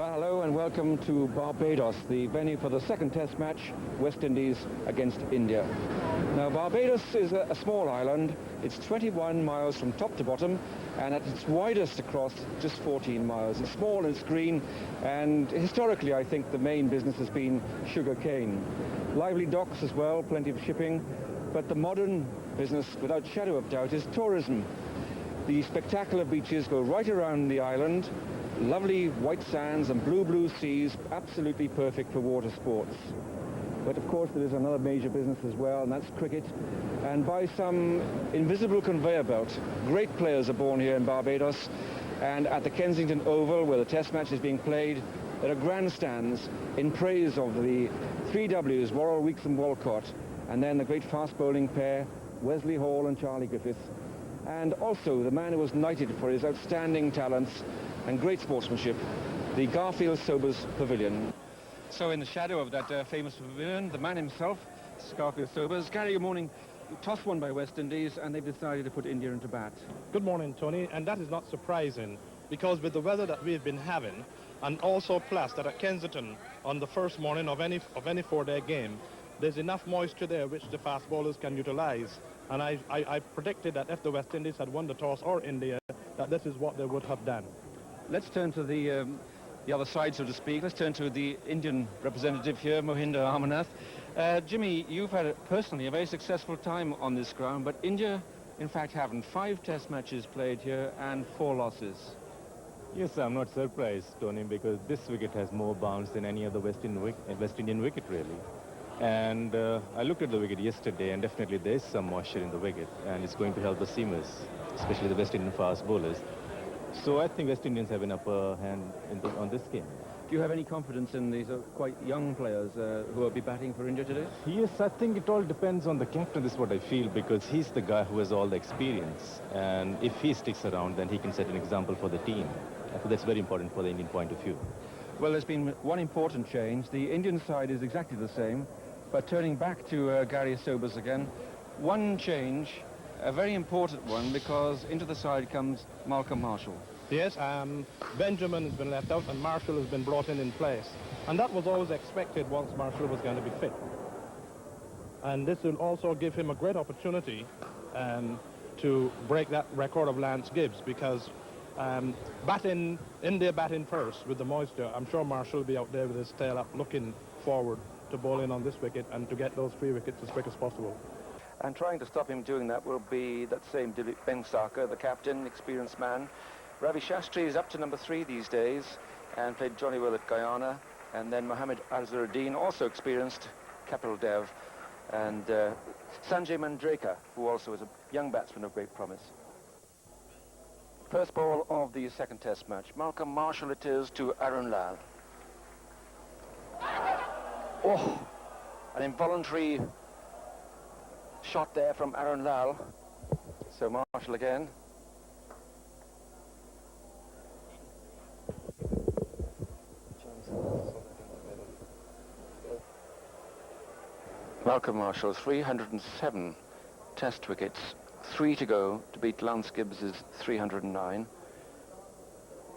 Well, hello and welcome to Barbados, the venue for the second test match, West Indies against India. Now, Barbados is a small island. It's 21 miles from top to bottom, and at its widest across, just 14 miles. It's small and it's green, and historically, I think the main business has been sugar cane. Lively docks as well, plenty of shipping, but the modern business, without shadow of doubt, is tourism. The spectacular beaches go right around the island. Lovely white sands and blue seas, absolutely perfect for water sports. But of course there is another major business as well, and that's cricket. And by some invisible conveyor belt, great players are born here in Barbados. And at the Kensington Oval, where the test match is being played, there are grandstands in praise of the three W's, Worrell, Weeks and Walcott, and then the great fast bowling pair, Wesley Hall and Charlie Griffith. And also the man who was knighted for his outstanding talents and great sportsmanship, the Garfield Sobers Pavilion. So in the shadow of that famous pavilion, the man himself, Garfield Sobers. Gary, good morning. Toss won by West Indies, and they've decided to put India into bat. Good morning, Tony, and that is not surprising, because with the weather that we've been having, and also plus that at Kensington on the first morning of any four-day game, there's enough moisture there which the fast bowlers can utilize. And I predicted that if the West Indies had won the toss, or India, that this is what they would have done. Let's turn to the other side, so to speak. Let's turn to the Indian representative here, Mohinder Amarnath. Jimmy, you've had personally a very successful time on this ground, but India, in fact, haven't. 5 test matches played here and 4 losses. Yes, I'm not surprised, Tony, because this wicket has more bounce than any other West Indian wicket, really. And I looked at the wicket yesterday, and definitely there is some moisture in the wicket, and it's going to help the seamers, especially the West Indian fast bowlers. So I think West Indians have an upper hand on this game. Do you have any confidence in these quite young players who will be batting for India today? Yes, I think it all depends on the captain, is what I feel, because he's the guy who has all the experience. And if he sticks around, then he can set an example for the team. I think that's very important for the Indian point of view. Well, there's been one important change. The Indian side is exactly the same, but turning back to Gary Sobers again, one change, a very important one, because into the side comes Malcolm Marshall. Yes, Benjamin has been left out and Marshall has been brought in place. And that was always expected once Marshall was going to be fit. And this will also give him a great opportunity to break that record of Lance Gibbs, because India batting first with the moisture, I'm sure Marshall will be out there with his tail up looking forward to bowl in on this wicket and to get those 3 wickets as quick as possible. And trying to stop him doing that will be that same Dilip Bengsarkar, the captain, experienced man. Ravi Shastri is up to number 3 these days and played Johnny well at Guyana. And then Mohammad Azharuddin, also experienced, Kapil Dev. And Sanjay Manjrekar, who also is a young batsman of great promise. First ball of the second test match. Malcolm Marshall it is to Arun Lal. Oh, an involuntary shot there from Arun Lal. So Marshall again. Malcolm Marshall, 307 test wickets, 3 to go to beat Lance Gibbs' 309,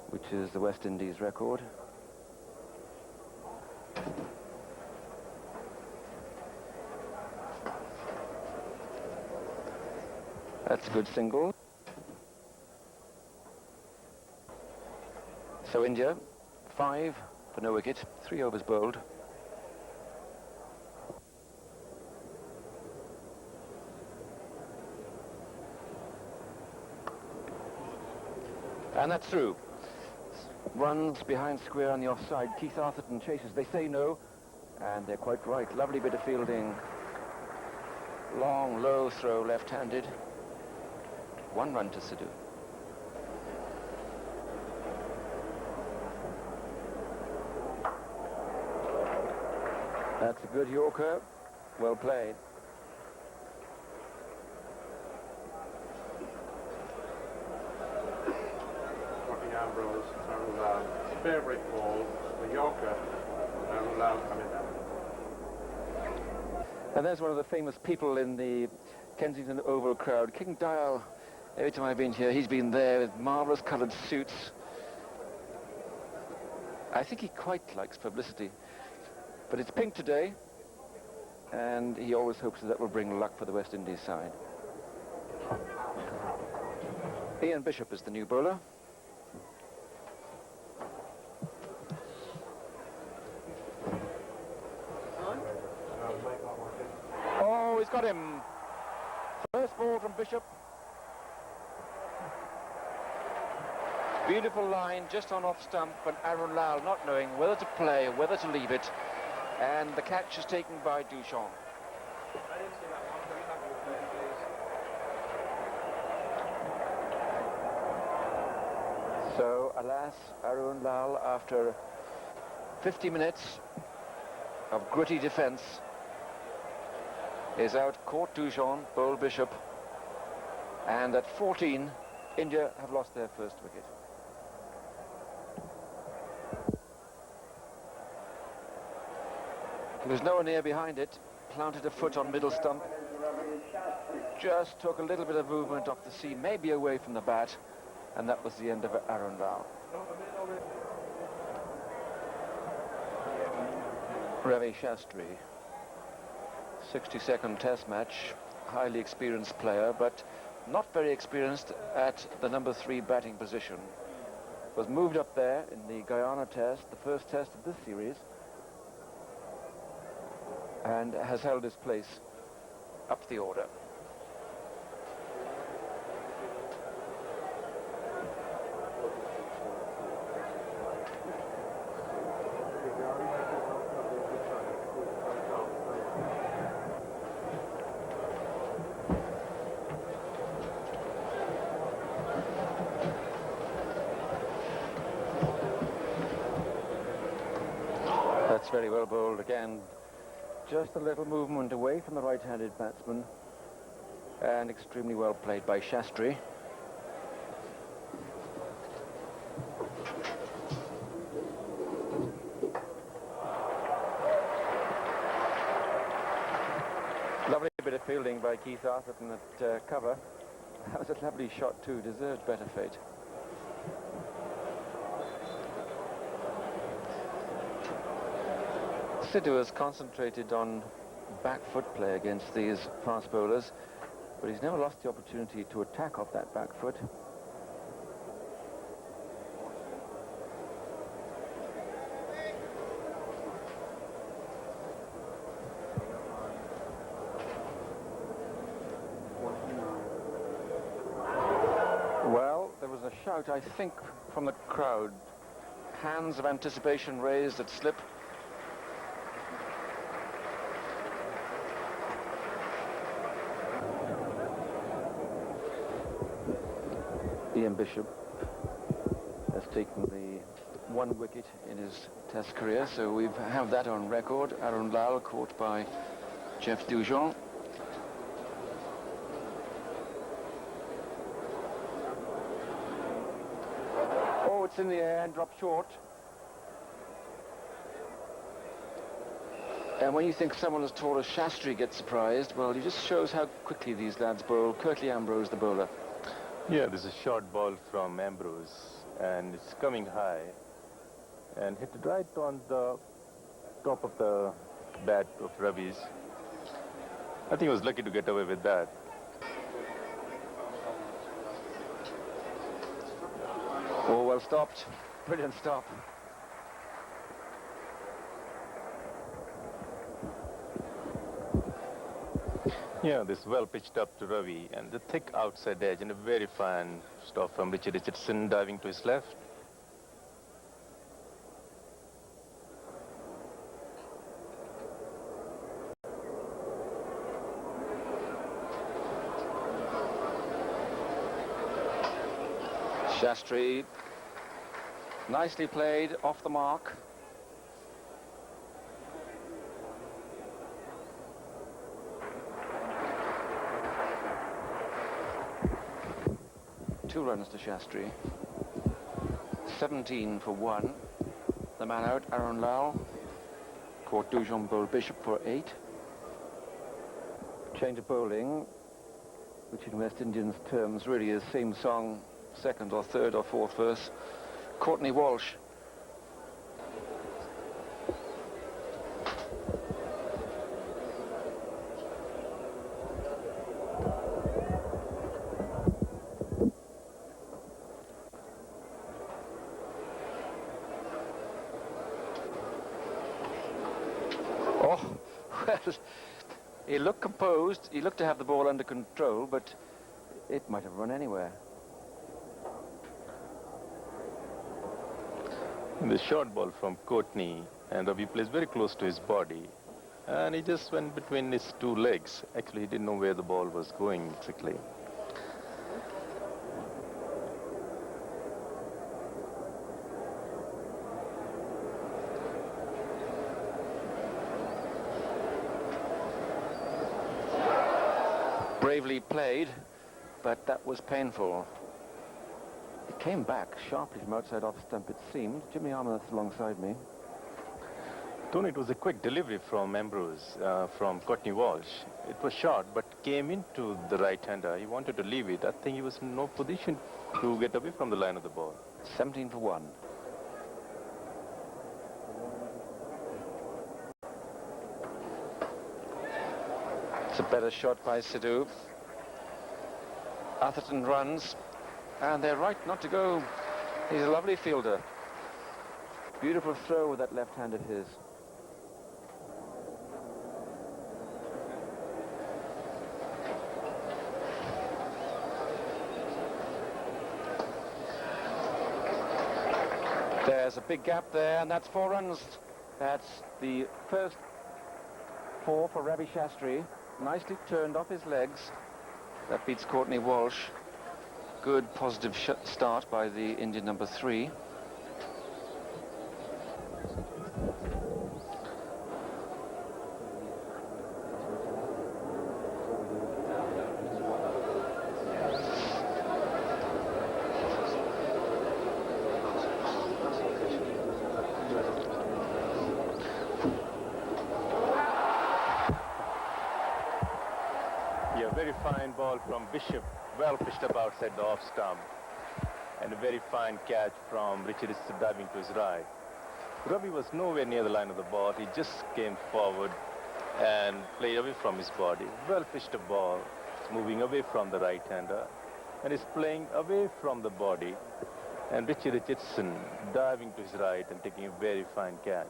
which is the West Indies record. That's a good single. So India, 5 for no wicket, 3 overs bowled. And that's through. Runs behind square on the offside. Keith Arthurton chases. They say no, and they're quite right. Lovely bit of fielding. Long, low throw, left-handed. 1 run to Sidhu. That's a good Yorker. Well played. Ambrose's Arun Lal's favourite ball, the Yorker, Arun Lal coming down. And there's one of the famous people in the Kensington Oval crowd, King Dial. Every time I've been here, he's been there with marvellous coloured suits. I think he quite likes publicity. But it's pink today, and he always hopes that will bring luck for the West Indies side. Ian Bishop is the new bowler. Oh, he's got him. First ball from Bishop. Beautiful line just on off stump, but Aaron Lal not knowing whether to play, whether to leave it. And the catch is taken by Duchamp. So, alas, Aaron Lal, after 50 minutes of gritty defence, is out, caught Duchamp, bowled Bishop, and at 14, India have lost their first wicket. He was nowhere near behind it, planted a foot on middle stump, just took a little bit of movement off the seam, maybe away from the bat, and that was the end of Aaron Lal. Ravi Shastri, 62nd test match, highly experienced player, but not very experienced at the number 3 batting position. Was moved up there in the Guyana test, the first test of this series, and has held his place up the order. That's very well bowled again. Just a little movement away from the right-handed batsman, and extremely well played by Shastri. Lovely bit of fielding by Keith Arthurton at cover. That was a lovely shot too, deserved better fate. Sidhu has concentrated on back foot play against these fast bowlers, but he's never lost the opportunity to attack off that back foot. Well, there was a shout, I think, from the crowd. Hands of anticipation raised at slip. Ian Bishop has taken the 1 wicket in his test career, so we have that on record. Aaron Lal caught by Jeff Duchamp. Oh, it's in the air and dropped short. And when you think someone as tall as Shastri gets surprised, well, it just shows how quickly these lads bowl. Curtly Ambrose, the bowler. Yeah, this is a short ball from Ambrose, and it's coming high and hit right on the top of the bat of Ravi's. I think he was lucky to get away with that. Oh, well stopped. Brilliant stop. Yeah, this well pitched up to Ravi, and the thick outside edge, and a very fine stop from Richard Richardson diving to his left. Shastri, nicely played, off the mark. Two runs to Shastri. 17 for 1. The man out, Aaron Lal. Caught Duchamp, bowled Bishop for 8. Change of bowling, which in West Indians terms really is same song, second or third or fourth verse. Courtney Walsh He looked composed, he looked to have the ball under control, but it might have run anywhere. The short ball from Courtney, and Ravi plays very close to his body, and he just went between his two legs. Actually, he didn't know where the ball was going exactly. Bravely played, but that was painful. It came back sharply from outside off stump, it seemed. Jimmy Armour's alongside me. Tony, it was a quick delivery from Ambrose, from Courtney Walsh. It was short, but came into the right-hander. He wanted to leave it. I think he was in no position to get away from the line of the ball. 17 for 1. It's a better shot by Sidhu. Atherton runs, and they're right not to go. He's a lovely fielder. Beautiful throw with that left hand of his. There's a big gap there, and that's 4 runs. That's the first 4 for Ravi Shastri. Nicely turned off his legs. That beats Courtney Walsh. Good positive start by the Indian number 3. Yeah, very fine ball from Bishop, well pitched up outside the off stump. And a very fine catch from Richardson diving to his right. Ravi was nowhere near the line of the ball. He just came forward and played away from his body. Well pitched a ball. It's moving away from the right-hander. And is playing away from the body. And Richardson diving to his right and taking a very fine catch.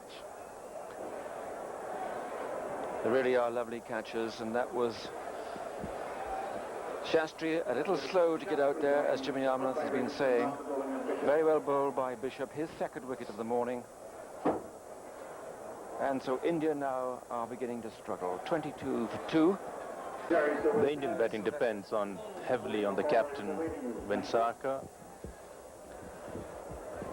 They really are lovely catches, and that was Shastri a little slow to get out there, as Jimmy Armour has been saying. Very well bowled by Bishop, his second wicket of the morning. And so India now are beginning to struggle. 22 for 2. The Indian batting depends heavily on the captain, Venkasaka.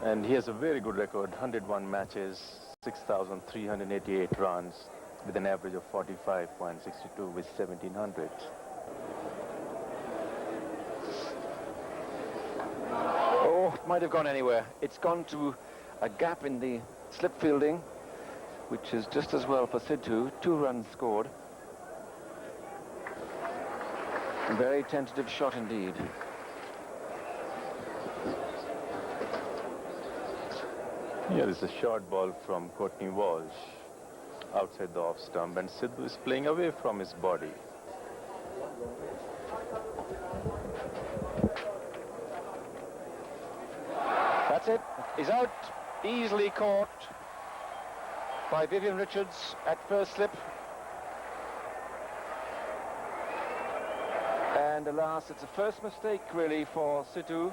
And he has a very good record, 101 matches, 6,388 runs, with an average of 45.62 with 1,700. Oh, it might have gone anywhere. It's gone to a gap in the slip fielding, which is just as well for Sidhu. 2 runs scored. Very tentative shot indeed. Here is a short ball from Courtney Walsh outside the off stump, and Sidhu is playing away from his body. That's it. He's out. Easily caught by Vivian Richards at first slip. And alas, it's a first mistake really for Sidhu.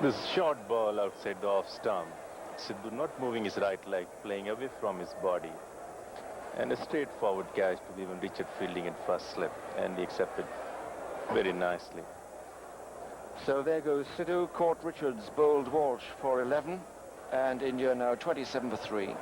This short ball outside the off stump. Sidhu not moving his right leg, playing away from his body. And a straightforward catch to Vivian Richards fielding in first slip. And he accepted very nicely. So there goes Sidhu, caught Richards, bowled Walsh for 11. And India now 27 for 3.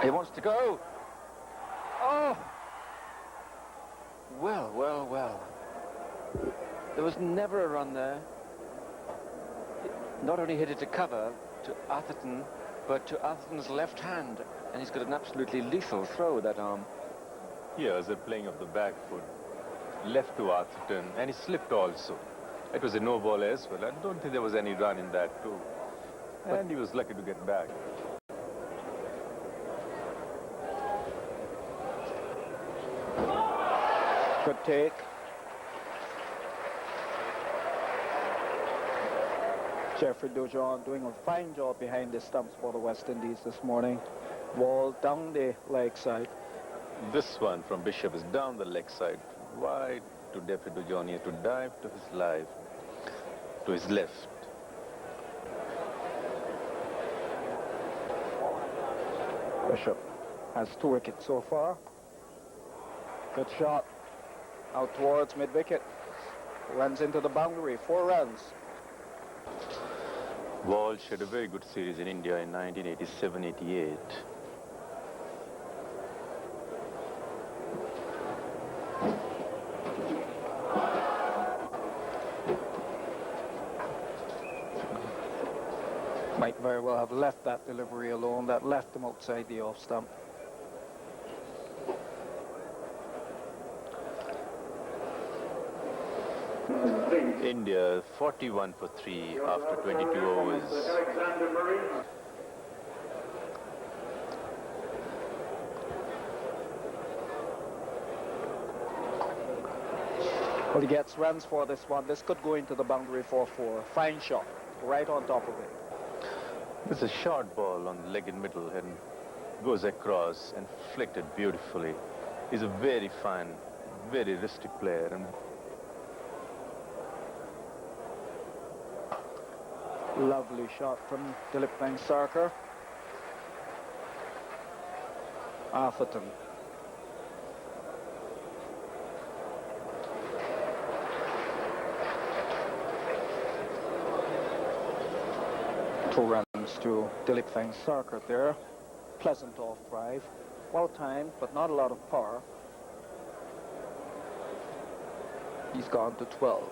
He wants to go. Oh! Well, well, well. There was never a run there. Not only hit it to cover to Atherton, but to Atherton's left hand. And he's got an absolutely lethal throw with that arm. Here is a playing of the back foot, left to Atherton, and he slipped also. It was a no ball as well. I don't think there was any run in that too. And he was lucky to get back. Good take. Jeffrey Dujon doing a fine job behind the stumps for the West Indies this morning. Ball down the leg side. This one from Bishop is down the leg side, wide to Jeffrey Dujon. He has to dive to his left. Bishop has 2 wickets so far. Good shot. Out towards mid-wicket. Runs into the boundary. 4 runs. Walsh had a very good series in India in 1987-88. Might very well have left that delivery alone. That left him outside the off stump. India 41 for 3 after 22 overs. Well, he gets runs for this one. This could go into the boundary for 4. Fine shot. Right on top of it. It's a short ball on the leg in middle and goes across and flicked it beautifully. He's a very fine, very risky player. And lovely shot from Dilip Vengsarkar. Atherton. Two runs to Dilip Vengsarkar there. Pleasant off drive. Well timed, but not a lot of power. He's gone to 12.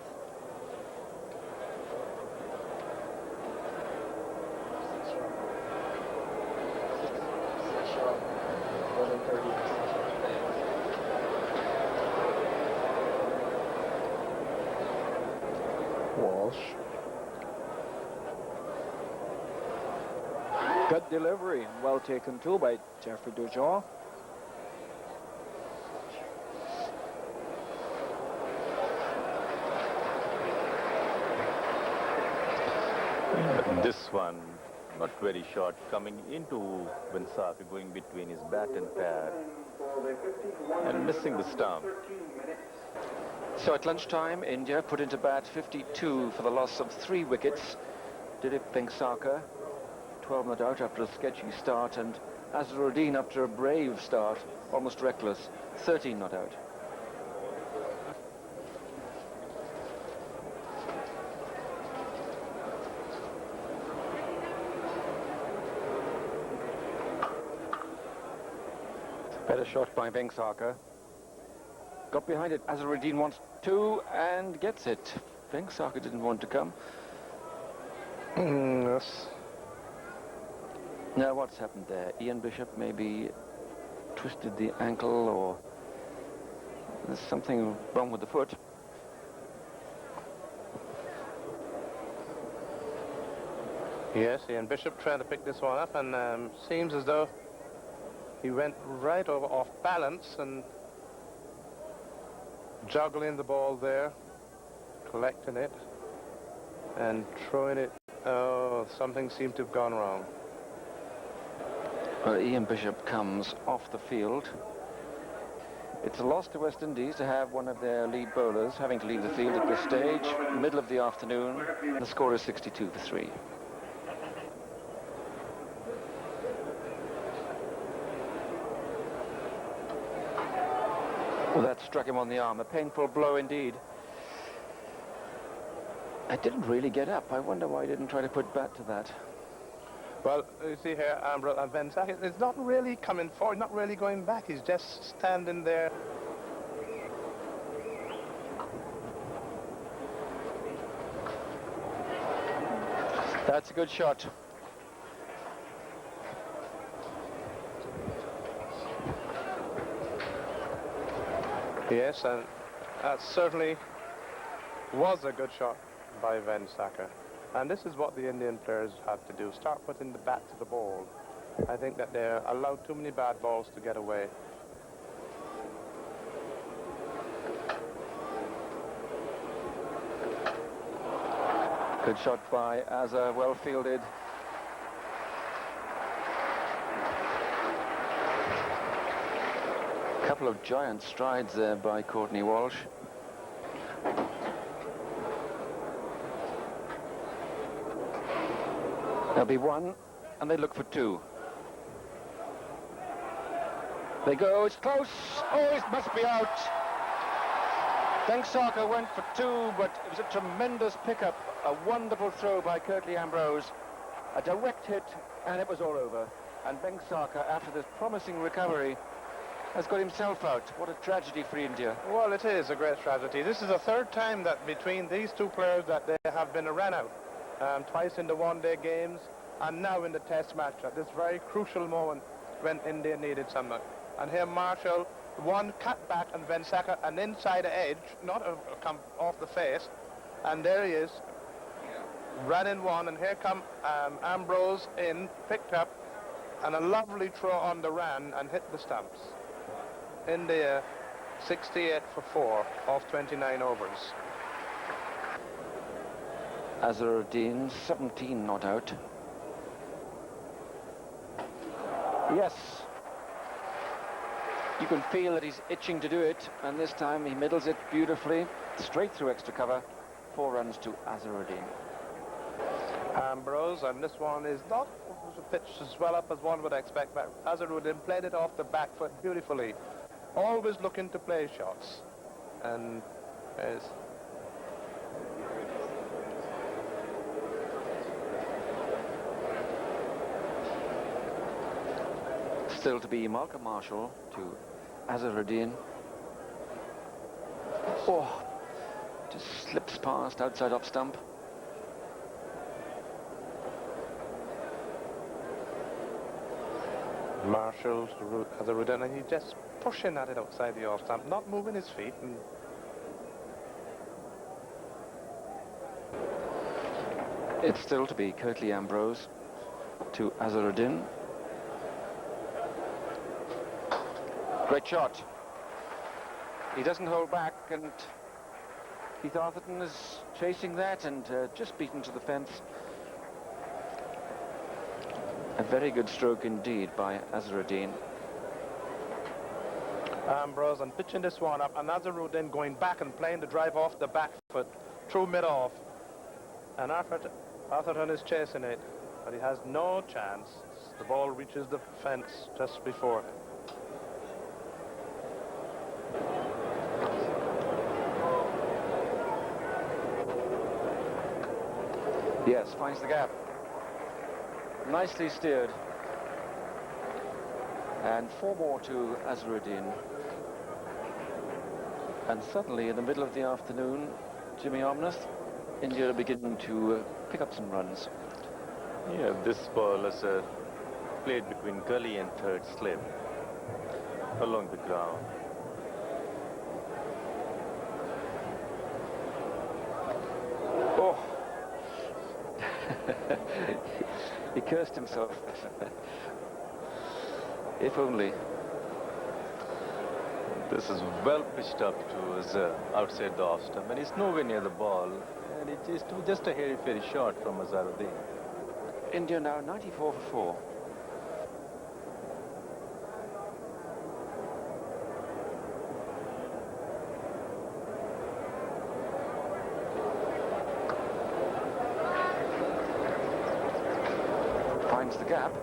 Walsh. Good delivery, and well taken too by Jeffrey Dujon. this one, not very short, coming into Vengsarkar, going between his bat and pad, and missing the stump. So at lunchtime, India put into bat 52 for the loss of 3 wickets. Dilip Vengsarkar, 12 not out after a sketchy start, and Azharuddin after a brave start, almost reckless, 13 not out. Better shot by Vengsarkar. Got behind it. Azharuddin wants 2 and gets it. Vengsarkar didn't want to come. Yes. Now what's happened there? Ian Bishop maybe twisted the ankle, or there's something wrong with the foot. Yes, Ian Bishop trying to pick this one up, and seems as though he went right over off balance and juggling the ball there, collecting it and throwing it. Oh, something seemed to have gone wrong. Well, Ian Bishop comes off the field. It's a loss to West Indies to have one of their lead bowlers having to leave the field at this stage, middle of the afternoon. The score is 62 for 3. Well, that struck him on the arm. A painful blow indeed. I didn't really get up. I wonder why he didn't try to put bat to that. Well, you see here, Vengsarkar is not really coming forward, not really going back. He's just standing there. That's a good shot. Yes, and that certainly was a good shot by Vengsarkar. And this is what the Indian players have to do, start putting the bat to the ball. I think that they're allowed too many bad balls to get away. Good shot by Azza, well fielded. Couple of giant strides there by Courtney Walsh. There'll be one, and they look for two. They go, it's close. Oh, it must be out. Bengsaka went for two, but it was a tremendous pickup. A wonderful throw by Kirtley Ambrose. A direct hit, and it was all over. And Bengsaka, after this promising recovery, has got himself out. What a tragedy for India. Well, it is a great tragedy. This is the third time that between these two players that they have been a run-out. Twice in the one-day games, and now in the test match at this very crucial moment when India needed someone. And here Marshall, one cut back, and Bengsaka an inside edge, not come off the face. And there he is, running one, and here come Ambrose in, picked up, and a lovely throw on the run and hit the stumps. India 68 for 4 off 29 overs. Azharuddin, 17 not out. Yes. You can feel that he's itching to do it, and this time he middles it beautifully, straight through extra cover. 4 runs to Azharuddin. Ambrose, and this one is not pitched as well up as one would expect, but Azharuddin played it off the back foot beautifully. Always looking to play shots, and is still to be Malcolm Marshall to Azharuddin. Oh, just slips past outside off stump. Marshall, Azharuddin, and he's just pushing at it outside the off stump, not moving his feet. And it's still to be Kirtley Ambrose to Azharuddin. Great shot. He doesn't hold back, and Keith Arthurton is chasing that and just beaten to the fence. A very good stroke indeed by Azharuddin. Ambrose and pitching this one up, and Azharuddin going back and playing the drive off the back foot through mid-off. And Arthurton is chasing it, but he has no chance. The ball reaches the fence just before. Yes, finds the gap. Nicely steered. And 4 more to Azharuddin. And suddenly, in the middle of the afternoon, Jimmy Omnath, India are beginning to pick up some runs. Yeah, this ball is played between gully and third slip along the ground. Oh! He cursed himself. If only. This is well pitched up to his outside the off stump, and he's nowhere near the ball. And it's just a hairy-fairy shot from Azharuddin. India now 94 for 4. Finds the gap.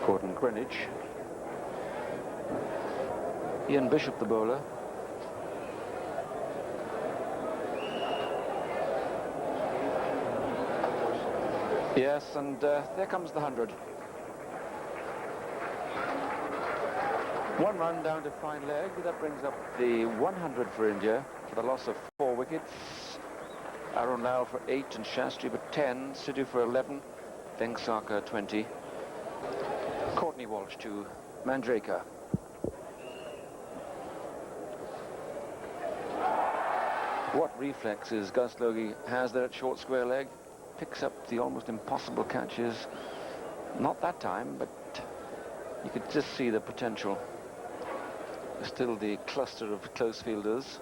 Gordon Greenwich. Ian Bishop, the bowler. Yes, and there comes the 100. 1 run down to fine leg. That brings up the 100 for India for the loss of 4 wickets. Arun Lal for 8 and Shastri for 10. Sidhu for 11. Bengsaka 20. Courtney Walsh to Mandraker. What reflexes Gus Logie has there at short square leg. picks up the almost impossible catches. Not that time, but you could just see the potential. Still the cluster of close fielders.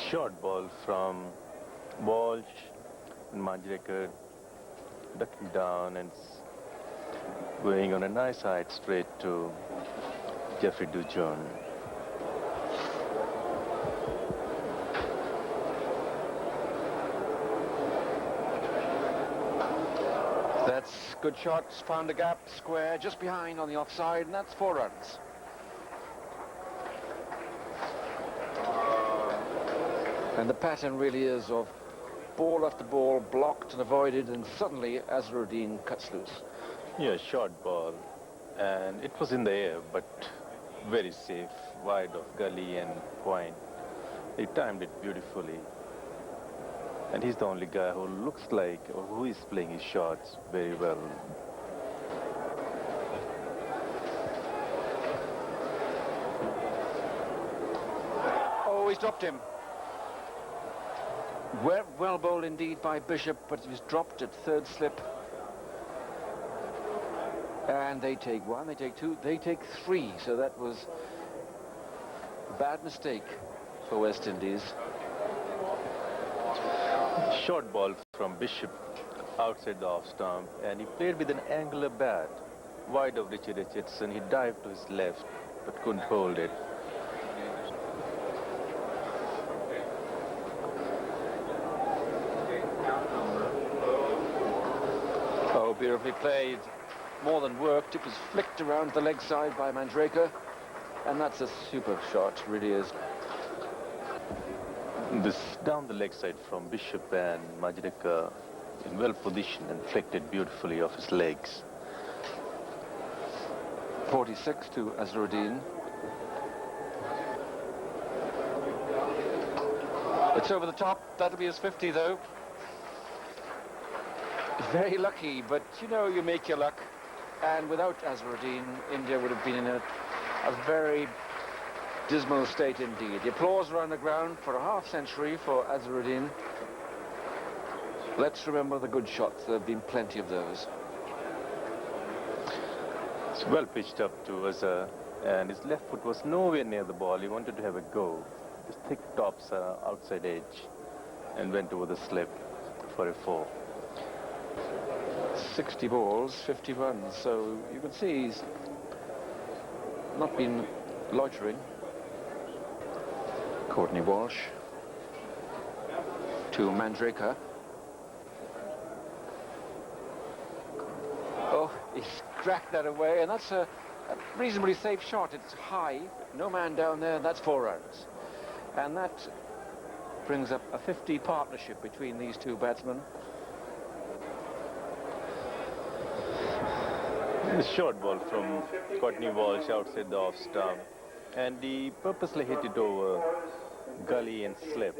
Short ball from Walsh and Manjrekar, ducking down and going on a nice height straight to Jeffrey Dujon. That's good shots, found a gap, square, just behind on the offside, and that's 4 runs. And the pattern really is of ball after ball, blocked and avoided, and suddenly Azharuddin cuts loose. Yeah, short ball, and it was in the air, but very safe, wide of gully and point. He timed it beautifully. And he's the only guy who looks like, or who is playing his shots very well. Oh, he's dropped him. Well bowled indeed by Bishop, but he was dropped at third slip. And they take 1, they take 2, they take 3. So that was a bad mistake for West Indies. Short ball from Bishop outside the off stump, and he played with an angular bat wide of Richie Richardson. He dived to his left but couldn't hold it. Oh, beautifully played, more than worked. It was flicked around the leg side by Manjrekar, and that's a superb shot, really is. This down the leg side from Bishop, and Manjrekar in well positioned and flicked it beautifully off his legs. 46 to Azharuddin. It's over the top. That'll be his 50 though. Very lucky, but you know, you make your luck. And without Azharuddin, India would have been in a very dismal state indeed. The applause around the ground for a half-century for Azharuddin. Let's remember the good shots. There have been plenty of those. It's well pitched up to Azhar, and his left foot was nowhere near the ball. He wanted to have a go. His thick tops outside edge, and went over the slip for a 4. 60 balls, 50 runs. So you can see he's not been loitering. Courtney Walsh to Manjrekar. Oh, he's cracked that away, and that's a reasonably safe shot. It's high, no man down there, and that's 4 runs. And that brings up a 50 partnership between these two batsmen. The short ball from Courtney Walsh outside the off stump, and he purposely hit it over gully and slip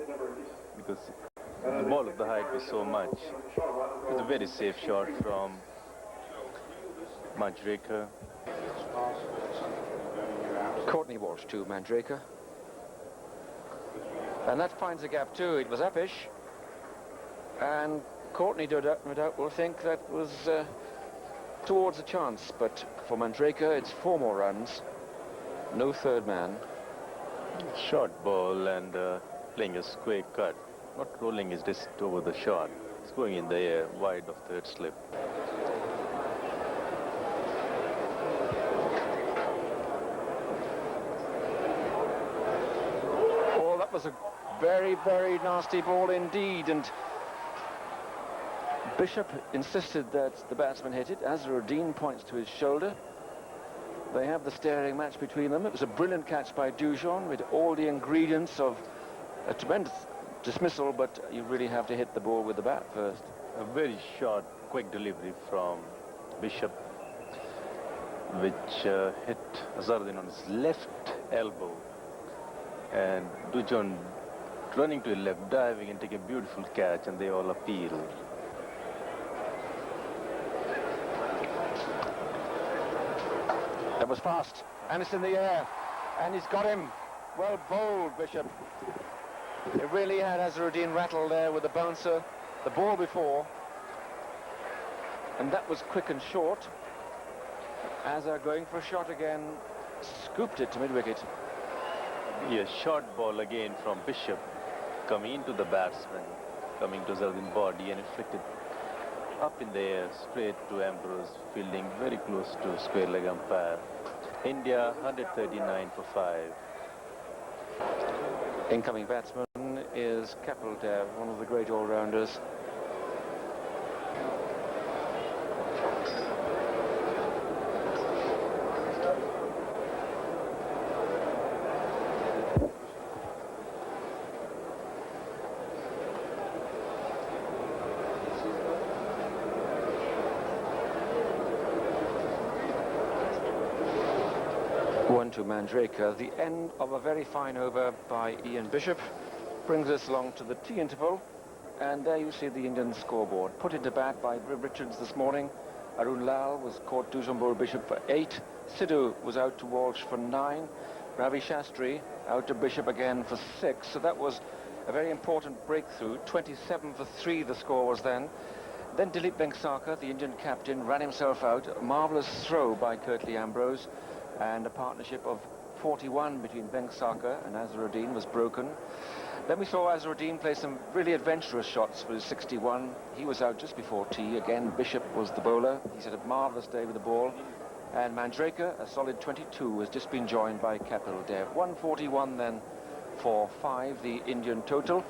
because the ball of the height was so much. It was a very safe shot from Manjrekar. Courtney Walsh to Manjrekar. And that finds a gap too. It was uppish. And Courtney, no doubt, will think that was towards a chance. But for Manjrekar, it's 4 more runs. No third man. Short ball and playing a square cut. Not rolling his disc over the shot. It's going in the air, wide of third slip. Oh, that was a very, very nasty ball indeed. And Bishop insisted that the batsman hit it. Azharuddin points to his shoulder. They have the staring match between them. It was a brilliant catch by Dujon with all the ingredients of a tremendous dismissal, but you really have to hit the ball with the bat first. A very short, quick delivery from Bishop, which hit Azharuddin on his left elbow. And Dujon running to his left, diving and taking a beautiful catch, and they all appeal. was fast, and it's in the air, and he's got him. Well bowled, Bishop. It really had Azharuddin rattled there with the bouncer, the ball before, and that was quick and short. Azhar going for a shot again, scooped it to mid-wicket. Yes, short ball again from Bishop, coming into the batsman, coming to Azharuddin's body and inflicted up in the air, straight to Ambrose, fielding very close to square leg umpire. India 139 for 5. Incoming batsman is Kapil Dev, one of the great all-rounders. One to Manjrekar. The end of a very fine over by Ian Bishop brings us along to the tea interval, and there you see the Indian scoreboard. Put into bat by Richards this morning. Arun Lal was caught to Zambur Bishop for 8. Sidhu was out to Walsh for 9. Ravi Shastri out to Bishop again for 6. So that was a very important breakthrough. 27 for 3 the score was then. Then Dilip Vengsarkar, the Indian captain, ran himself out. A marvellous throw by Curtly Ambrose, and a partnership of 41 between Vengsarkar and Azharuddin was broken. Then we saw Azharuddin play some really adventurous shots for his 61. He was out just before tea. Again, Bishop was the bowler. He's had a marvellous day with the ball. And Manjrekar, a solid 22, has just been joined by Kapil Dev. 141 then for 5, the Indian total.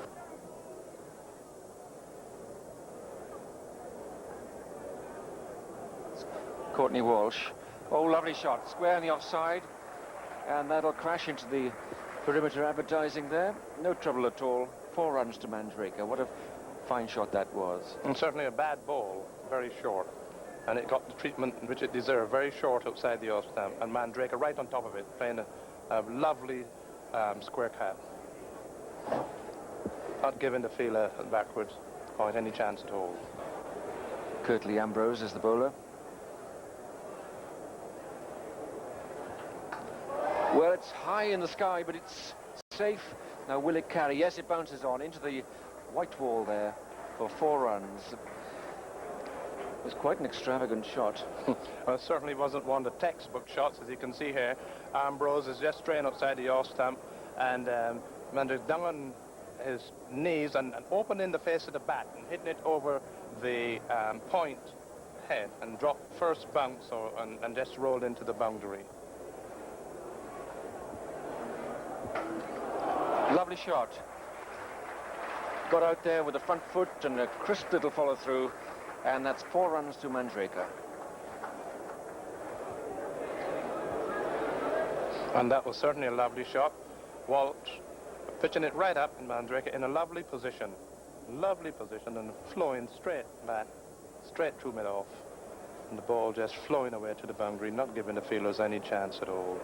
Courtney Walsh. Oh, lovely shot. Square in the offside. And that'll crash into the perimeter advertising there. No trouble at all. 4 runs to Manjrekar. What a fine shot that was. And certainly a bad ball, very short. And it got the treatment which it deserved, very short outside the off stump. And Manjrekar right on top of it, playing a lovely square cat. Not giving the fielder backwards point any chance at all. Curtly Ambrose is the bowler. Well, it's high in the sky, but it's safe. Now, will it carry? Yes, it bounces on into the white wall there for 4 runs. It was quite an extravagant shot. Well, it certainly wasn't one of the textbook shots, as you can see here. Ambrose is just straying outside the off stump, and Manjrekar down on his knees and opening the face of the bat and hitting it over the point head and dropped first bounce and just rolled into the boundary. Lovely shot. Got out there with the front foot and a crisp little follow through, and that's 4 runs to Manjrekar. And that was certainly a lovely shot. Walsh pitching it right up in Manjrekar in a lovely position and flowing straight back, straight through mid-off, and the ball just flowing away to the boundary, not giving the fielders any chance at all.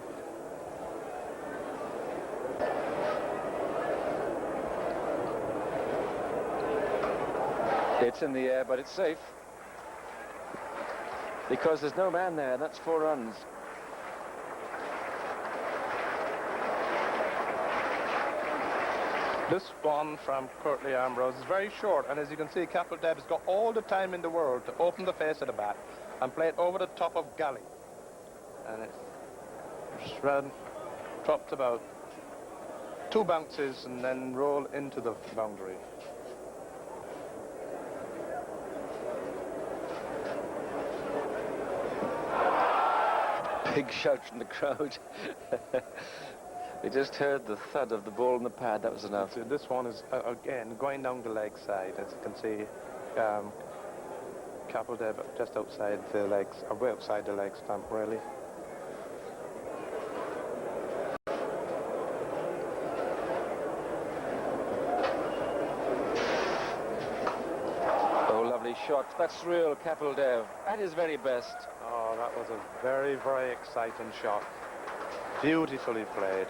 It's in the air, but it's safe because there's no man there. That's 4 runs. This one from Curtly Ambrose is very short, and as you can see, Kapil Dev has got all the time in the world to open the face of the bat and play it over the top of gully. And it's dropped about 2 bounces and then roll into the boundary. Big shout from the crowd. They just heard the thud of the ball in the pad. That was enough. So this one is, again, going down the leg side. As you can see, Kapil Dev just outside the legs, or way outside the leg stump, really. Oh, lovely shot. That's real Kapil Dev at his very best. Oh, that was a very, very exciting shot. Beautifully played.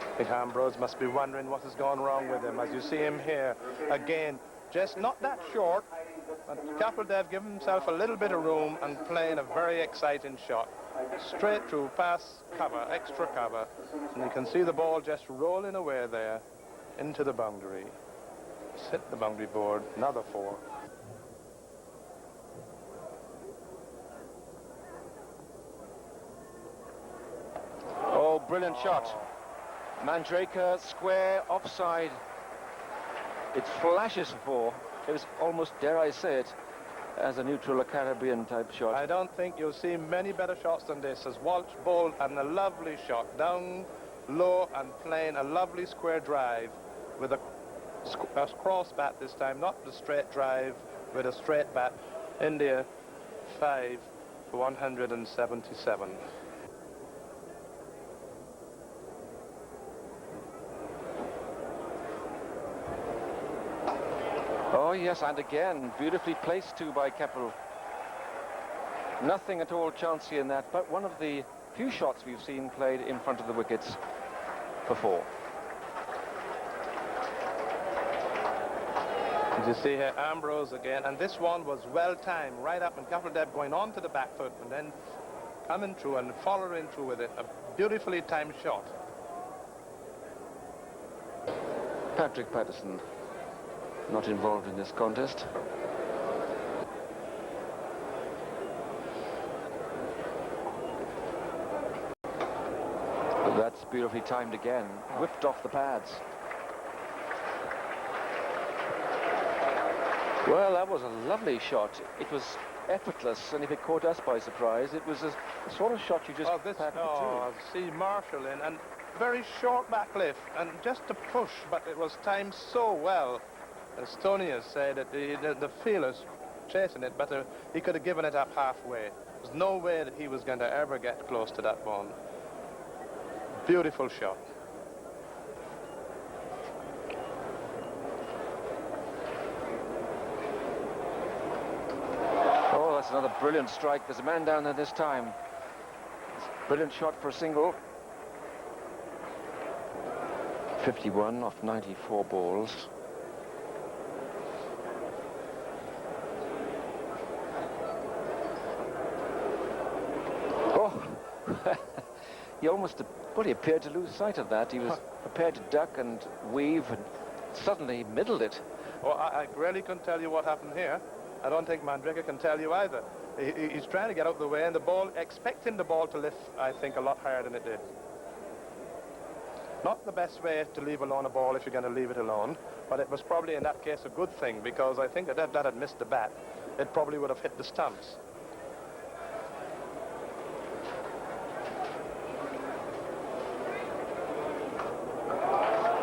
I think Ambrose must be wondering what has gone wrong with him. As you see him here, again, just not that short, But Capital Dev giving himself a little bit of room and playing a very exciting shot. Straight through, pass cover, extra cover. And you can see the ball just rolling away there into the boundary. Hit the boundary board, another 4. Oh, brilliant shot. Mandraker, square, offside. It flashes for 4. It was almost, dare I say it, as a neutral or Caribbean type shot. I don't think you'll see many better shots than this, as Walsh bowled and a lovely shot down low and playing a lovely square drive with a cross bat this time, not the straight drive with a straight bat. India 5 for 177. Oh, yes, and again, beautifully placed too by Keppel. Nothing at all chancy in that, but one of the few shots we've seen played in front of the wickets for 4. As you see here, Ambrose again, and this one was well timed, right up, and Capital Dev going on to the back foot and then coming through and following through with it. A beautifully timed shot. Patrick Patterson not involved in this contest. But that's beautifully timed again, whipped off the pads. Well, that was a lovely shot. It was effortless, and if it caught us by surprise, it was a sort of shot you just packed I see Marshall in, and very short back lift, and just a push, but it was timed so well. As Tony has said, that the feelers chasing it, but he could have given it up halfway. There's no way that he was going to ever get close to that ball. Beautiful shot. Oh, that's another brilliant strike. There's a man down there this time. Brilliant shot for a single. 51 off 94 balls. He almost, well, he appeared to lose sight of that. He was prepared to duck and weave and suddenly middled it. Well, I really couldn't tell you what happened here. I don't think Mandraker can tell you either. He's trying to get out of the way, and the ball, expecting the ball to lift, I think, a lot higher than it did. Not the best way to leave alone a ball if you're going to leave it alone, but it was probably in that case a good thing, because I think that if that had missed the bat, it probably would have hit the stumps.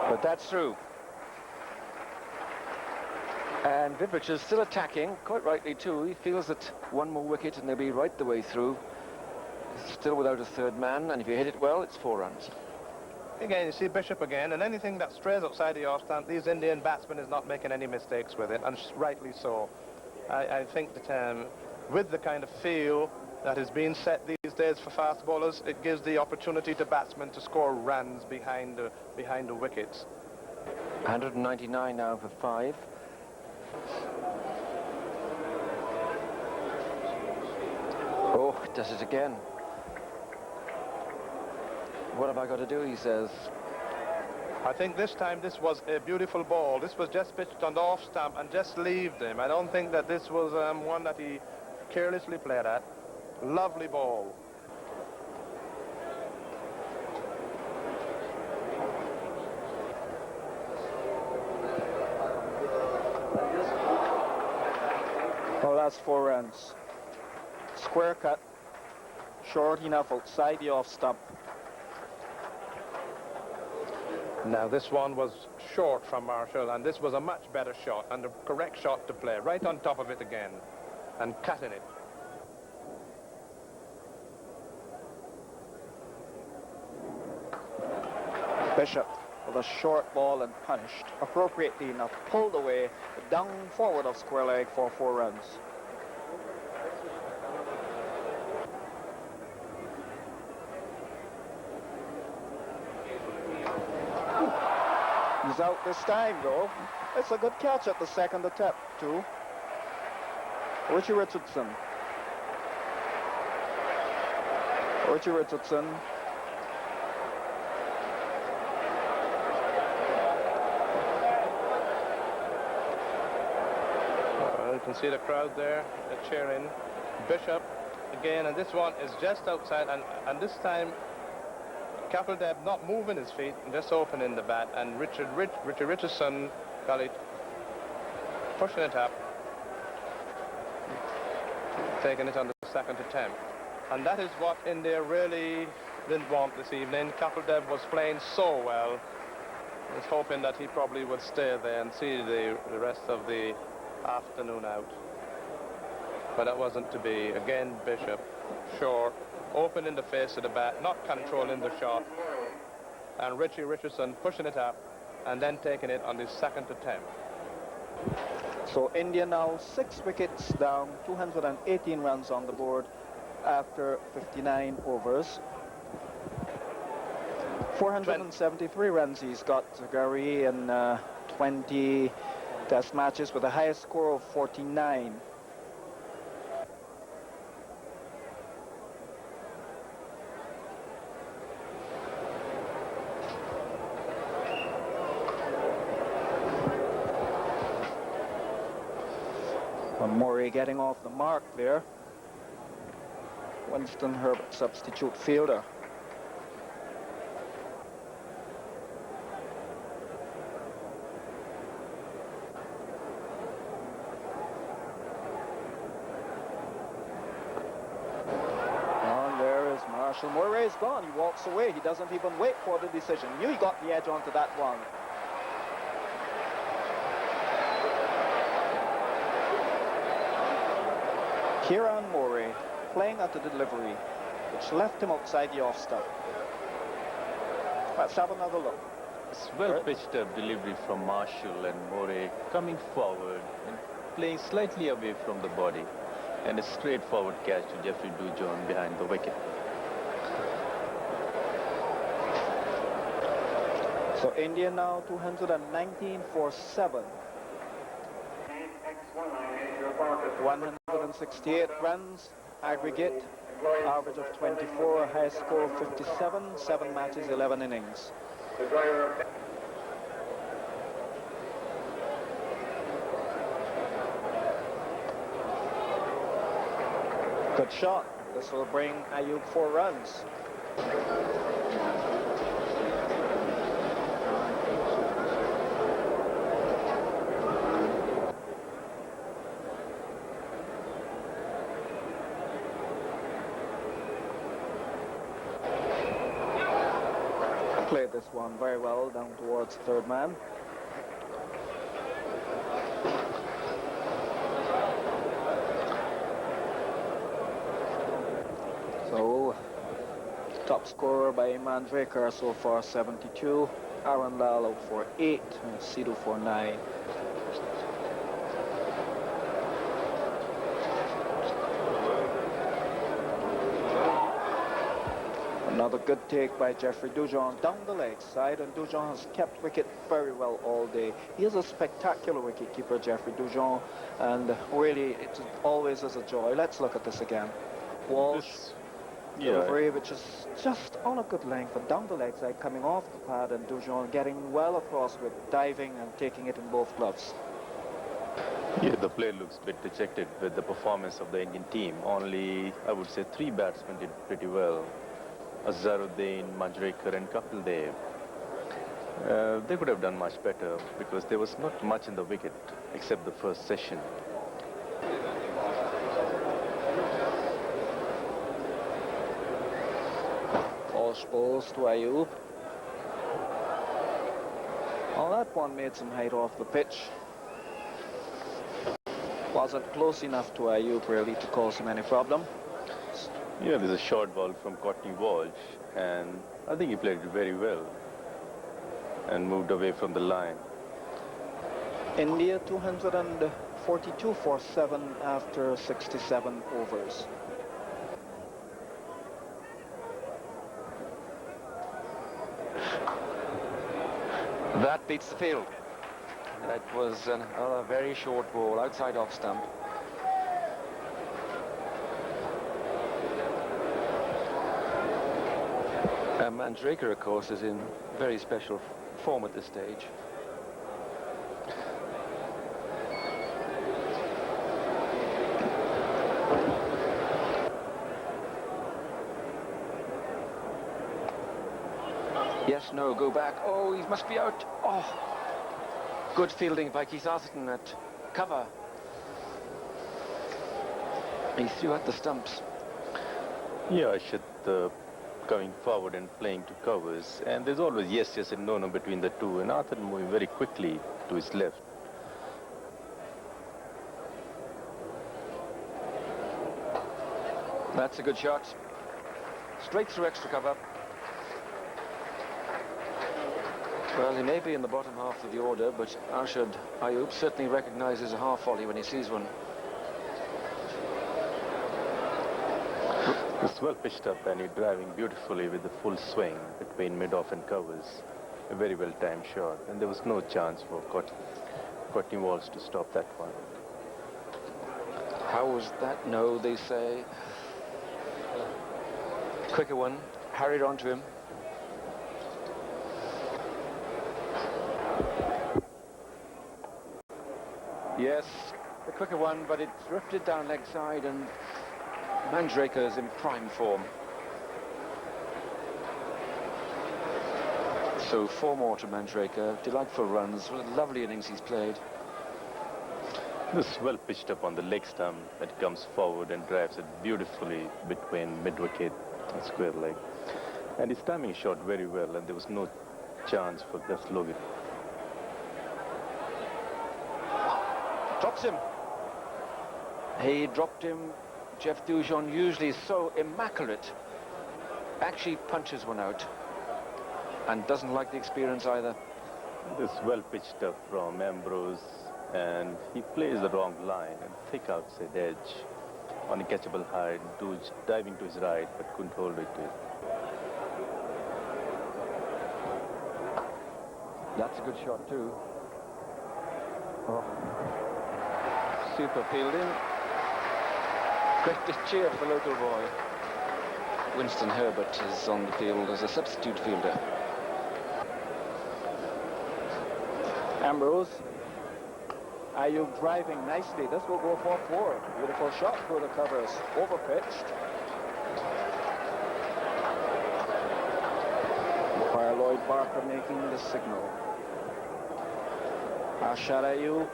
But that's through. And Vibrich is still attacking, quite rightly too. He feels that one more wicket and they'll be right the way through. Still without a third man, and if you hit it well, it's 4 runs. Again, you see Bishop again, and anything that strays outside the off stump, these Indian batsmen is not making any mistakes with it, and rightly so. I think that with the kind of feel that is being set these days for fast bowlers, it gives the opportunity to batsmen to score runs behind the wickets. 199 now for 5. Oh, does it again. What have I got to do, he says. I think this time this was a beautiful ball. This was just pitched on the off stump and just leaved him. I don't think that this was one that he carelessly played at. Lovely ball. Well, that's 4 runs. Square cut, short enough outside the off stump. Now this one was short from Marshall, and this was a much better shot and the correct shot to play, right on top of it again and cutting it. Bishop with a short ball and punished appropriately enough, pulled away down forward of square leg for 4 runs. He's out this time though. It's a good catch at the second attempt too. Richie Richardson. Richie Richardson. You can see the crowd there cheering. Bishop again, and this one is just outside, and this time Kapildeb not moving his feet, just opening the bat, and Richie Richardson got it, pushing it up, taking it on the second attempt. And that is what India really didn't want this evening. Kapildeb was playing so well. I was hoping that he probably would stay there and see the rest of the afternoon out. But that wasn't to be. Again, Bishop, short, open in the face of the bat, not controlling the shot. And Richie Richardson pushing it up and then taking it on the second attempt. So India now 6 wickets down, 218 runs on the board after 59 overs. 473 runs he's got, Gary, in 20 test matches with a highest score of 49. Murray getting off the mark there. Winston Herbert, substitute fielder. And there is Marshall. Murray is gone. He walks away. He doesn't even wait for the decision. Knew he got the edge onto that one. Kieran Murray playing at the delivery, which left him outside the off stump. Let's have another look. It's well pitched up delivery from Marshall, and Murray coming forward and playing slightly away from the body, and a straightforward catch to Jeffrey Dujon behind the wicket. So India now 219 for 7. 168 runs, aggregate, average of 24, high score of 57, 7 matches, 11 innings. Good shot. This will bring Ayub 4 runs. Played this one very well down towards third man. So, top scorer by Manjrekar so far 72. Aaron Lal out for 8, Sidhu for 9. Another good take by Jeffrey Dujon down the leg side, and Dujon has kept wicket very well all day. He is a spectacular wicket-keeper, Jeffrey Dujon, and really it always is a joy. Let's look at this again. Walsh, delivery, which is just on a good length, but down the leg side, coming off the pad, and Dujon getting well across with diving and taking it in both gloves. Yeah, the player looks a bit dejected with the performance of the Indian team. Only, I would say, 3 batsmen did pretty well. Azharuddin, Manjrekar and Kapildev. They could have done much better because there was not much in the wicket except the first session. Walsh bowls to Ayub. Well, that one made some height off the pitch. Wasn't close enough to Ayub really to cause him any problem. Yeah, there's a short ball from Courtney Walsh, and I think he played it very well and moved away from the line. India 242 for 7 after 67 overs. That beats the field. That was another very short ball outside off stump. Mandraker, of course, is in very special form at this stage. Yes, no, go back. Oh, he must be out. Oh, good fielding by Keith Atherton at cover. He threw at the stumps. Yeah, I should going forward and playing to covers. And there's always yes, yes and no, no between the two. And Atherton moving very quickly to his left. That's a good shot. Straight through extra cover. Well, he may be in the bottom half of the order, but Arshad Ayub certainly recognises a half volley when he sees one. It's well pitched up and he's driving beautifully with the full swing between mid-off and covers. A very well-timed shot, and there was no chance for Courtney Walsh to stop that one. How was that? No, they say. Quicker one, harried onto him. Yes, the quicker one, but it drifted down leg side, and Mandraker's in prime form. So 4 more to Mandraker. Delightful runs. What a lovely innings he's played. This is well pitched up on the leg stump. It comes forward and drives it beautifully between mid-wicket and square leg. And his timing shot very well, and there was no chance for Gus Logan. Drops him. He dropped him. Jeff Dujon, usually so immaculate, actually punches one out and doesn't like the experience either. This well pitched up from Ambrose, and he plays the wrong line and thick outside edge on a catchable height, diving to his right but couldn't hold it to it. That's a good shot too. Oh. Super fielding. Great cheer for the local boy. Winston Herbert is on the field as a substitute fielder. Ambrose. Ayub driving nicely. This will go for 4. Beautiful shot through the covers. Overpitched. Umpire Lloyd Barker making the signal. Arshad Ayub.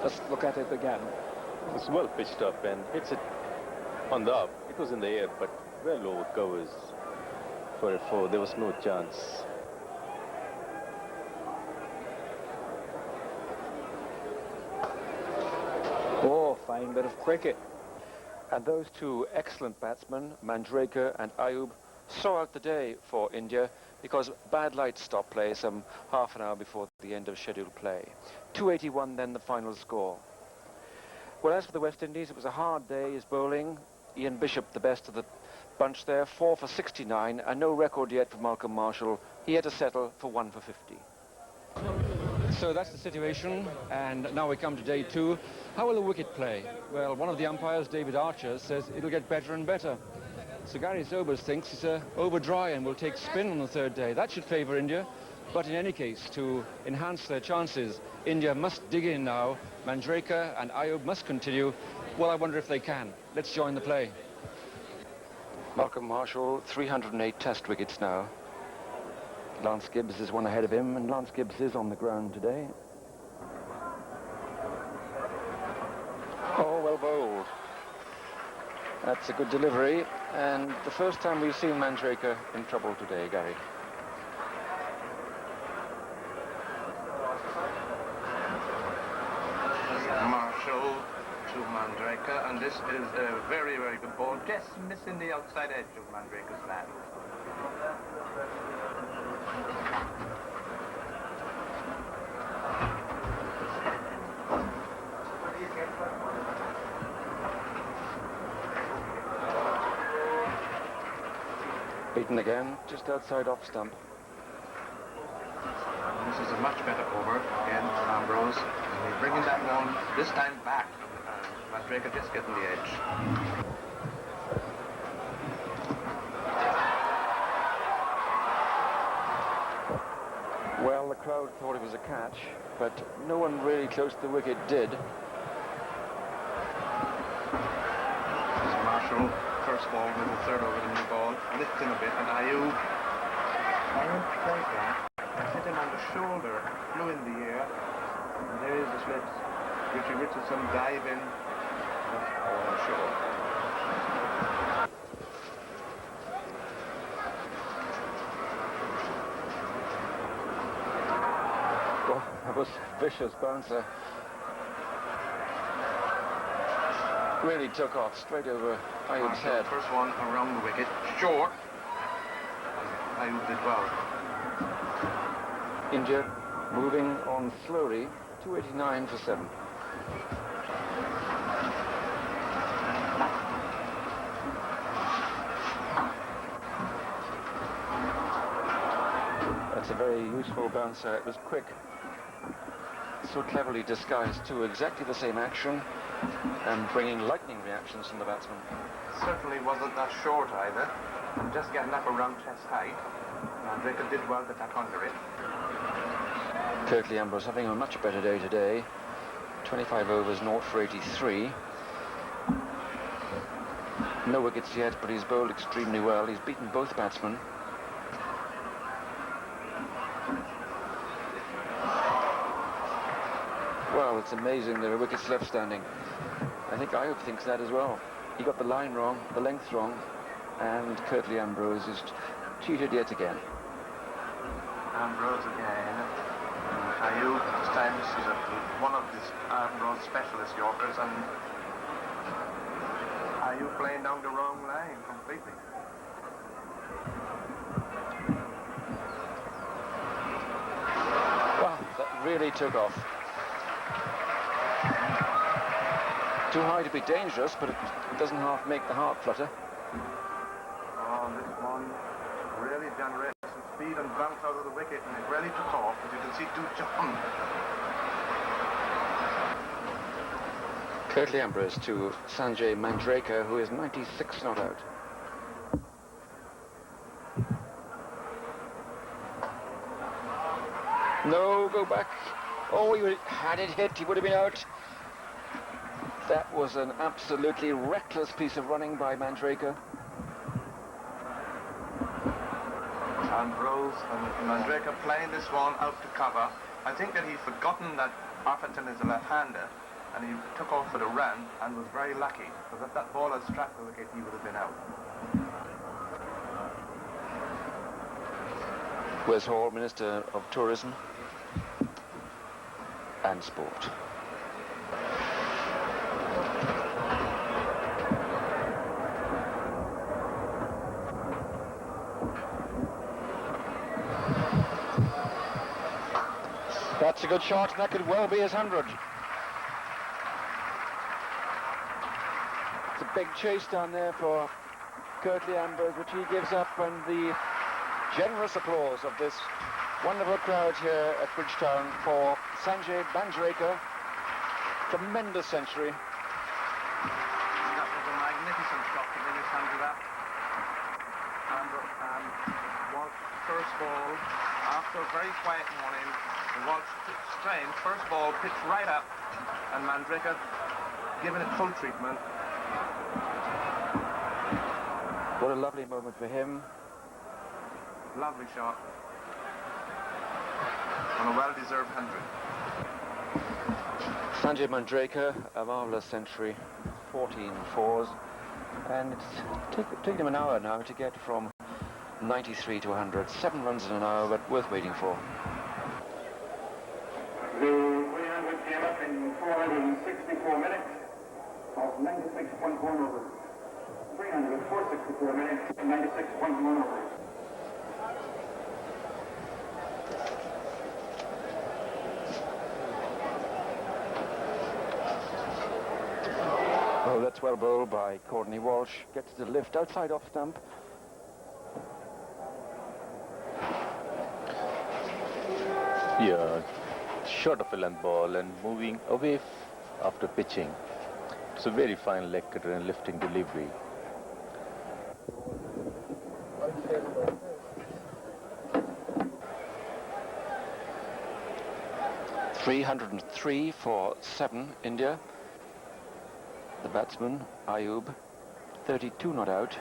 Let's look at it again. It's well pitched up and hits it on the up. It was in the air, but well over covers for a 4. There was no chance. Oh, fine bit of cricket. And those two excellent batsmen, Mandraker and Ayub, saw out the day for India because bad light stopped play some half an hour before the end of scheduled play. 281 then the final score. Well, as for the West Indies, it was a hard day as bowling. Ian Bishop, the best of the bunch there, 4 for 69, and no record yet for Malcolm Marshall. He had to settle for 1 for 50. So that's the situation, and now we come to day 2. How will the wicket play? Well, one of the umpires, David Archer, says it'll get better and better. So Gary Sobers thinks it's over dry and will take spin on the 3rd day. That should favour India. But in any case, to enhance their chances, India must dig in now. Mandraker and Ayub must continue. Well, I wonder if they can. Let's join the play. Malcolm Marshall, 308 test wickets now. Lance Gibbs is one ahead of him, and Lance Gibbs is on the ground today. Oh, well bowled. That's a good delivery, and the first time we've seen Mandraker in trouble today, Gary. Marshall to Mandraker, and this is a very, very good ball, just missing the outside edge of Mandraker's land. Beaten again, just outside off stump. This is a much better over again for Ambrose. And he's bringing that one this time back. Mandraker just getting the edge. crowd thought it was a catch, but no one really close to the wicket did. Marshall, first ball, middle third over the new ball, lifts him a bit, and Ayub played that, hit him on the shoulder, flew in the air, and there is the slips. Richie Richardson dive in, that's all on shore. Oh, that was a vicious bouncer. Really took off straight over Ayub's head. First one around the wicket, short. Ayub did well. India moving on slowly, 289 for 7. That's a very useful bouncer. It was quick. So cleverly disguised too. Exactly the same action and bringing lightning reactions from the batsman. Certainly wasn't that short either. And just getting up around chest height. Mandraker did well to duck under it. Kirtley Ambrose having a much better day today. 25 overs, 0 for 83. No wickets yet, but he's bowled extremely well. He's beaten both batsmen. Well, it's amazing there are wickets left standing. I think Ayub thinks that as well. He got the line wrong, the length wrong, and Kirtley Ambrose is cheated yet again. Ambrose again. Ayub, this time is one of these Ambrose specialist Yorkers, and Ayub playing down the wrong line completely. Wow, that really took off. Too high to be dangerous, but it doesn't half make the heart flutter. Oh, this one really generated some speed and bounced out of the wicket, and it really took off, as you can see, do jump. Kirtley Ambrose to Sanjay Mandraker, who is 96 not out. No, go back. Oh, had it hit, he would have been out. That was an absolutely reckless piece of running by Mandraker. Ambrose and Mandraker playing this one out to cover. I think that he'd forgotten that Arthurton is a left-hander, and he took off for the run and was very lucky, because if that ball had struck the wicket, he would have been out. Wes Hall, Minister of Tourism and Sport. That's a good shot, and that could well be his 100. It's a big chase down there for Kirtley Ambrose, which he gives up, and the generous applause of this wonderful crowd here at Bridgetown for Sanjay Mandraker. Tremendous century. And that was a magnificent shot to bring his 100 up. And Walsh, first ball, after a very quiet morning, Walsh strained, first ball pitched right up, and Mandraker giving it full treatment. What a lovely moment for him. Lovely shot. On a well-deserved 100. Sanjay Mandraker, a marvellous century, 14 fours, and it's taken him an hour now to get from 93 to 100. 7 runs in an hour, but worth waiting for. The 300 came up in 464 minutes of 96.1 overs. 300 464 minutes, 96.1 overs. Oh, that's well bowled by Courtney Walsh. Gets the lift outside off stump. Yeah, short of a length ball and moving away after pitching. It's a very fine leg cutter and lifting delivery. 303 for 7, India. The batsman, Ayub, 32 not out.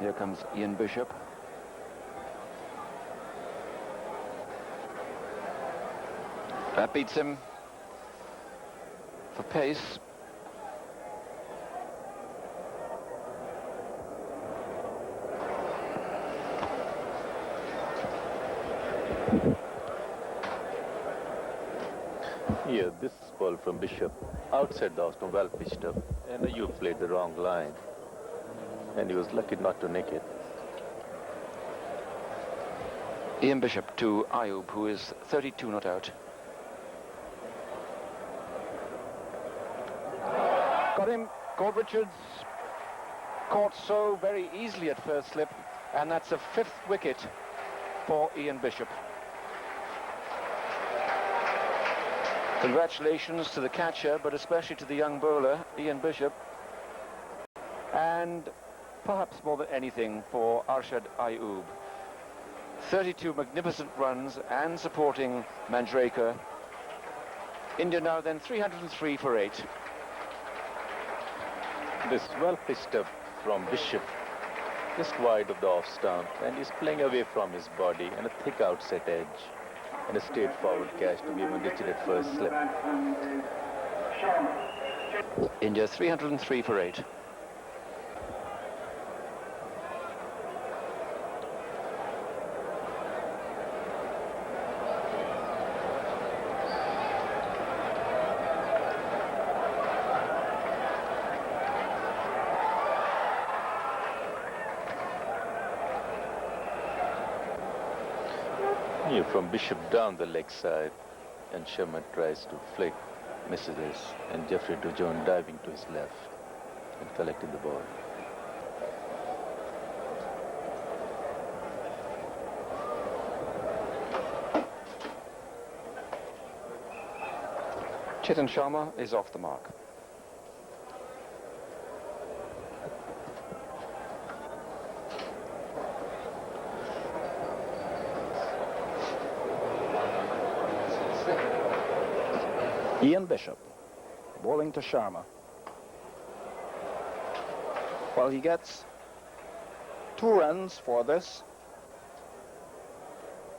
Here comes Ian Bishop. That beats him for pace. Here, this ball from Bishop, outside the Austin, well pitched up, and you played the wrong line, and he was lucky not to nick it. Ian Bishop to Ayub, who is 32 not out. Got him. Cord Richards caught so very easily at first slip, and that's a 5th wicket for Ian Bishop. Congratulations to the catcher, but especially to the young bowler, Ian Bishop. And perhaps more than anything for Arshad Ayub. 32 magnificent runs and supporting Manjrekar. India now then 303 for 8. This well pitched up from Bishop, just wide of the off stump, and he's playing away from his body and a thick outset edge. And a straightforward catch to be able to reach it at first slip. India 303 for 8. Here from Bishop down the leg side, and Sharma tries to flick, misses this, and Jeffrey Dujon diving to his left and collecting the ball. Chetan Sharma is off the mark. Ian Bishop, bowling to Sharma. Well, he gets 2 runs for this,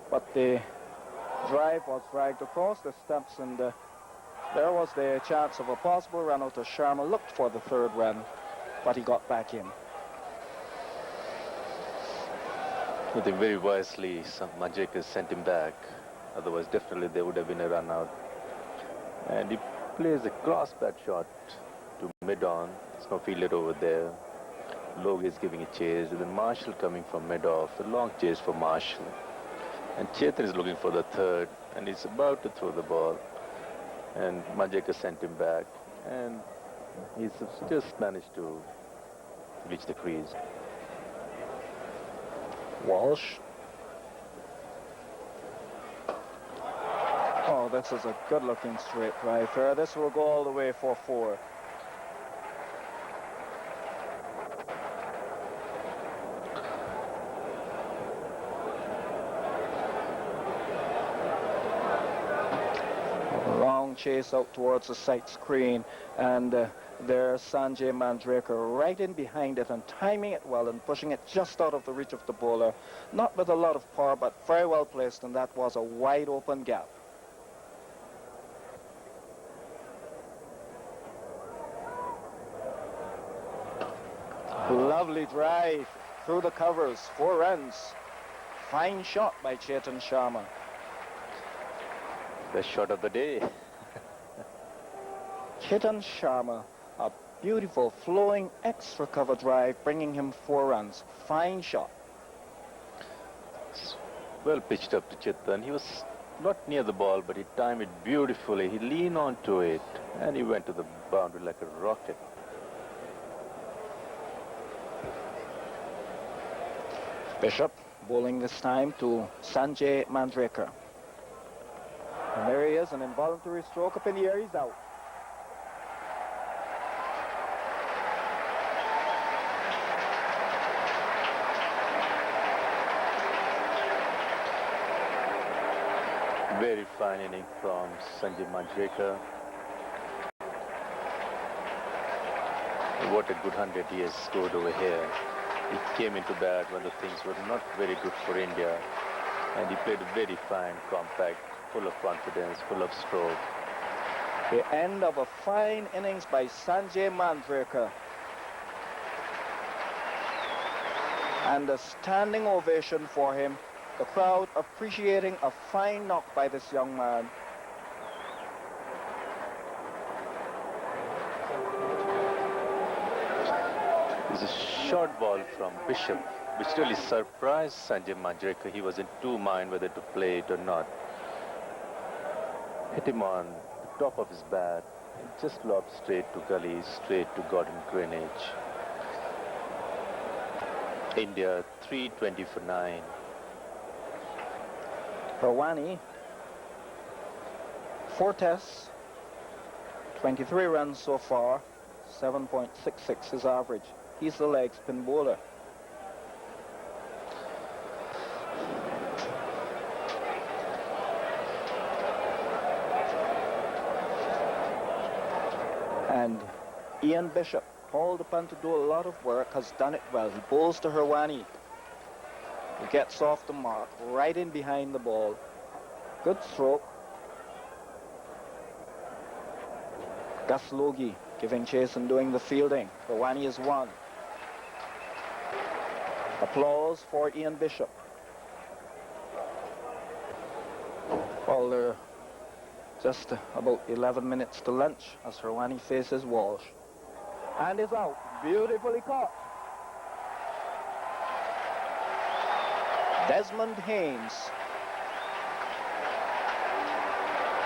but the drive was dragged across the stumps, and there was the chance of a possible run out to Sharma. Looked for the 3rd run, but he got back in. I think very wisely, Manjrekar sent him back. Otherwise, definitely there would have been a run out. And he plays a cross-bat shot to mid-on. It's now fielded over there. Logue is giving a chase, and then Marshall coming from mid-off. A long chase for Marshall. And Chetan is looking for the 3rd, and he's about to throw the ball. And Manjrekar sent him back, and he's just managed to reach the crease. Walsh. Oh, this is a good-looking straight drive here. This will go all the way for 4. Long chase out towards the side screen, and there's Sanjay Manjrekar right in behind it and timing it well and pushing it just out of the reach of the bowler. Not with a lot of power, but very well placed, and that was a wide open gap. Lovely drive through the covers, 4 runs. Fine shot by Chetan Sharma. Best shot of the day. Chetan Sharma, a beautiful flowing extra cover drive, bringing him 4 runs. Fine shot. Well pitched up to Chetan. He was not near the ball, but he timed it beautifully. He leaned onto it, and he went to the boundary like a rocket. Bishop bowling this time to Sanjay Manjrekar. And there he is, an involuntary stroke up in the air. He's out. Very fine inning from Sanjay Manjrekar. What a good 100 he has scored over here. He came into bat when the things were not very good for India, and he played very fine, compact, full of confidence, full of stroke. The end of a fine innings by Sanjay Manjrekar. And a standing ovation for him. The crowd appreciating a fine knock by this young man. It's a short ball from Bishop, which really surprised Sanjay Manjrekar. He was in two minds whether to play it or not. Hit him on the top of his bat and just lobbed straight to gully, straight to Gordon Greenidge. India 320 for 9. Rawani, 4 tests, 23 runs so far, 7.66 his average. He's the leg spin bowler. And Ian Bishop, called upon to do a lot of work, has done it well. He bowls to Rawani. He gets off the mark, right in behind the ball. Good stroke. Gus Logie giving chase and doing the fielding. Rawani is 1. Applause for Ian Bishop. Well, there are just about 11 minutes to lunch as Rawani faces Walsh. And is out. Beautifully caught. Desmond Haynes.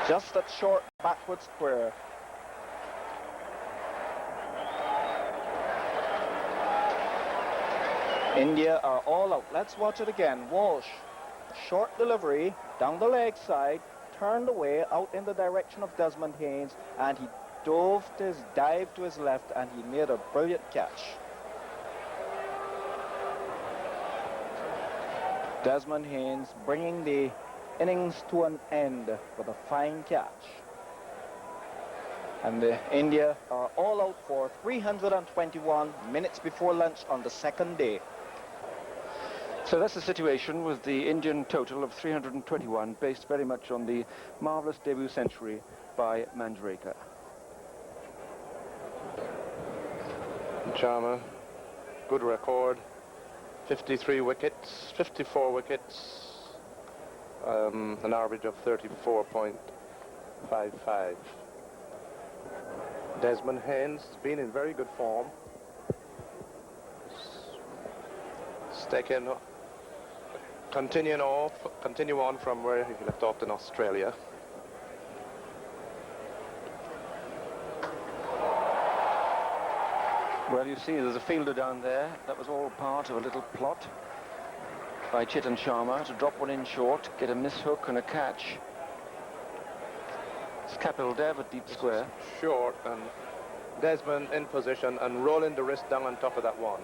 Just that short backward square. India are all out. Let's watch it again. Walsh, short delivery down the leg side, turned away out in the direction of Desmond Haynes, and he dived to his left, and he made a brilliant catch. Desmond Haynes bringing the innings to an end with a fine catch. And India are all out for 321 minutes before lunch on the second day. So that's the situation with the Indian total of 321, based very much on the marvellous debut century by Manjrekar. Sharma, good record. 53 wickets, 54 wickets, an average of 34.55. Desmond Haynes has been in very good form. Continue on from where he left off in Australia. Well, you see, there's a fielder down there. That was all part of a little plot by Chetan Sharma to drop one in short, get a mishook and a catch. It's Kapil Dev at deep square. Short, and Desmond in position and rolling the wrist down on top of that one.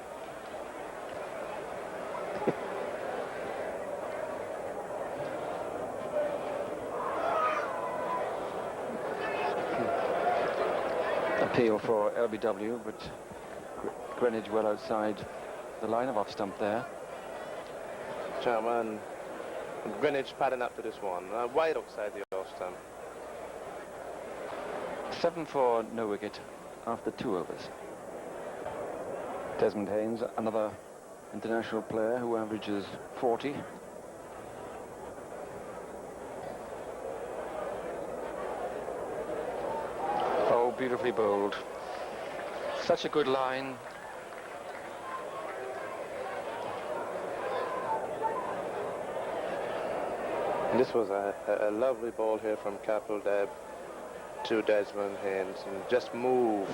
Appeal for LBW, but Greenidge well outside the line of off stump there. Sharma and Greenidge padding up to this one, wide outside the off stump. 7 for no wicket after 2 overs. Desmond Haynes, another international player who averages 40. Oh, beautifully bowled. Such a good line. This was a lovely ball here from Kapil Dev to Desmond Haynes, and just move.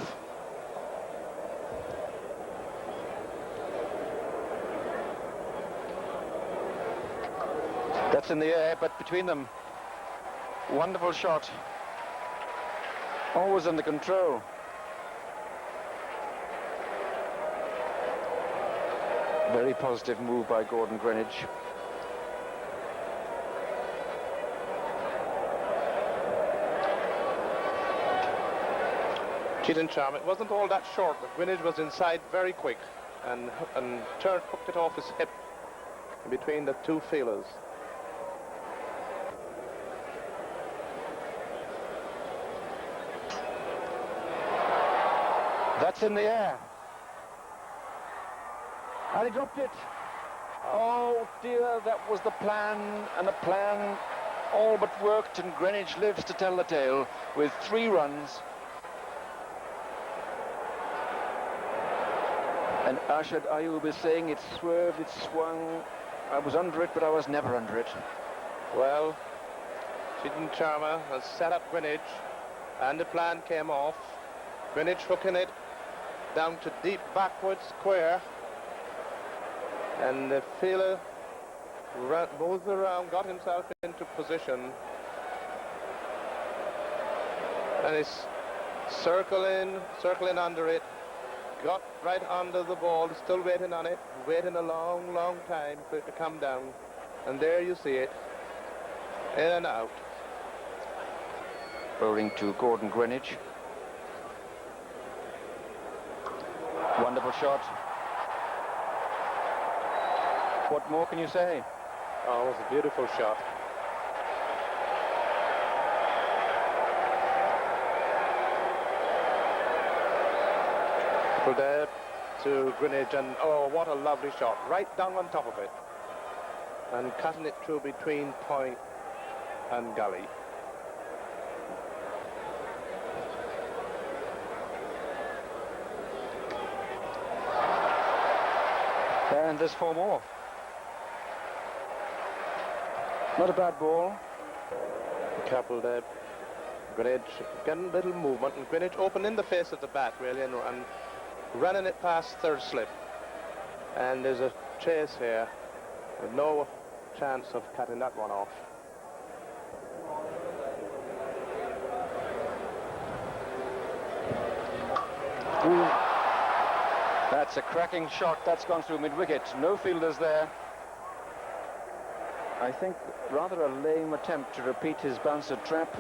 That's in the air, but between them. Wonderful shot. Always under control. Very positive move by Gordon Greenidge. Cheating charm. It wasn't all that short, but Greenwich was inside very quick and hooked it off his hip between the two feelers. That's in the air. And he dropped it. Oh dear, that was the plan, and the plan all but worked, and Greenwich lives to tell the tale with 3 runs. And Arshad Ayub is saying it swerved, it swung. I was under it, but I was never under it. Well, Cheating Charmer has set up Greenwich, and the plan came off. Greenwich hooking it down to deep backward square, and the feeler moves around, got himself into position, and he's circling under it, got right under the ball, still waiting on it, waiting a long, long time for it to come down, and there you see it, in and out. Bowling to Gordon Greenwich. Wonderful shot. What more can you say? Oh, it was a beautiful shot. Triple there to Greenwich, and oh, what a lovely shot. Right down on top of it. And cutting it through between point and gully. And there's 4 more. Not a bad ball. Couple there. Greenwich getting a little movement, and Greenwich opening the face of the bat really, and running it past third slip. And there's a chase here with no chance of cutting that one off. Ooh. That's a cracking shot. That's gone through mid-wicket. No fielders there. I think rather a lame attempt to repeat his bouncer trap.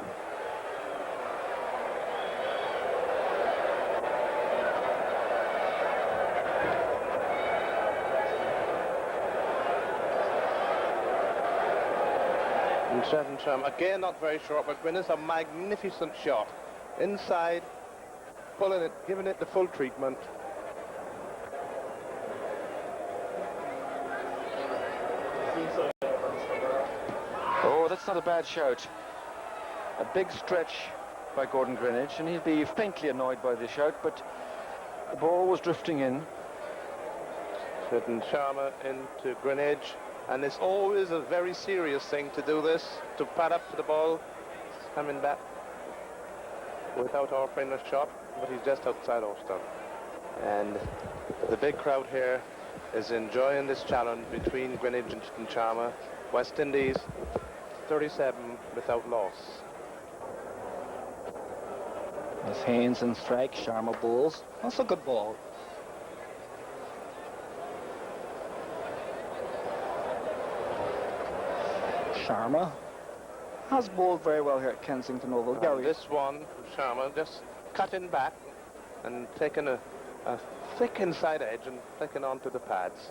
And Shettensham, again not very short, but Gwynne's a magnificent shot. Inside, pulling it, giving it the full treatment. Oh, that's not a bad shout. A big stretch by Gordon Greenwich, and he'd be faintly annoyed by the shout, but the ball was drifting in. Shettensham into Greenwich, and it's always a very serious thing to do this, to pad up to the ball, coming back without offering a shot, but he's just outside off stump. And the big crowd here is enjoying this challenge between Greenwich and Shettensham. West Indies 37 without loss. As Haynes and strike, Sharma bowls. That's a good ball. Sharma has bowled very well here at Kensington Oval. This one, Sharma, just cutting back and taking a thick inside edge and flicking onto the pads.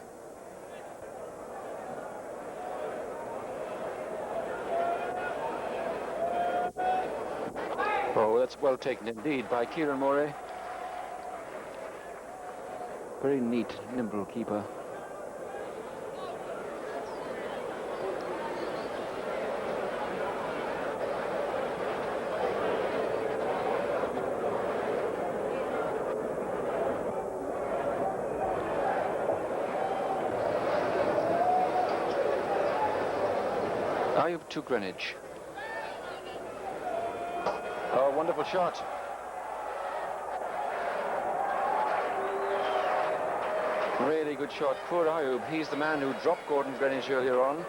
Oh, that's well taken indeed by Kieran Murray. Very neat, nimble keeper. Ayub to Greenwich. Oh, wonderful shot. Really good shot. Poor Ayub. He's the man who dropped Gordon Greenwich earlier on.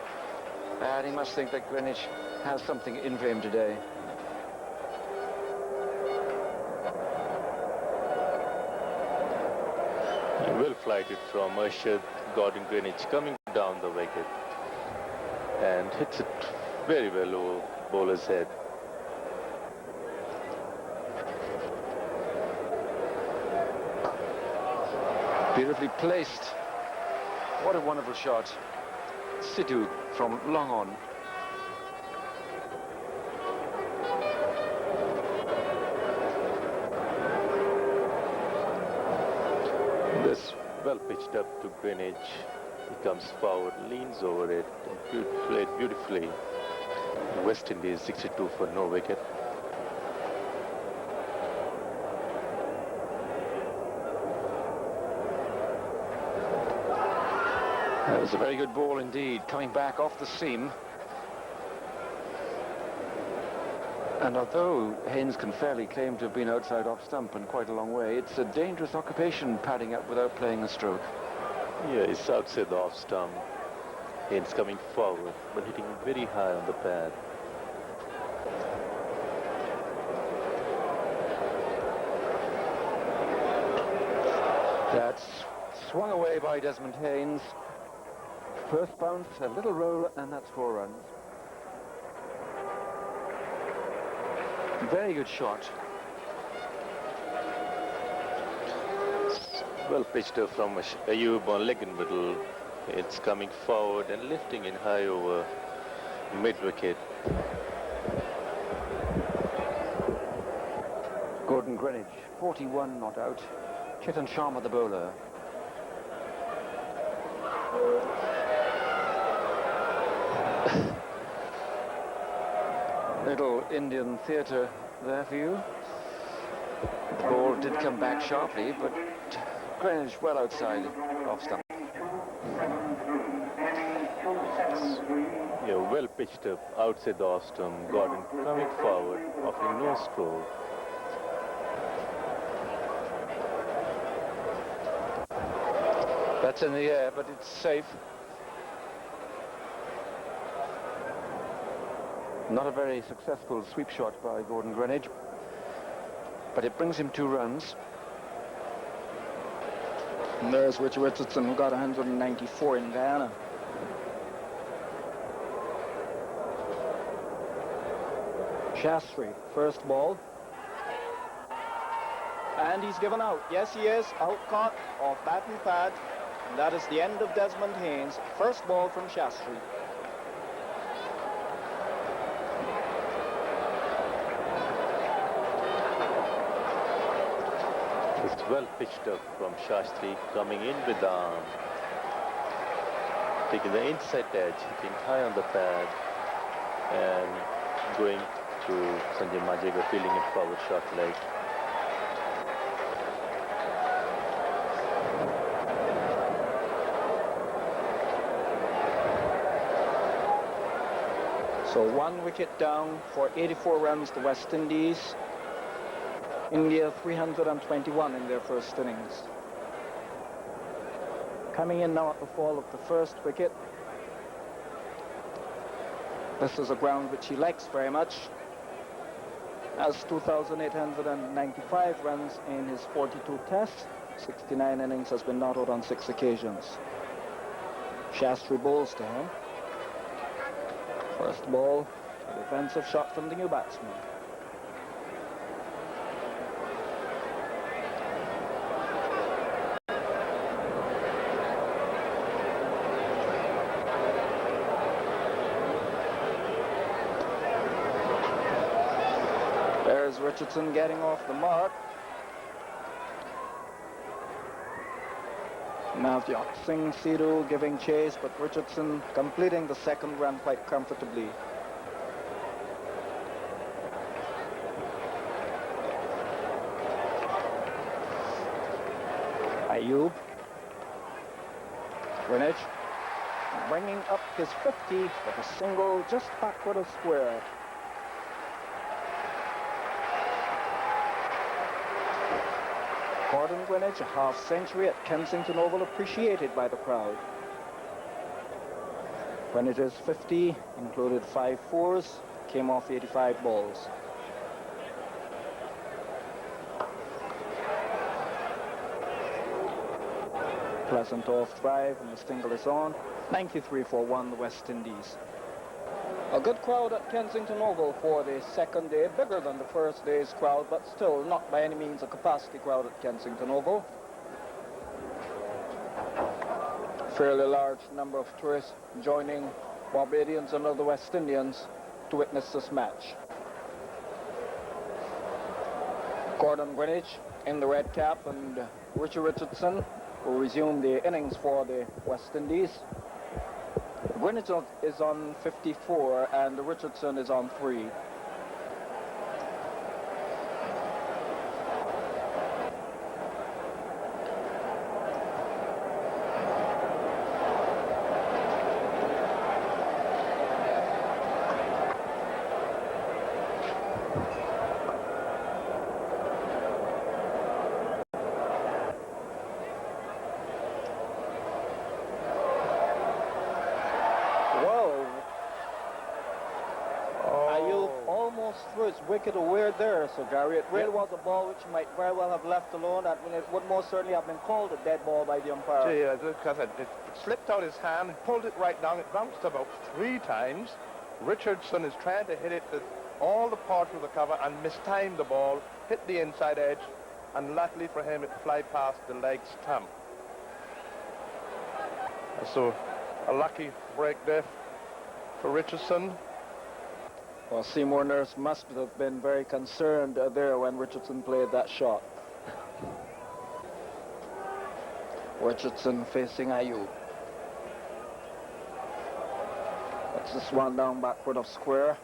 And he must think that Greenwich has something in for him today. Well flighted from Arshad Gordon Greenwich coming down the wicket and hits it very well over bowler's head. Beautifully placed. What a wonderful shot. Sidhu from long on. This well pitched up to Greenwich. He comes forward, leans over it, and played beautifully. West Indies 62 for no wicket. That was a very good ball indeed, coming back off the seam. And although Haynes can fairly claim to have been outside off stump and quite a long way, it's a dangerous occupation padding up without playing a stroke. Yeah, it's outside the off stump. Haynes coming forward, but hitting very high on the pad. That's swung away by Desmond Haynes. First bounce, a little roll, and that's 4 runs. Very good shot. Well pitched up from Ayub on leg and middle. It's coming forward and lifting in high over mid-wicket. Gordon Greenwich, 41 not out. Chetan Sharma the bowler. Little Indian theatre there for you. The ball did come back sharply, but Greenwich well outside off stump. Yeah, well pitched up outside the off stump. Gordon coming forward, offering no stroke. That's in the air, but it's safe. Not a very successful sweep shot by Gordon Greenwich, but it brings him 2 runs. And there's Richard Richardson, who got 194 in Guyana. Shastri, first ball. And he's given out. Yes, he is. Out caught off bat and pad. And that is the end of Desmond Haynes. First ball from Shastri. It's well pitched up from Shastri, coming in with the arm. Taking the inside edge, hitting high on the pad, and going to Sanjay Majega, feeling it forward short leg. So 1 wicket down for 84 runs, the West Indies. India 321 in their first innings. Coming in now at the fall of the first wicket. This is a ground which he likes very much. Has 2,895 runs in his 42 tests. 69 innings, has been not out on 6 occasions. Shastri bowls to him. First ball, a defensive shot from the new batsman. There's Richardson getting off the mark. Navjot Singh Sidhu giving chase, but Richardson completing the second run quite comfortably. Ayub. Greenwich bringing up his 50 with a single just backward of square. Gordon Greenwich, a half-century at Kensington Oval, appreciated by the crowd. Greenwich's 50 included 5 fours, came off 85 balls. Pleasant off drive, and the single is on. 93 for 1, the West Indies. A good crowd at Kensington Oval for the second day, bigger than the first day's crowd, but still not by any means a capacity crowd at Kensington Oval. fairly large number of tourists joining Barbadians and other West Indians to witness this match. Gordon Greenwich in the red cap, and Richie Richardson will resume the innings for the West Indies. Greenwich is on 54 and Richardson is on 3. Through its wicket aware there, so Gary. It really was a ball which might very well have left alone. I mean, it would most certainly have been called a dead ball by the umpire. Yeah, because it slipped out his hand, pulled it right down. It bounced about 3 times. Richardson is trying to hit it with all the power through the cover and mistimed the ball, hit the inside edge, and luckily for him, it fly past the leg stump. So, a lucky break there for Richardson. Well, Seymour Nurse must have been very concerned there when Richardson played that shot. Richardson facing Ayub. That's this one down backward of square.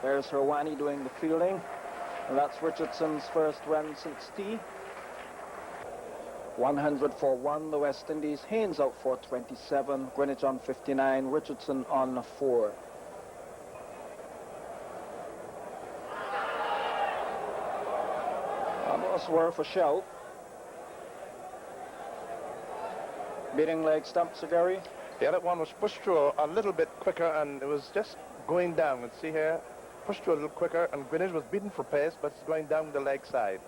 There's Herwani doing the fielding. And that's Richardson's first run since tea. 100 for 1, the West Indies. Haynes out for 27. Greenwich on 59. Richardson on 4. Almost worth a shout. Beating leg stump, Sir Gary. The other one was pushed through a little bit quicker, and it was just going down. Let's see here, pushed through a little quicker, and Greenwich was beaten for pace, but it's going down the leg side.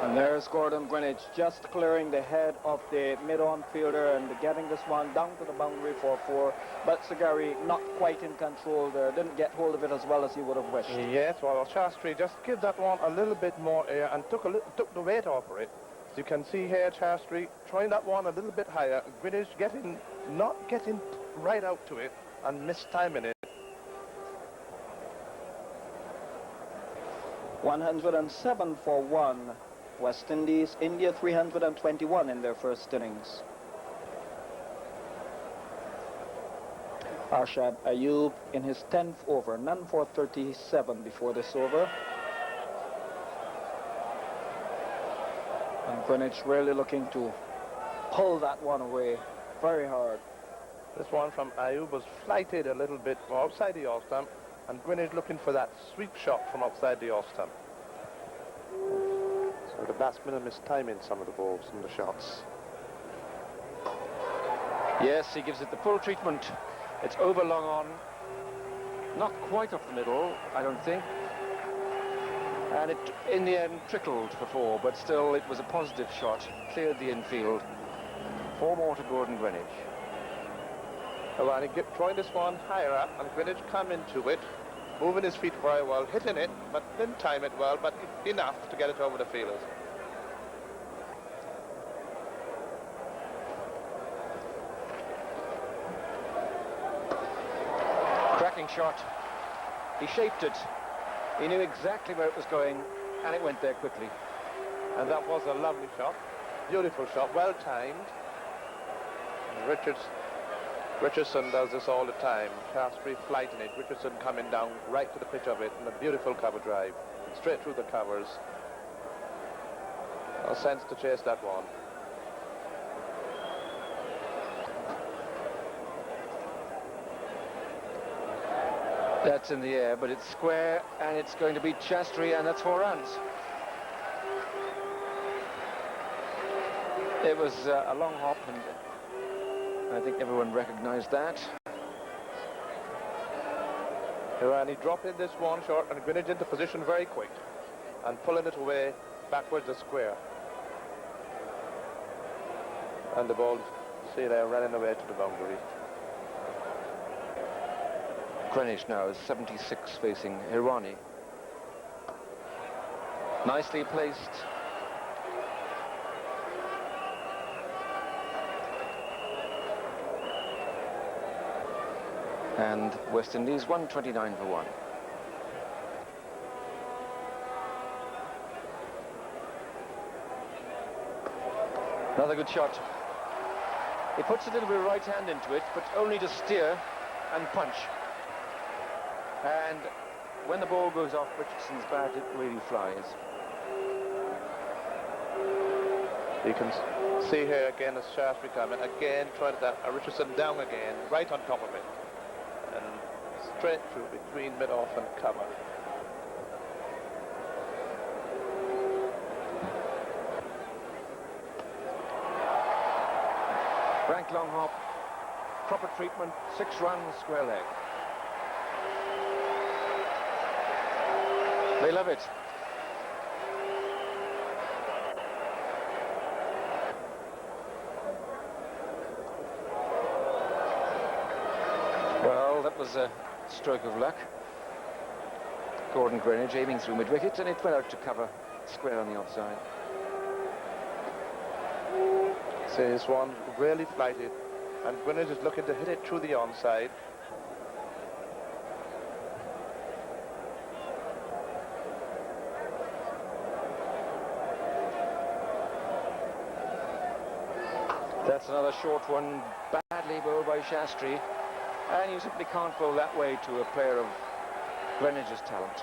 And there's Gordon Greenwich just clearing the head of the mid-on fielder and getting this one down to the boundary for 4. But Sir Gary not quite in control there. Didn't get hold of it as well as he would have wished. Yes, well, Shastri just gave that one a little bit more air and took the weight off of it. As you can see here, Shastri trying that one a little bit higher. Greenwich not getting right out to it and mistiming it. 107 for 1. West Indies, India 321 in their first innings. Arshad Ayub in his 10th over, none for 37 before this over. And Greenwich really looking to pull that one away very hard. This one from Ayub was flighted a little bit outside the off stump, and Greenwich looking for that sweep shot from outside the off stump. So the batsman missed timing some of the balls and the shots. Yes, he gives it the full treatment. It's over long on. Not quite off the middle, I don't think. And it, in the end, trickled for 4, but still it was a positive shot. Cleared the infield. 4 more to Gordon Greenwich. Well, and he throwing this one higher up, and Greenwich come into it, moving his feet very well, hitting it, but didn't time it well, but enough to get it over the fielders. Cracking shot. He shaped it. He knew exactly where it was going, and it went there quickly. And that was a lovely shot. Beautiful shot, well timed. Richardson does this all the time. Shaftesbury flighting it, Richardson coming down right to the pitch of it, and a beautiful cover drive, straight through the covers. No sense to chase that one. That's in the air, but it's square, and it's going to be Shastri, and that's 4 runs. It was a long hop, and I think everyone recognized that. And he dropped in this one short, and Greenwich into position very quick, and pulling it away backwards the square. And the ball, see there, running away to the boundary. Greenwich now is 76 facing Hirwani. Nicely placed. And West Indies 129 for 1. Another good shot. He puts a little bit of right hand into it, but only to steer and punch. And when the ball goes off Richardson's bat, it really flies. You can see here again as Shaftesbury coming again, trying to Richardson down again, right on top of it, and straight through between mid-off and cover. Frank long hop, proper treatment, 6 runs, square leg. They love it. Well, that was a stroke of luck. Gordon Greenidge aiming through mid-wicket, and it went out to cover square on the offside. So this one really flighted, and Greenidge is looking to hit it through the onside. That's another short one, badly bowled by Shastri, and you simply can't bowl that way to a player of Greenidge's talent.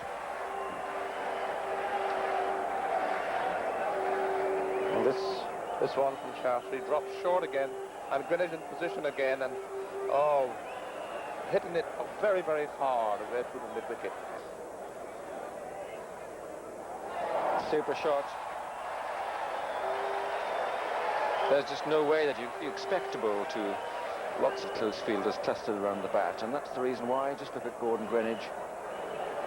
And this one from Shaftesbury drops short again, and Greenidge in position again, and hitting it very, very hard away through the mid-wicket. Super shot. There's just no way that you expect to bowl to lots of close fielders clustered around the bat, and that's the reason why. Just look at Gordon Greenidge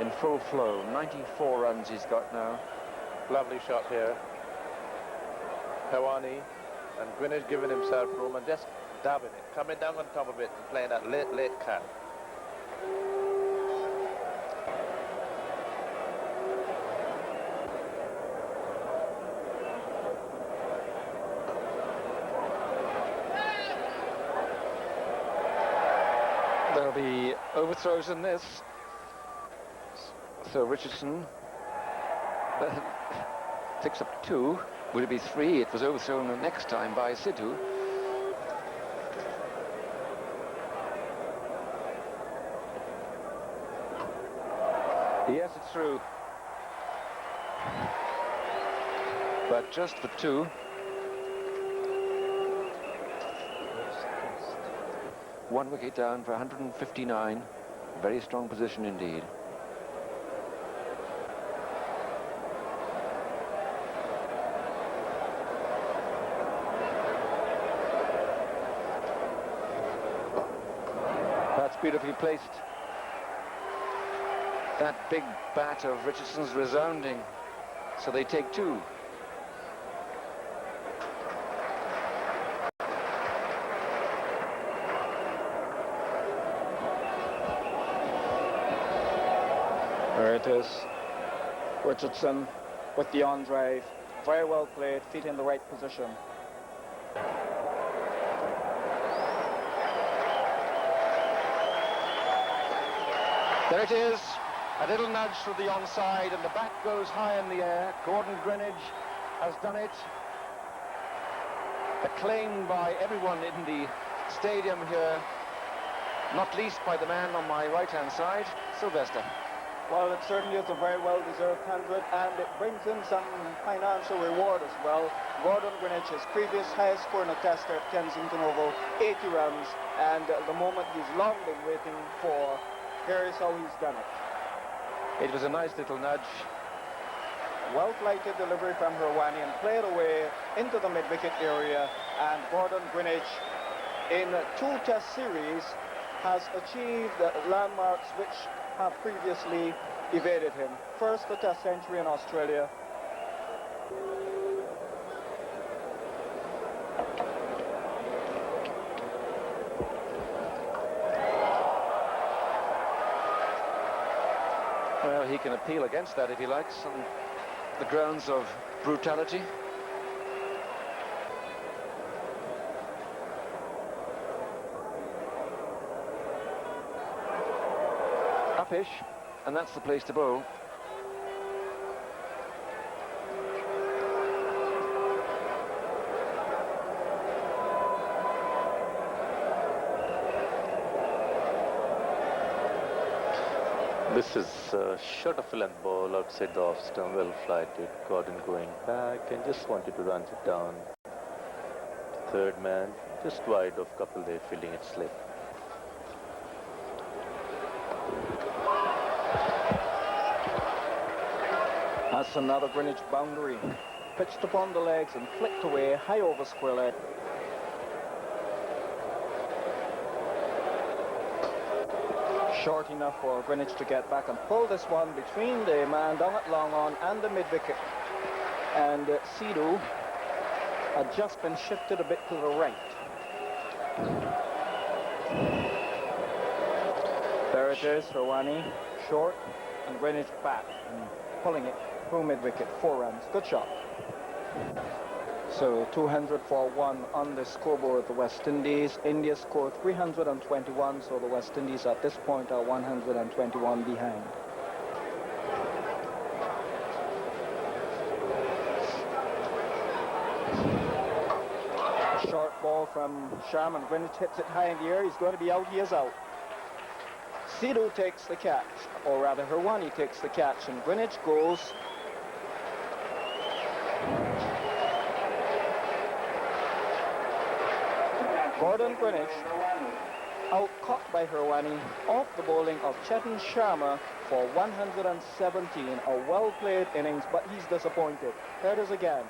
in full flow. 94 runs he's got now. Lovely shot here. Hawani and Greenidge giving himself room and just dabbing it, coming down on top of it and playing that late cat. There'll be overthrows in this. So Richardson picks up 2. Will it be 3? It was overthrown the next time by Sidhu. Yes, it's through. But just for 2. One wicket down for 159. Very strong position indeed. That's beautifully placed. That big bat of Richardson's resounding. So they take 2. There it is. Richardson with the on drive. Very well played, feet in the right position. There it is. A little nudge to the onside, and the bat goes high in the air. Gordon Greenidge has done it. Acclaimed by everyone in the stadium here, not least by the man on my right-hand side, Sylvester. Well, it certainly is a very well-deserved 100, and it brings in some financial reward as well. Gordon Greenidge, his previous highest score in a tester at Kensington Oval, 80 runs, and the moment he's long been waiting for. Here is how he's done it. It was a nice little nudge. Well-flighted delivery from Hirwani and played away into the mid-wicket area, and Gordon Greenidge in 2 test series has achieved landmarks which have previously evaded him. First, the test century in Australia. Well, he can appeal against that if he likes, and the grounds of brutality. Upish, and that's the place to bowl. This is a short of a length ball outside the off stump, well flighted. Gordon going back and just wanted to run it down. Third man, just wide of couple there, fielding it slip. That's another Greenwich boundary. Pitched upon the legs and flicked away high over square leg. Short enough for Greenwich to get back and pull this one between the man down at long on and the mid-wicket. And Sidhu had just been shifted a bit to the right. There it is, Rawani, short, and Greenwich back, and pulling it through mid-wicket, 4 runs. Good shot. So 200 for 1 on the scoreboard of the West Indies. India scored 321, so the West Indies at this point are 121 behind. Short ball from Sharman. Greenwich hits it high in the air. He's going to be out. He is out. Sidhu takes the catch, or rather Hirwani takes the catch, and Greenwich goes Gordon Greenwich, out caught by Hirwani, off the bowling of Chetan Sharma for 117. A well-played innings, but he's disappointed. Here it is again.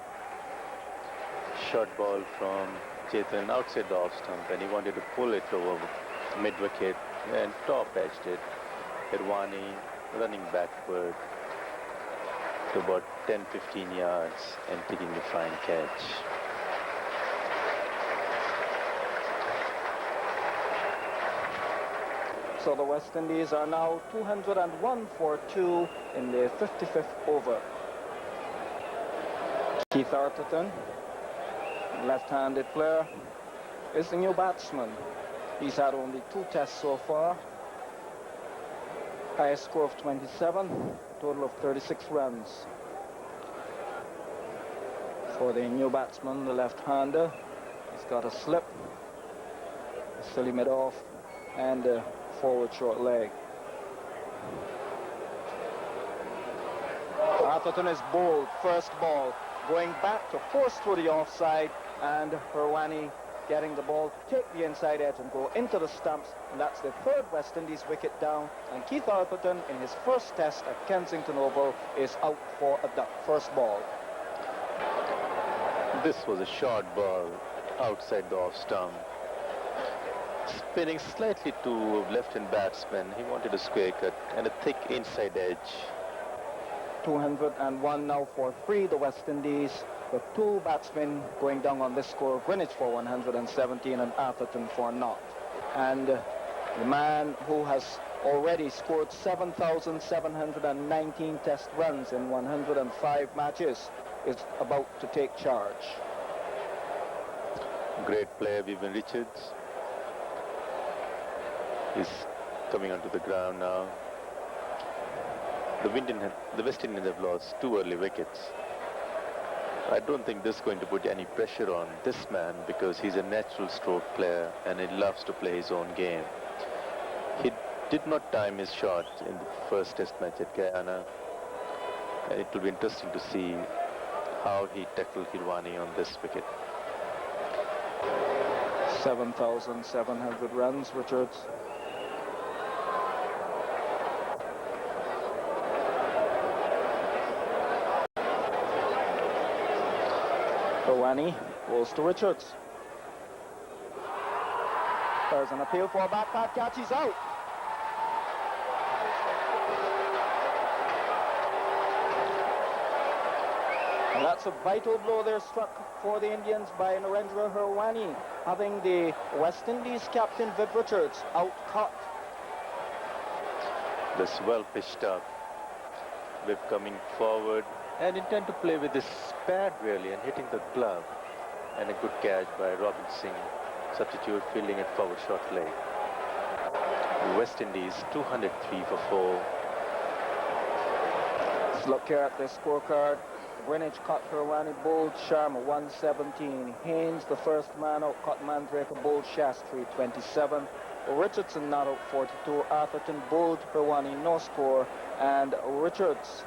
Short ball from Chetan outside the off stump, and he wanted to pull it over mid-wicket and top-edged it. Hirwani running backward to about 10-15 yards and taking a fine catch. So the West Indies are now 201 for 2 in the 55th over. Keith Arterton, left-handed player, is the new batsman. He's had only 2 tests so far. Highest score of 27, total of 36 runs. For the new batsman, the left-hander, he's got a slip, a silly mid-off, and a forward short leg. Atherton is bowled, first ball, going back to force through the offside, and Hirwani getting the ball, take the inside edge and go into the stumps, and that's the 3rd West Indies wicket down, and Keith Atherton in his first test at Kensington Oval is out for a duck, first ball. This was a short ball outside the off stump. Spinning slightly to left-hand batsman. He wanted a square cut and a thick inside edge. 201 now for 3, the West Indies, with 2 batsmen going down on this score. Greenwich for 117 and Atherton for naught. And the man who has already scored 7,719 test runs in 105 matches is about to take charge. Great player, Vivian Richards. He's coming onto the ground now. The West Indians have lost 2 early wickets. I don't think this is going to put any pressure on this man because he's a natural stroke player and he loves to play his own game. He did not time his shot in the first test match at Guyana. And it will be interesting to see how he tackled Hirwani on this wicket. 7,700 runs, Richards. Hirwani goes to Richards. There's an appeal for a back pat catch. He's out. And that's a vital blow there struck for the Indians by Narendra Hirwani, having the West Indies captain Viv Richards out caught. This well pitched up. Viv coming forward, and intend to play with this pad really and hitting the glove. And a good catch by Robinson, substitute fielding at forward short leg. West Indies 203 for 4. Let's look here at the scorecard. Greenwich caught Hirwani, bowled Sharma 117. Haynes, the first man out, caught Mandraker, bowled Shastri 27. Richardson not out 42. Atherton bowled Hirwani, no score. And Richards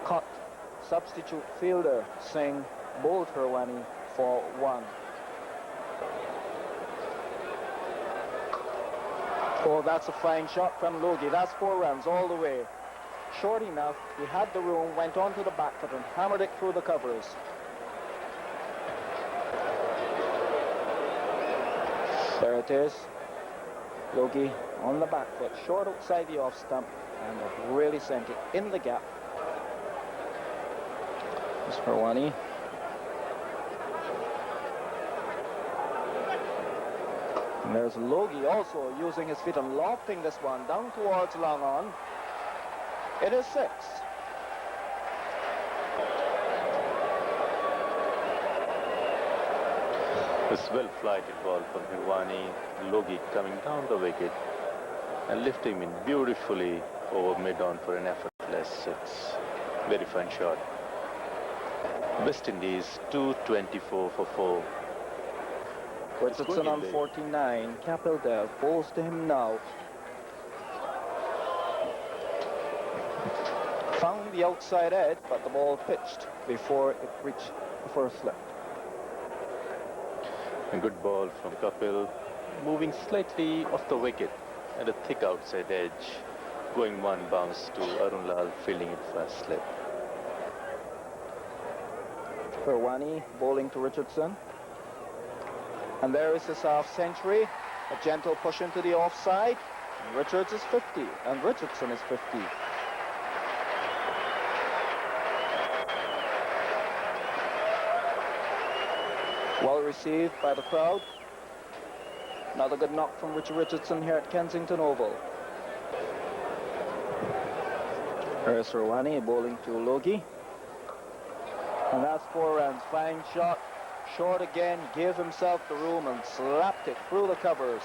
caught substitute fielder Singh, bowled Hirwani for 1. Oh, that's a fine shot from Logie. That's 4 runs all the way. Short enough, he had the room, went onto the back foot and hammered it through the covers. There it is. Logie on the back foot, short outside the off stump, and really sent it in the gap. It's Hirwani. And there's Logie also using his feet and lofting this one down towards long on. It is 6. This well-flighted ball from Hirwani. Logie coming down the wicket and lifting him beautifully over mid-on for an effortless 6. Very fine shot. West Indies 224 for 4. Richardson on 49. Kapil Dev bowls to him now. Found the outside edge, but the ball pitched before it reached the first slip. A good ball from Kapil, moving slightly off the wicket and a thick outside edge, going one bounce to Arun Lal, fielding it first slip. Hirwani bowling to Richardson. And there is his half century. A gentle push into the offside. And Richards is 50, and Richardson is 50. Well received by the crowd. Another good knock from Richard Richardson here at Kensington Oval. There's Hirwani bowling to Logie. And that's 4 runs. Fine shot. Short again, gave himself the room and slapped it through the covers.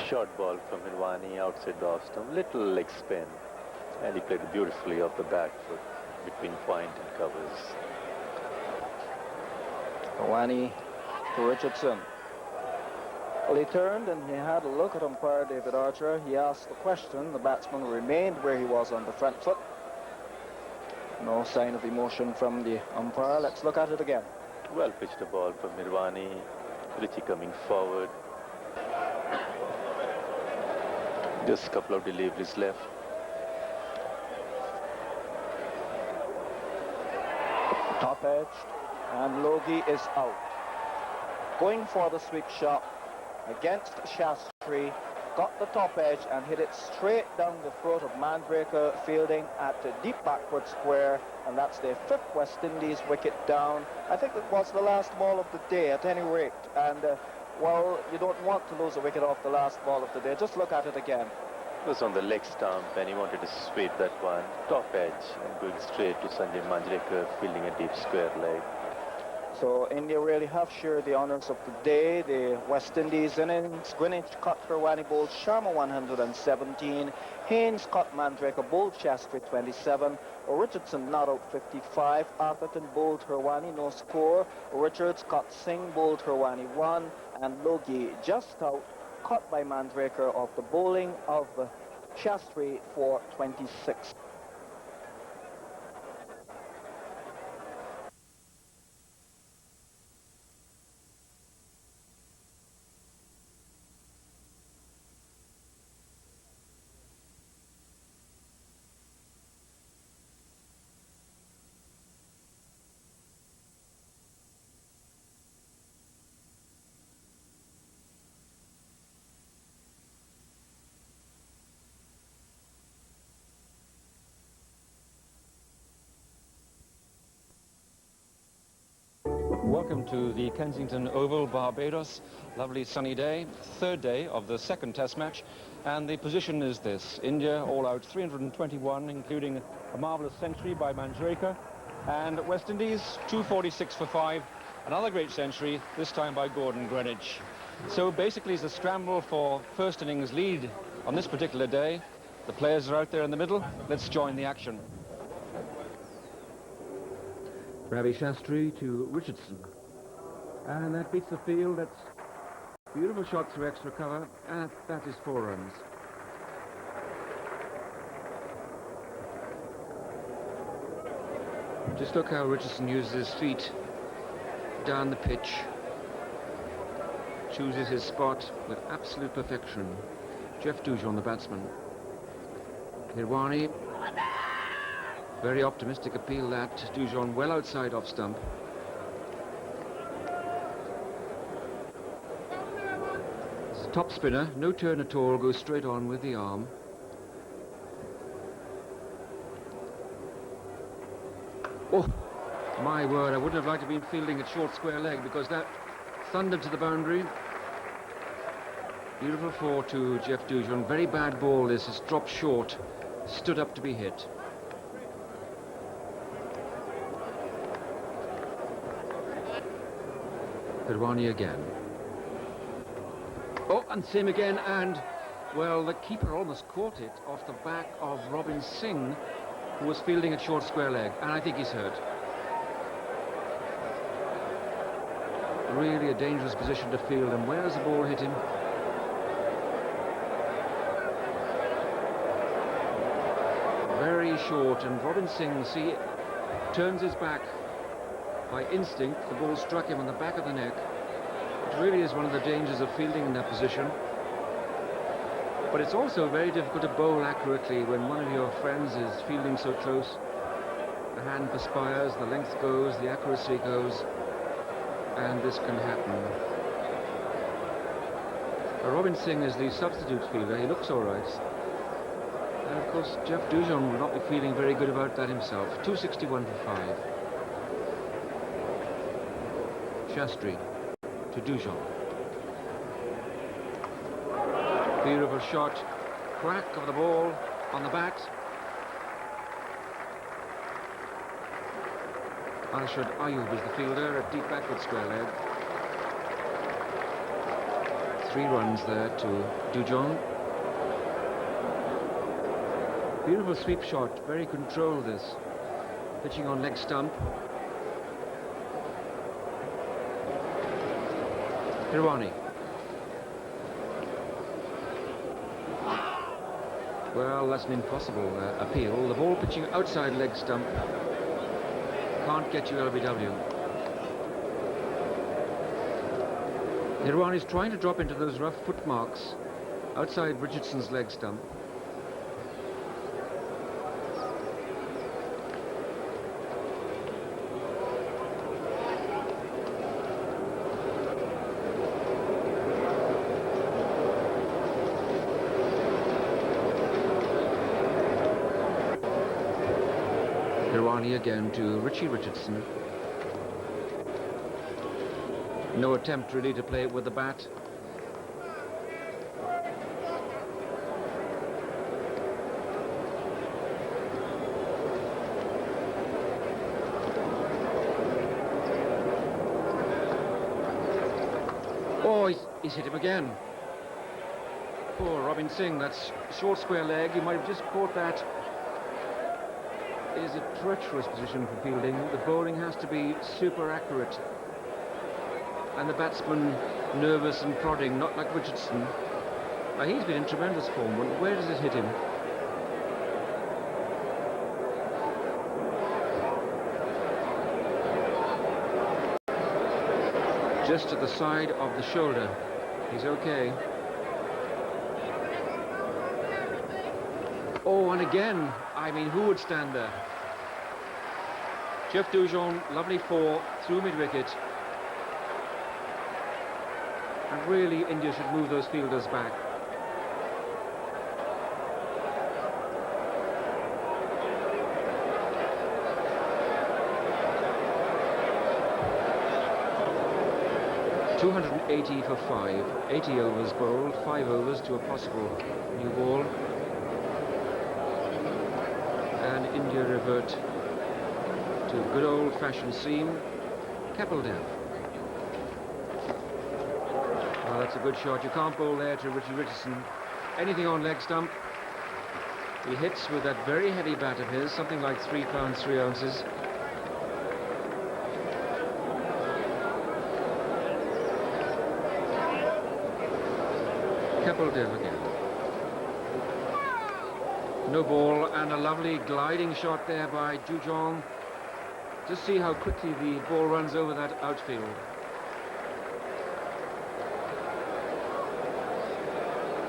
Short ball from Hirwani outside the off stump, little leg spin, and he played it beautifully off the back foot between point and covers. Hirwani to Richardson. Well, he turned and he had a look at umpire David Archer. He asked the question. The batsman remained where he was on the front foot. No sign of emotion from the umpire. Let's look at it again. Well pitched a ball from Hirwani. Richie coming forward. Just a couple of deliveries left. Top edged, and Logie is out. Going for the sweep shot against Shastri. Got the top edge and hit it straight down the throat of Mandraker, fielding at the deep backward square, and that's their 5th West Indies wicket down. I think it was the last ball of the day at any rate, and well, you don't want to lose a wicket off the last ball of the day. Just look at it again. It was on the leg stump and he wanted to sweep that one. Top edge and going straight to Sanjay Manjrekar, fielding a deep square leg. So India really have shared the honours of the day. The West Indies innings. Greenwich caught Hirwani, bowled Sharma 117. Haynes caught Mandraker, bowled Shastri 27. Richardson not out 55. Atherton bowled Hirwani, no score. Richards caught Singh, bowled Hirwani 1. And Logie just out, caught by Mandraker off the bowling of Shastri for 26. Welcome to the Kensington Oval, Barbados. Lovely sunny day, third day of the second test match. And the position is this: India all out 321, including a marvellous century by Manjrekar. And West Indies 246 for 5. Another great century, this time by Gordon Greenwich. So basically it's a scramble for first innings lead on this particular day. The players are out there in the middle. Let's join the action. Ravi Shastri to Richardson. And that beats the field. That's beautiful shot through extra cover. And that is 4 runs. Just look how Richardson uses his feet down the pitch. Chooses his spot with absolute perfection. Jeff Dujon, the batsman. Hirwani. Very optimistic appeal that. Dujon well outside off stump. It's a top spinner, no turn at all, goes straight on with the arm. Oh, my word, I wouldn't have liked to have been fielding at short square leg because that thundered to the boundary. Beautiful 4 to Jeff Dujon. Very bad ball this, it's dropped short, stood up to be hit. Hirwani again. Oh, and same again, and, well, the keeper almost caught it off the back of Robin Singh, who was fielding at short square leg, and I think he's hurt. Really a dangerous position to field, and where has the ball hit him? Very short, and Robin Singh, see, turns his back. By instinct, the ball struck him on the back of the neck. It really is one of the dangers of fielding in that position. But it's also very difficult to bowl accurately when one of your friends is fielding so close. The hand perspires, the length goes, the accuracy goes, and this can happen. Robin Singh is the substitute fielder. He looks all right. And of course, Jeff Dujon will not be feeling very good about that himself. 261 for 5. Shastri to Dujon. Beautiful shot. Crack of the ball on the bat. Arshad Ayub is the fielder at deep backward square leg. 3 runs there to Dujon. Beautiful sweep shot. Very controlled this. Pitching on leg stump. Hirwani. Well, that's an impossible appeal. The ball pitching outside leg stump can't get you LBW. Hirwani's trying to drop into those rough foot marks outside Richardson's leg stump. Hirwani again to Richie Richardson. No attempt really to play it with the bat. Oh, he's hit him again. Poor Robin Singh, that's short square leg. You might have just caught that. It is a treacherous position for fielding. The bowling has to be super accurate. And the batsman nervous and prodding, not like Richardson. Now, he's been in tremendous form, but where does it hit him? Just at the side of the shoulder. He's okay. Oh, and again, I mean, who would stand there? Jeff Dujon, lovely 4 through mid-wicket. And really, India should move those fielders back. 280 for 5. 80 overs bowled, 5 overs to a possible new ball. And India revert to good old-fashioned seam. Kapildev. Well, that's a good shot. You can't bowl there to Richie Richardson. Anything on leg stump. He hits with that very heavy bat of his, something like 3 pounds 3 ounces. Kapildev again. No ball, and a lovely gliding shot there by Dujong. Just see how quickly the ball runs over that outfield.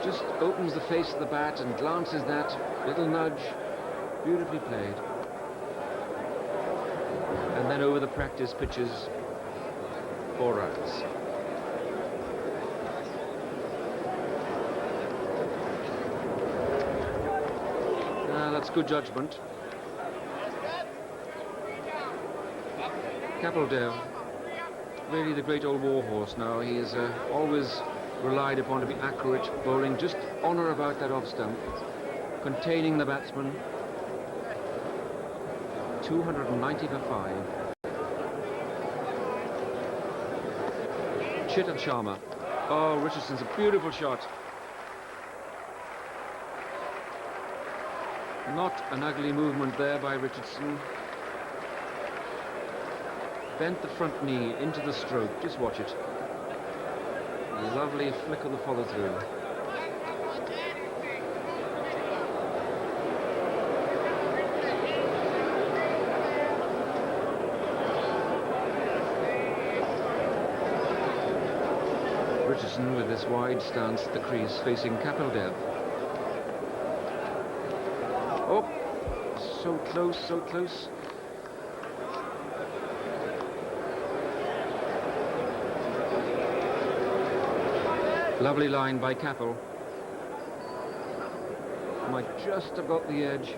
Just opens the face of the bat and glances that little nudge. Beautifully played. And then over the practice pitches, 4 runs. That's good judgment. Kapildev, really the great old warhorse now. He is always relied upon to be accurate, bowling just on or about that off stump, containing the batsman. 290 for 5. Chetan Sharma. Oh, Richardson's a beautiful shot. Not an ugly movement there by Richardson. Bent the front knee into the stroke. Just watch it. Lovely flick of the follow-through. Richardson with this wide stance at the crease facing Kapildev. Oh, so close, so close. Lovely line by Kapil. Might just have got the edge.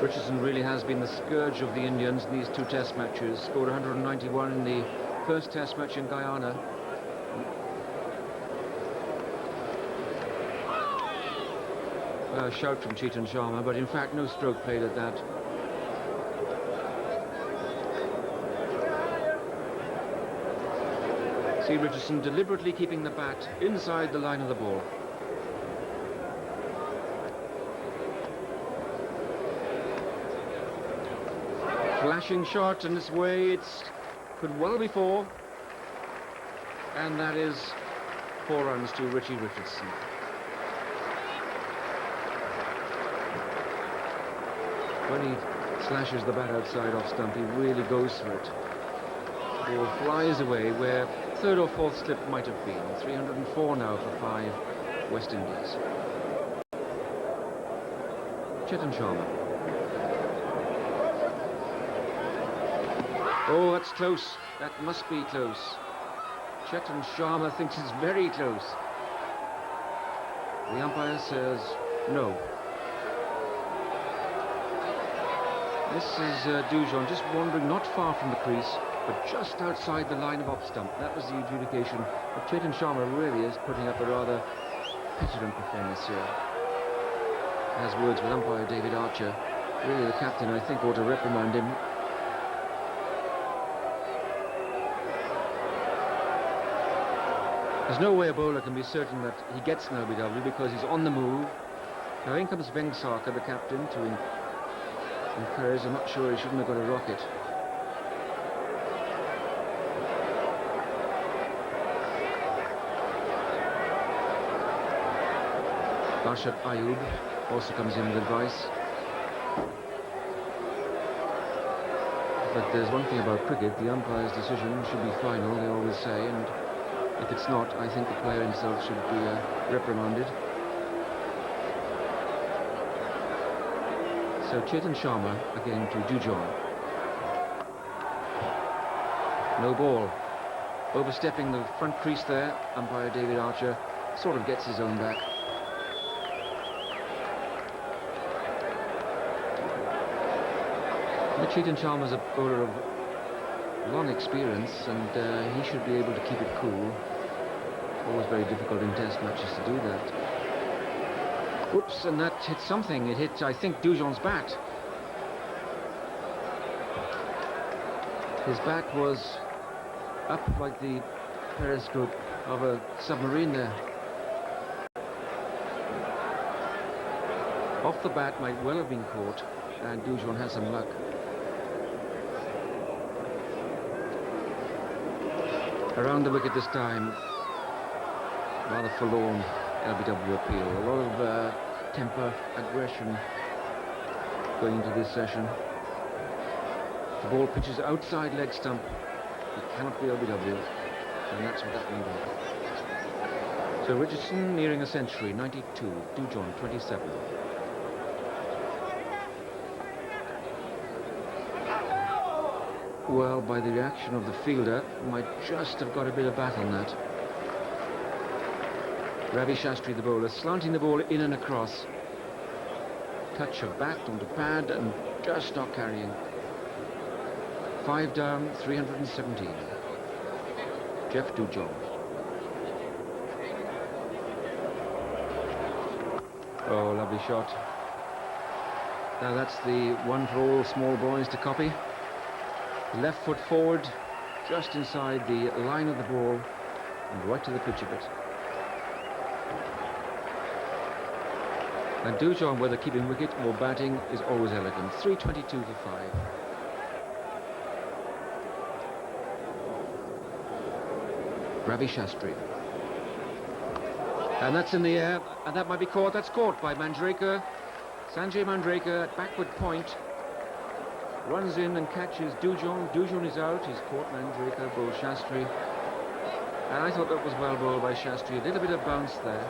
Richardson really has been the scourge of the Indians in these 2 test matches. Scored 191 in the first test match in Guyana. A shout from Chetan Sharma, but in fact no stroke played at that. See Richardson deliberately keeping the bat inside the line of the ball. Flashing shot, and this way it's could well be 4. And that is 4 runs to Richie Richardson. When he slashes the bat outside off stump, he really goes for it. The ball flies away where 3rd or 4th slip might have been. 304 now for 5 West Indies. Chetan Sharma. Oh, that's close. That must be close. Chetan Sharma thinks it's very close. The umpire says no. This is Dujong just wandering not far from the crease, but just outside the line of off stump. That was the adjudication. But Chetan Sharma really is putting up a rather petulant performance here. Has words with umpire David Archer. Really, the captain, I think, ought to reprimand him. There's no way a bowler can be certain that he gets an LBW because he's on the move. Now in comes Vengsarkar, the captain, to encourage. I'm not sure he shouldn't have got a rocket. Arshad Ayub also comes in with advice. But there's one thing about cricket, the umpire's decision should be final, they always say, and if it's not, I think the player himself should be reprimanded. So Chetan Sharma again to Dujong. No ball. Overstepping the front crease there, umpire David Archer sort of gets his own back. Chetan Sharma is a bowler of long experience, and he should be able to keep it cool. Always very difficult in test matches to do that. Whoops, and that hit something. It hit, I think, Dujon's bat. His bat was up like the periscope of a submarine there. Off the bat might well have been caught, and Dujon has some luck. Around the wicket this time, rather forlorn LBW appeal. A lot of temper, aggression going into this session. The ball pitches outside leg stump. It cannot be LBW, and that's what that means. So Richardson nearing a century, 92, Dujon 27. Well, by the reaction of the fielder, might just have got a bit of bat on that. Ravi Shastri, the bowler, slanting the ball in and across. Touch of bat onto pad and just not carrying. 5 down, 317. Jeff Dujon. Oh, lovely shot. Now that's the one for all small boys to copy. Left foot forward, just inside the line of the ball, and right to the pitch of it. And Dujon, whether keeping wicket or batting, is always elegant. 322 for 5. Ravi Shastri. And that's in the air, and that might be caught. That's caught by Manjrekar. Sanjay Manjrekar at backward point. Runs in and catches Dujon. Dujon is out. He's caught Manjrekar, bowled Shastri. And I thought that was well bowled by Shastri. A little bit of bounce there.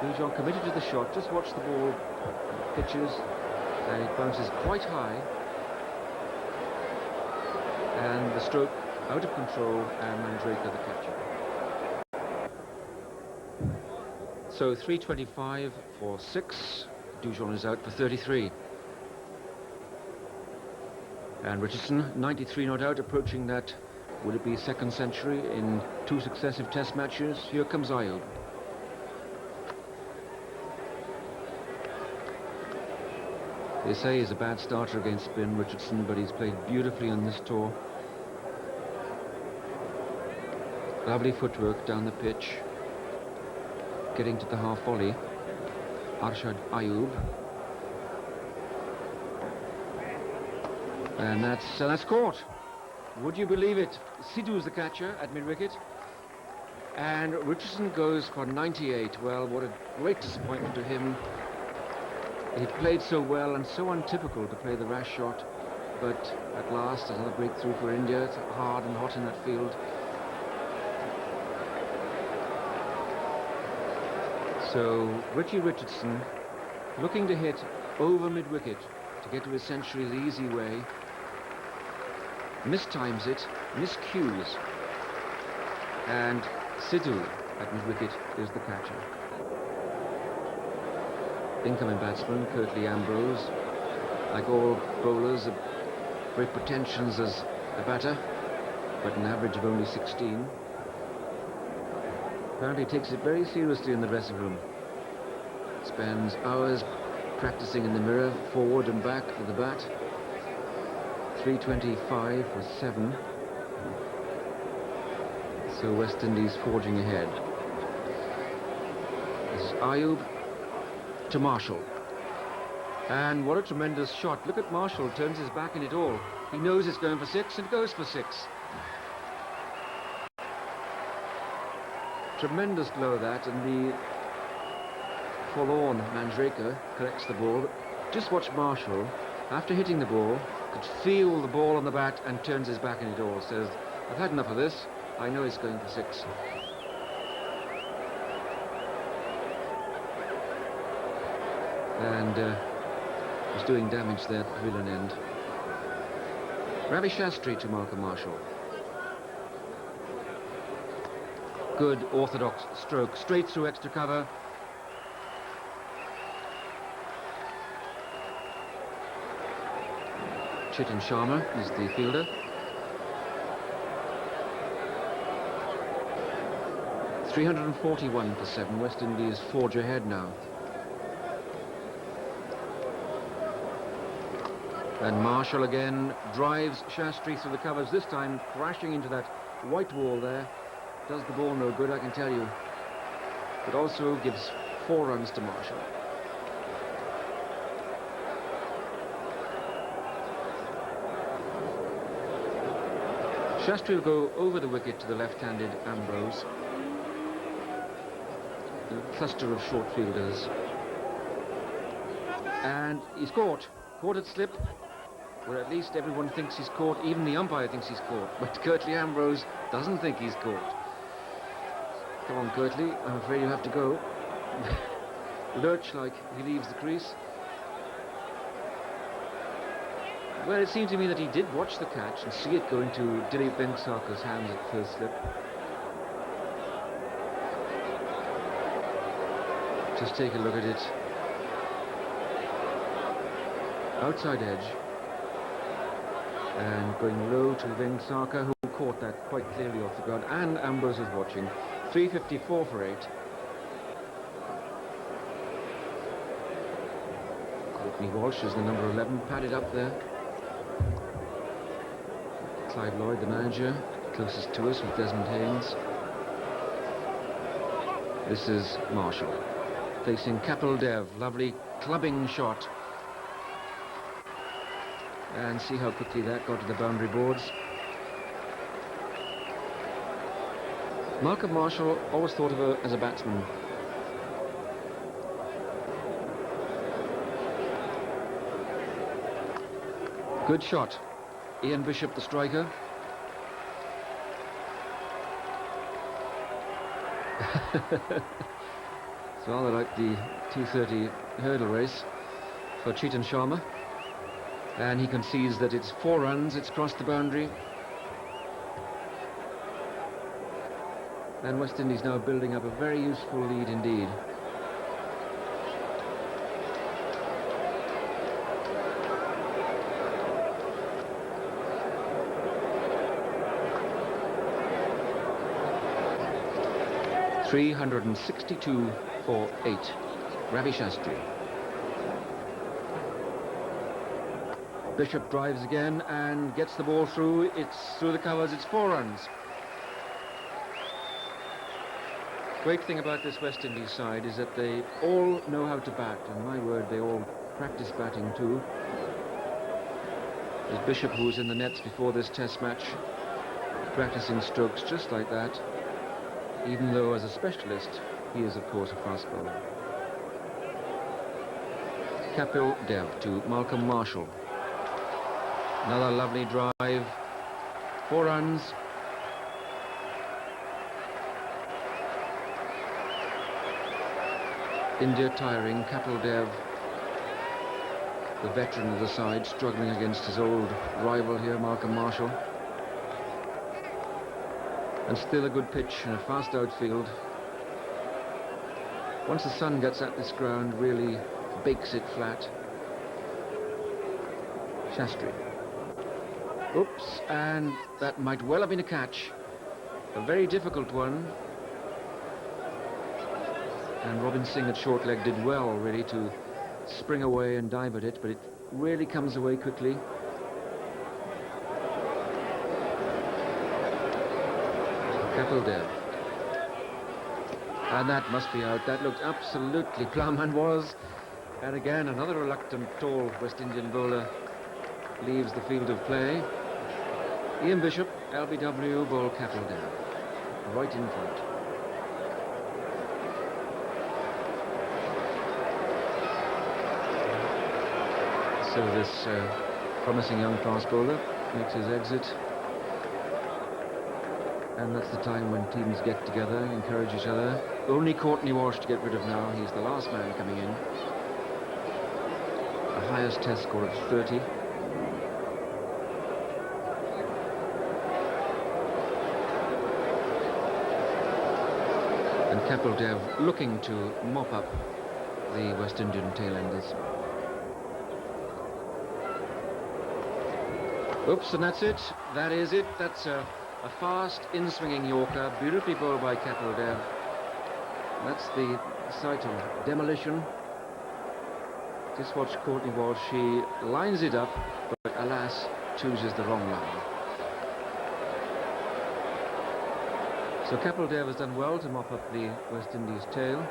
Dujon committed to the shot. Just watch the ball pitches. And it bounces quite high. And the stroke out of control, and Manjrekar the catcher. So 325 for 6. Dujon is out for 33. And Richardson, 93 not out, approaching that, will it be second century in 2 successive test matches? Here comes Ayub. They say he's a bad starter against spin, Richardson, but he's played beautifully on this tour. Lovely footwork down the pitch. Getting to the half volley. Arshad Ayub. And that's caught. Would you believe it? Sidhu's the catcher at mid-wicket. And Richardson goes for 98. Well, what a great disappointment to him. He played so well and so untypical to play the rash shot. But at last, another breakthrough for India. It's hard and hot in that field. So Richie Richardson looking to hit over mid-wicket to get to his century the easy way. Mistimes it, miscues, and Sidhu at mid-wicket is the catcher. Incoming batsman Curtly Ambrose, like all bowlers, have great pretensions as a batter, but an average of only 16. Apparently takes it very seriously in the dressing room. Spends hours practicing in the mirror, forward and back with the bat. 325 for 7. So West Indies forging ahead. This is Ayub to Marshall. And what a tremendous shot. Look at Marshall, turns his back in it all. He knows it's going for 6 and goes for 6. Tremendous blow that, and the forlorn Manjrekar collects the ball. Just watch Marshall, after hitting the ball, could feel the ball on the bat and turns his back in it all. Says, I've had enough of this. I know it's going for 6. And was doing damage there at the pavilion end. Ravi Shastri to Malcolm Marshall. Good orthodox stroke, straight through extra cover. Chitan Sharma is the fielder. .341 for 7. West Indies forge ahead now. And Marshall again drives Shastri through the covers, this time crashing into that white wall there. Does the ball no good, I can tell you. But also gives 4 runs to Marshall. Shastri will go over the wicket to the left-handed Ambrose. A cluster of short fielders. And he's caught. Caught at slip. Or at least everyone thinks he's caught. Even the umpire thinks he's caught. But Curtly Ambrose doesn't think he's caught. Come on, Curtly. I'm afraid you have to go. Lurch like he leaves the crease. Well, it seemed to me that he did watch the catch and see it go into Dilip Venksakar's hands at first slip. Just take a look at it. Outside edge. And going low to Vengsaka, who caught that quite clearly off the ground. And Ambrose is watching. 354 for 8. Courtney Walsh is the number 11, padded up there. Clive Lloyd, the manager, closest to us with Desmond Haynes. This is Marshall facing Kapil Dev. Lovely clubbing shot. And see how quickly that got to the boundary boards. Malcolm Marshall, always thought of her as a batsman. Good shot. Ian Bishop, the striker. It's rather like the 2:30 hurdle race for Chitan Sharma. And he concedes that it's 4 runs, it's crossed the boundary. And West Indies now building up a very useful lead indeed. .362 for 8. Ravi Shastri. Bishop drives again and gets the ball through. It's through the covers. It's 4 runs. Great thing about this West Indies side is that they all know how to bat, and my word, they all practice batting too. There's Bishop, who was in the nets before this test match, practicing strokes just like that, even though as a specialist he is of course a fast bowler. Kapil Dev to Malcolm Marshall. Another lovely drive. 4 runs. India tiring. Kapil Dev, the veteran of the side, struggling against his old rival here, Malcolm Marshall. And still a good pitch and a fast outfield. Once the sun gets at this ground, really bakes it flat. Shastri. Oops, and that might well have been a catch. A very difficult one. And Robin Singh at short leg did well, really, to spring away and dive at it, but it really comes away quickly. Kapil Dev. And that must be out. That looked absolutely plumb, and was. And again, another reluctant, tall West Indian bowler leaves the field of play. Ian Bishop, LBW, bowl Kapil Dev, right in front. So this promising young fast bowler makes his exit. And that's the time when teams get together, encourage each other. Only Courtney Walsh to get rid of now. He's the last man coming in. The highest test score of 30. And Kapil Dev looking to mop up the West Indian tailenders. Oops, and that's it. That is it. That's a fast, in-swinging Yorker, beautifully bowled by Kapildev. That's the site of demolition. Just watch Courtney Walsh. She lines it up, but alas, chooses the wrong line. So Kapildev has done well to mop up the West Indies tail.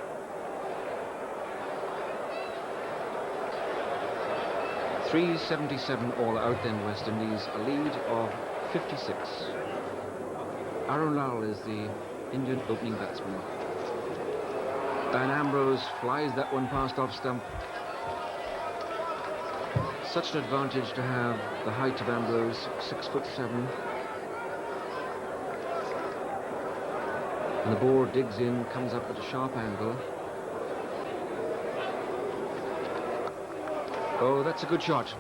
.377 all out then West Indies, a lead of 56. Arun Lal is the Indian opening batsman. Dan Ambrose flies that one past off stump. Such an advantage to have the height of Ambrose, 6'7". And the ball digs in, comes up at a sharp angle. Oh, that's a good shot.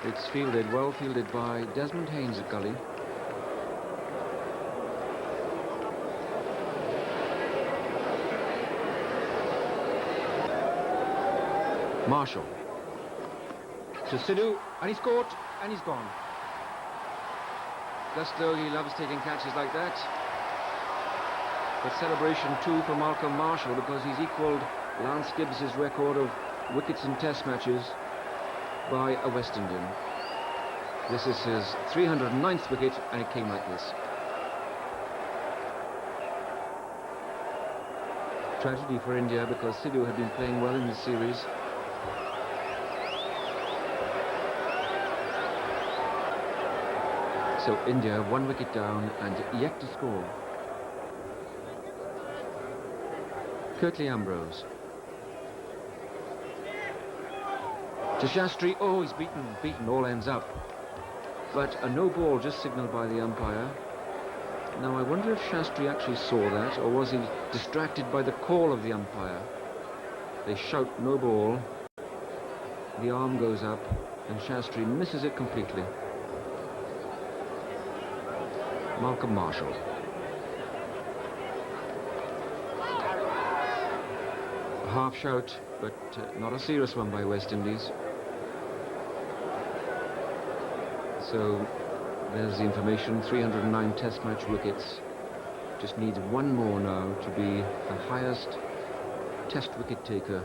It's fielded, well fielded by Desmond Haynes at Gully. Marshall to Sidhu, and he's caught, and he's gone. Gusto, he loves taking catches like that. But celebration too for Malcolm Marshall, because he's equalled Lance Gibbs's record of wickets in test matches by a West Indian. This is his 309th wicket, and it came like this. Tragedy for India, because Sidhu had been playing well in this series. So India 1 wicket down and yet to score. Curtly Ambrose. To Shastri. Oh, he's beaten, all ends up. But a no ball just signalled by the umpire. Now I wonder if Shastri actually saw that, or was he distracted by the call of the umpire? They shout no ball. The arm goes up and Shastri misses it completely. Malcolm Marshall. A half shout, but not a serious one by West Indies. So there's the information, 309 test match wickets. Just needs one more now to be the highest test wicket taker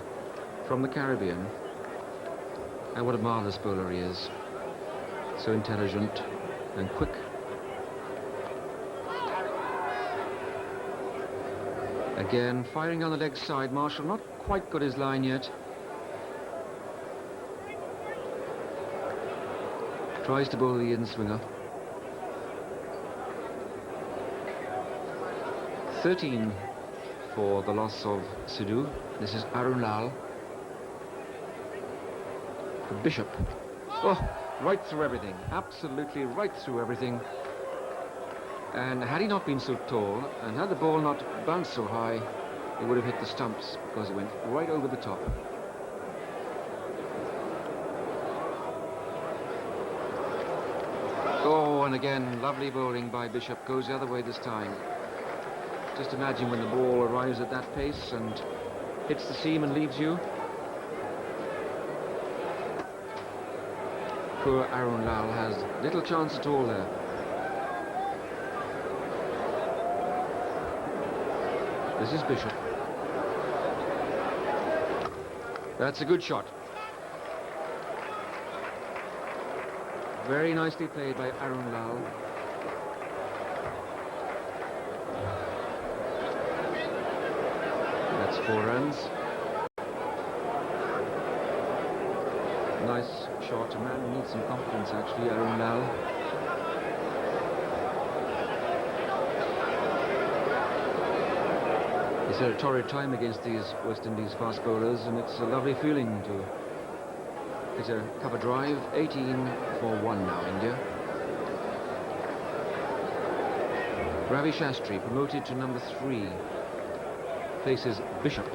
from the Caribbean. And what a marvellous bowler he is. So intelligent and quick. Again, firing on the leg side. Marshall not quite got his line yet. Tries to bowl the in-swinger. 13 for the loss of Sidhu. This is Arun Lal. The Bishop. Oh, right through everything. Absolutely right through everything. And had he not been so tall, and had the ball not bounced so high, it would have hit the stumps, because it went right over the top. Oh, and again, lovely bowling by Bishop. Goes the other way this time. Just imagine when the ball arrives at that pace and hits the seam and leaves you. Poor Arun Lal has little chance at all there. This is Bishop. That's a good shot. Very nicely played by Arun Lal. That's 4 runs. Nice shot. A man who needs some confidence, actually, Arun Lal. He's had a torrid time against these West Indies fast bowlers, and it's a lovely feeling to hit a cover drive. 18 for 1 now, India. Ravi Shastri, promoted to number 3, faces Bishop.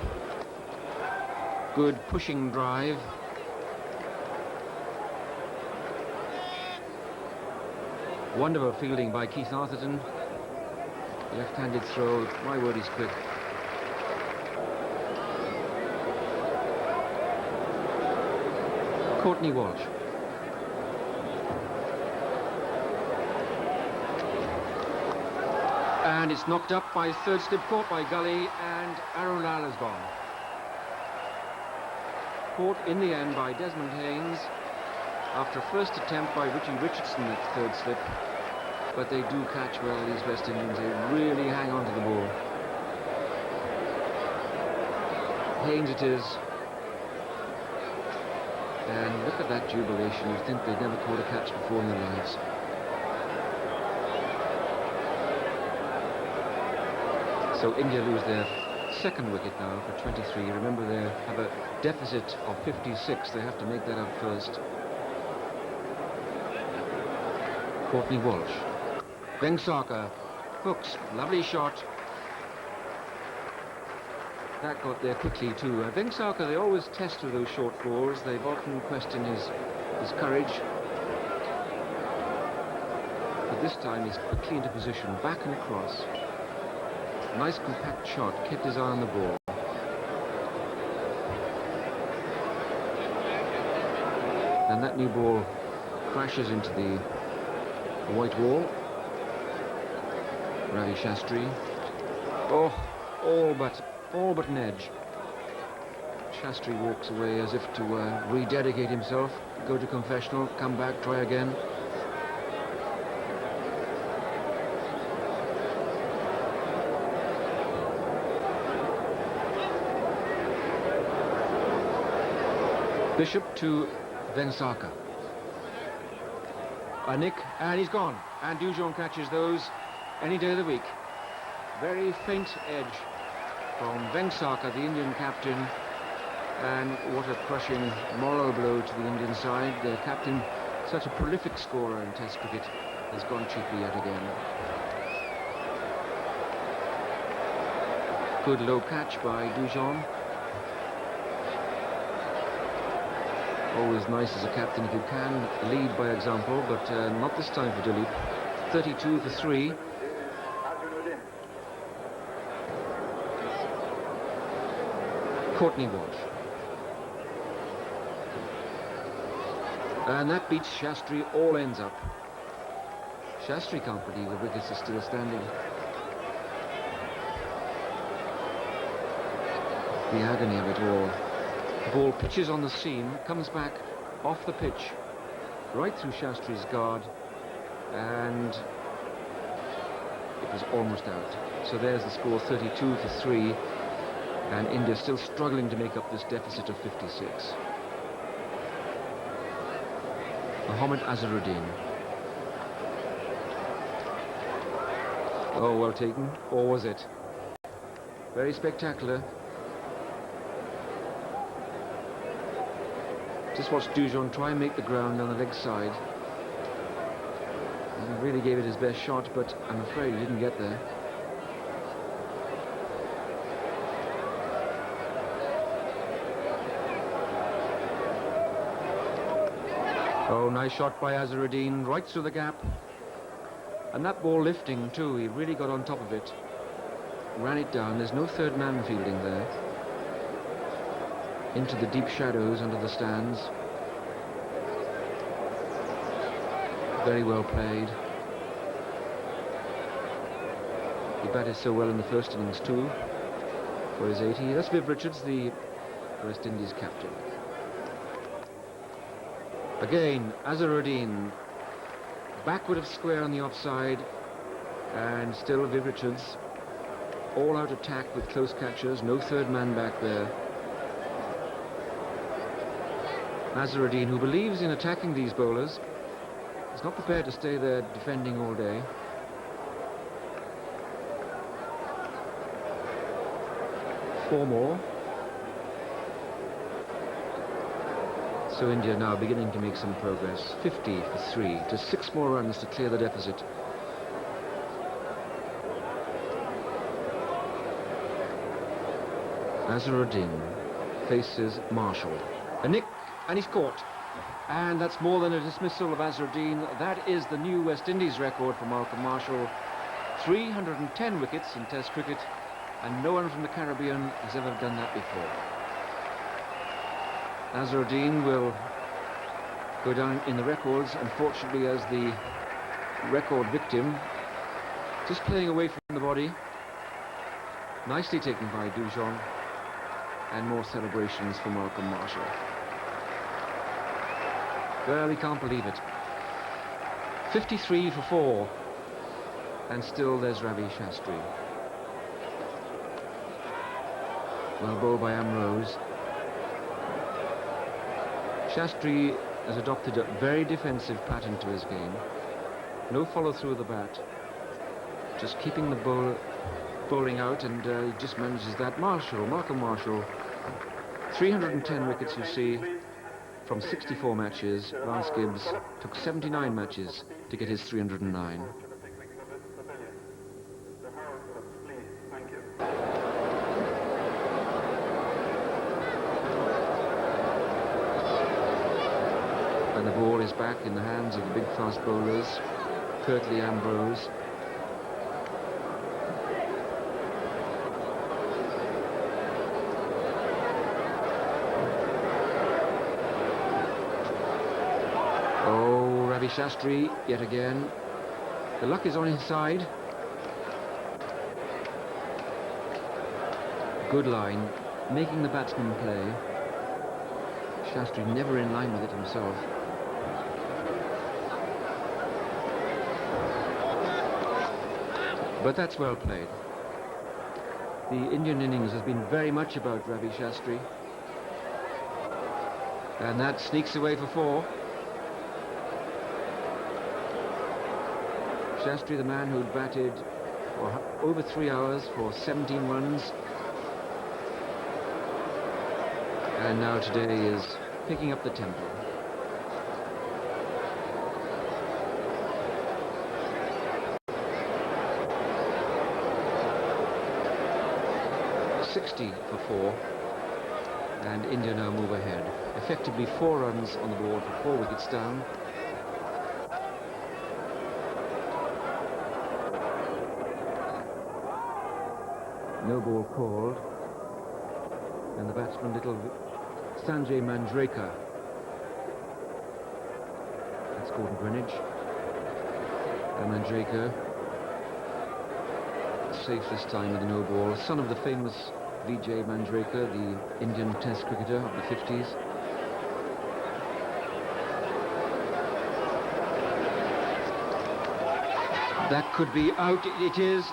Good pushing drive. Wonderful fielding by Keith Arthurton. Left-handed throw. My word, he's quick. Courtney Walsh. And it's knocked up by third slip, caught by Gully, and Arundel is gone. Caught in the end by Desmond Haynes after a first attempt by Richie Richardson at third slip. But they do catch well, these West Indians. They really hang on to the ball. Haynes it is. And look at that jubilation. You'd think they'd never caught a catch before in their lives. So India lose their second wicket now for 23. Remember, they have a deficit of 56. They have to make that up first. Courtney Walsh. Vengsarkar hooks. Lovely shot. That got there quickly too. Vengsarkar, they always test with those short balls. They've often questioned his courage. But this time he's quickly into position, back and across. Nice compact shot, kept his eye on the ball. And that new ball crashes into the white wall. Ravi Shastri. Oh, all but an edge. Shastri walks away as if to rededicate himself, go to confessional, come back, try again. Bishop to Vengsarkar. A nick, and he's gone. And Dujon catches those any day of the week. Very faint edge from Vengsarkar, the Indian captain. And what a crushing moral blow to the Indian side. Their captain, such a prolific scorer in Test cricket, has gone cheaply yet again. Good low catch by Dujon. Always nice as a captain if you can lead by example, but not this time for Dilip. 32 for 3. Courtney Walsh. And that beats Shastri, all ends up. Shastri can't believe the wickets are still standing. The agony of it all. The ball pitches on the seam, comes back off the pitch, right through Shastri's guard, and it was almost out. So there's the score, 32 for 3, and India still struggling to make up this deficit of 56. Mohammad Azharuddin. Oh, well taken, or was it? Very spectacular. Just watch Dujon try and make the ground on the leg side. He really gave it his best shot, but I'm afraid he didn't get there. Oh, nice shot by Azharuddin, right through the gap. And that ball lifting too, he really got on top of it. Ran it down, there's no third man fielding there. Into the deep shadows under the stands. Very well played. He batted so well in the first innings too, for his 80. That's Viv Richards, the West Indies captain. Again, Azharuddin, backward of square on the offside, and still Viv Richards, all out attack with close catchers, no third man back there. Azharuddin, who believes in attacking these bowlers, is not prepared to stay there defending all day. Four more. So India now beginning to make some progress. 50 for 3, just 6 more runs to clear the deficit. Azharuddin faces Marshall. A nick, and he's caught. And that's more than a dismissal of Azharuddin. That is the new West Indies record for Malcolm Marshall. 310 wickets in Test cricket, and no one from the Caribbean has ever done that before. Azharuddin will go down in the records, unfortunately, as the record victim, just playing away from the body. Nicely taken by Dujon. And more celebrations for Malcolm Marshall. Well, we can't believe it. 53 for 4. And still there's Ravi Shastri. Well bowled by Amrose. Shastri has adopted a very defensive pattern to his game. No follow through of the bat. Just keeping the bowling out, and he just manages that. Malcolm Marshall, 310 wickets, you see, from 64 matches. Lance Gibbs took 79 matches to get his 309. And the ball is back in the hands of the big fast bowlers, Kirtley, Ambrose. Oh, Ravi Shastri yet again. The luck is on his side. Good line, making the batsman play. Shastri never in line with it himself. But that's well played. The Indian innings has been very much about Ravi Shastri. And that sneaks away for 4. Shastri, the man who'd batted for over 3 hours for 17 runs. And now today is picking up the tempo. .60 for 4, and India now move ahead. Effectively 4 runs on the board for 4 wickets down. No ball called, and the batsman, little Sanjay Manjrekar. That's Gordon Greenwich. And Manjrekar safe this time with a no ball. Son of the famous Vijay Manjrekar, the Indian Test cricketer of the 50s. That could be out. It is.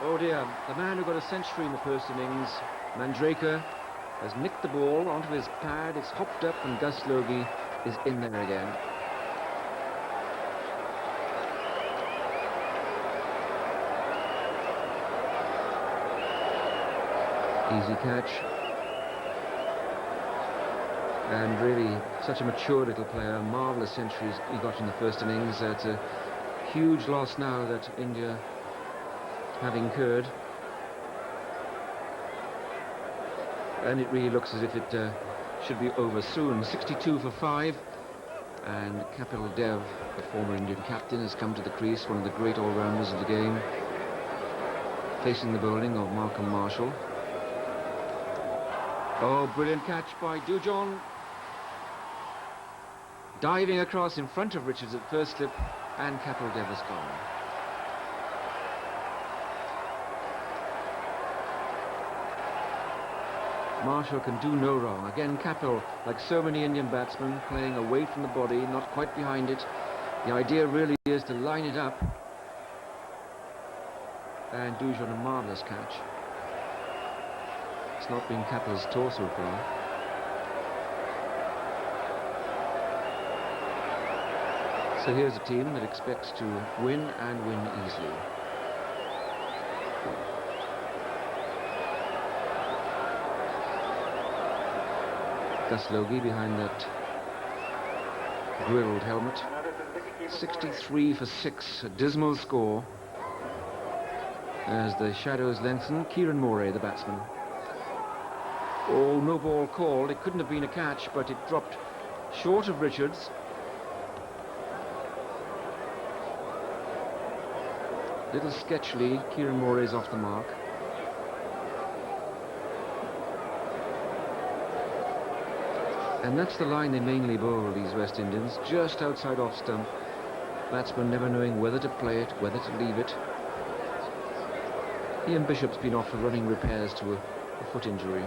Oh dear, the man who got a century in the first innings, Manjrekar, has nicked the ball onto his pad. It's hopped up, and Gus Logie is in there again. Easy catch. And really such a mature little player. Marvellous centuries he got in the first innings. It's a huge loss now that India have incurred. And it really looks as if it should be over soon. 62 for 5. And Kapil Dev, the former Indian captain, has come to the crease, one of the great all-rounders of the game, facing the bowling of Malcolm Marshall. Oh, brilliant catch by Dujon. Diving across in front of Richards at first slip, and Kapil Dev has gone. Marshall can do no wrong. Again, Kapil, like so many Indian batsmen, playing away from the body, not quite behind it. The idea really is to line it up. And Dujon, a marvellous catch. It's not been Kapil's tour so far. So here's a team that expects to win, and win easily. Gus Logie behind that grilled helmet. 63 for 6, a dismal score. As the shadows lengthen, Kieran Moray, the batsman. Oh, no ball called. It couldn't have been a catch, but it dropped short of Richards. Little sketchily, Kieran Moray's off the mark. And that's the line they mainly bowl, these West Indians, just outside off stump. Batsman never knowing whether to play it, whether to leave it. Ian Bishop's been off for running repairs to a foot injury.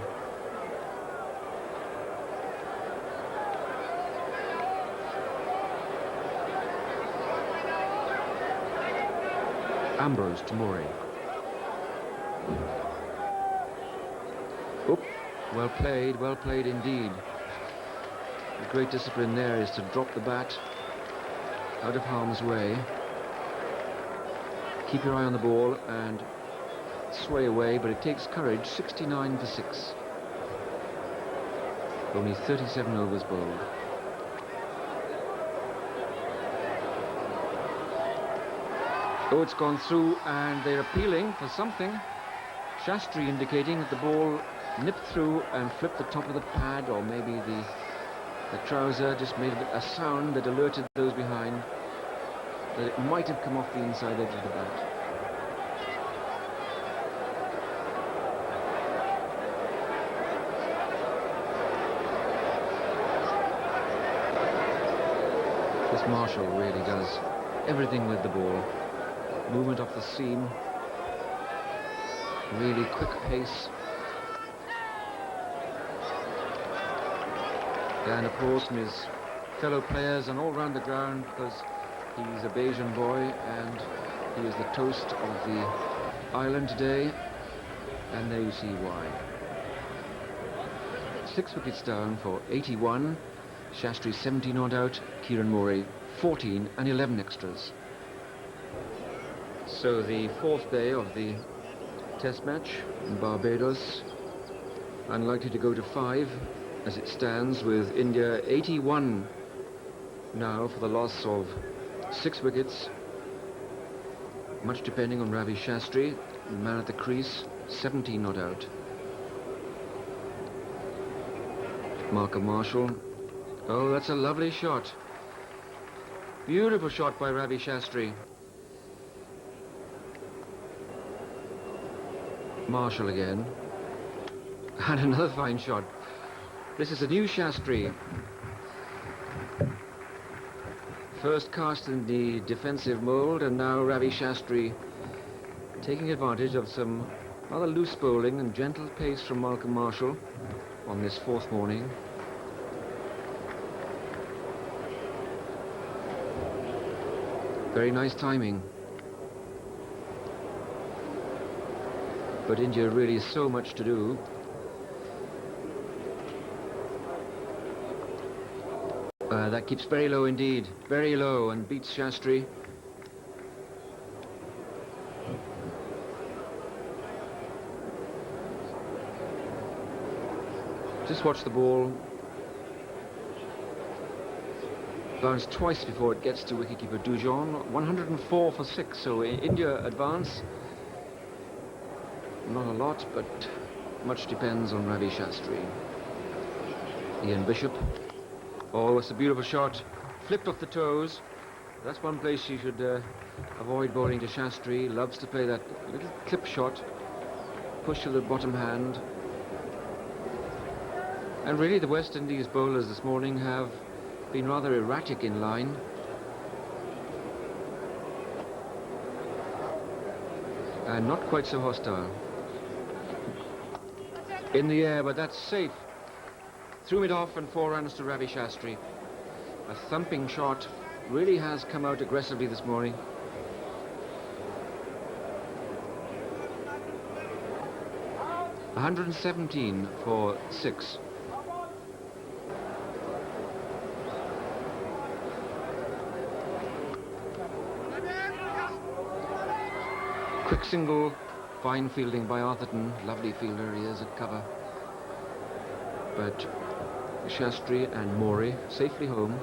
Ambrose to Murray. Oop, well played indeed. The great discipline there is to drop the bat out of harm's way. Keep your eye on the ball and sway away, but it takes courage. 69 for 6. Only 37 overs bowled. Oh, it's gone through, and they're appealing for something. Shastri indicating that the ball nipped through and flipped the top of the pad, or maybe the trouser just made a sound that alerted those behind that it might have come off the inside edge of the bat. This Marshall really does everything with the ball. Movement off the seam, really quick pace, and applause from his fellow players and all round the ground, because he's a Bayesian boy and he is the toast of the island today, and there you see why. 6 wickets down for 81. Shastri 17 not out, Kieran Murray 14 and 11 extras. So the 4th day of the test match in Barbados, unlikely to go to 5 as it stands, with India 81 now for the loss of 6 wickets, much depending on Ravi Shastri, the man at the crease, 17 not out. Malcolm Marshall, oh, that's a lovely shot. Beautiful shot by Ravi Shastri. Marshall again, and another fine shot. This is a new Shastri. First cast in the defensive mould, and now Ravi Shastri taking advantage of some rather loose bowling and gentle pace from Malcolm Marshall on this 4th morning. Very nice timing. But India really has so much to do. That keeps very low indeed, very low, and beats Shastri. Just watch the ball bounce twice before it gets to wicketkeeper Dujon. 104 for 6, so India advance. Not a lot, but much depends on Ravi Shastri. Ian Bishop. Oh, it's a beautiful shot. Flipped off the toes. That's one place you should avoid bowling to Shastri. Loves to play that little clip shot. Push to the bottom hand. And really the West Indies bowlers this morning have been rather erratic in line. And not quite so hostile. In the air, but that's safe. Threw it off, and 4 runs to Ravi Shastri. A thumping shot, really has come out aggressively this morning. $117 for 6. Quick single, fine fielding by Arthurton. Lovely fielder he is at cover. But Shastri and Murray safely home.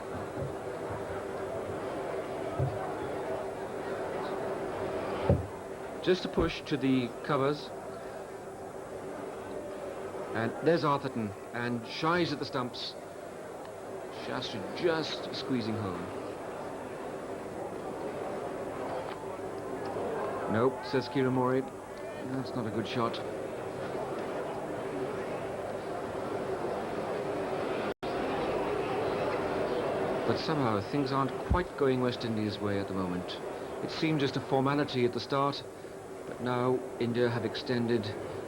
Just a push to the covers. And there's Arthurton, and shies at the stumps. Shastri just squeezing home. Nope, says Kieran Murray. That's not a good shot. But somehow things aren't quite going West Indies' way at the moment. It seemed just a formality at the start, But now India have extended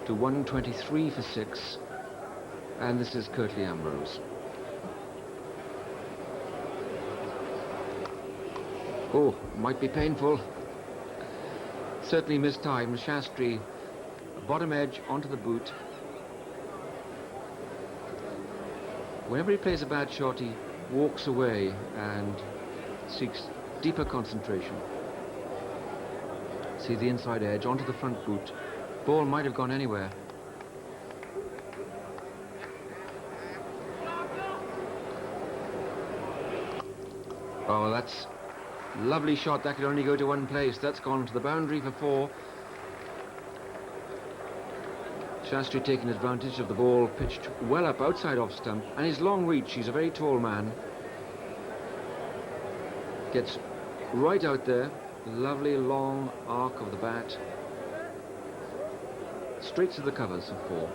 to 123 for 6, and this is Curtly Ambrose. Oh, might be painful. Certainly mistimed. Shastri, bottom edge onto the boot. Whenever he plays a bad shot, he walks away and seeks deeper concentration. See the inside edge onto the front boot. Ball might have gone anywhere. Oh, that's lovely shot. That could only go to one place. That's gone to the boundary for 4. Shastri taking advantage of the ball pitched well up outside off stump, and his long reach. He's a very tall man. Gets right out there. Lovely long arc of the bat. Straight to the covers for 4.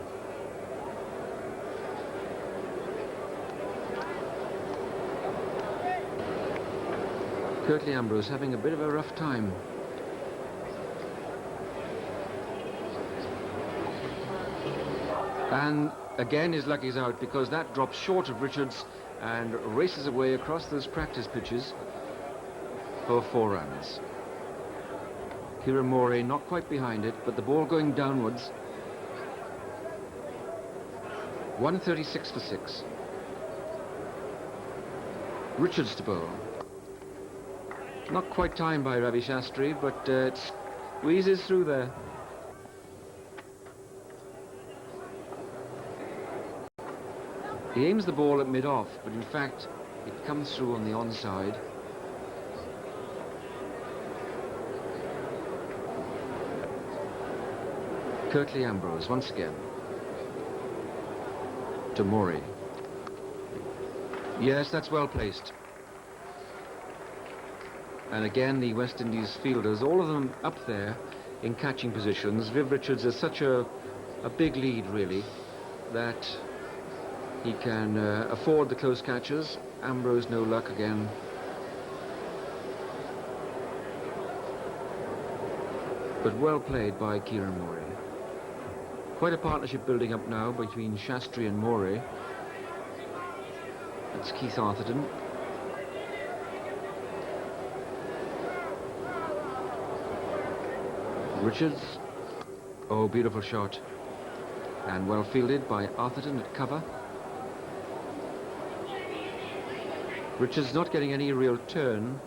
Curtly Ambrose having a bit of a rough time. And again his luck is out, because that drops short of Richards and races away across those practice pitches for 4 runs. Kieran Morey not quite behind it, but the ball going downwards. 136 for 6. Richards to bowl. Not quite timed by Ravi Shastri, but it squeezes through there. He aims the ball at mid-off, but in fact it comes through on the onside. Curtly Ambrose once again to Morey. Yes, that's well placed. And again the West Indies fielders, all of them up there in catching positions. Viv Richards has such a big lead, really, that he can afford the close catches. Ambrose no luck again. But well played by Kieran Morey. Quite a partnership building up now between Shastri and Morey. That's Keith Arthurton. Richards. Oh, beautiful shot. And well fielded by Arthurton at cover. Richards not getting any real turn.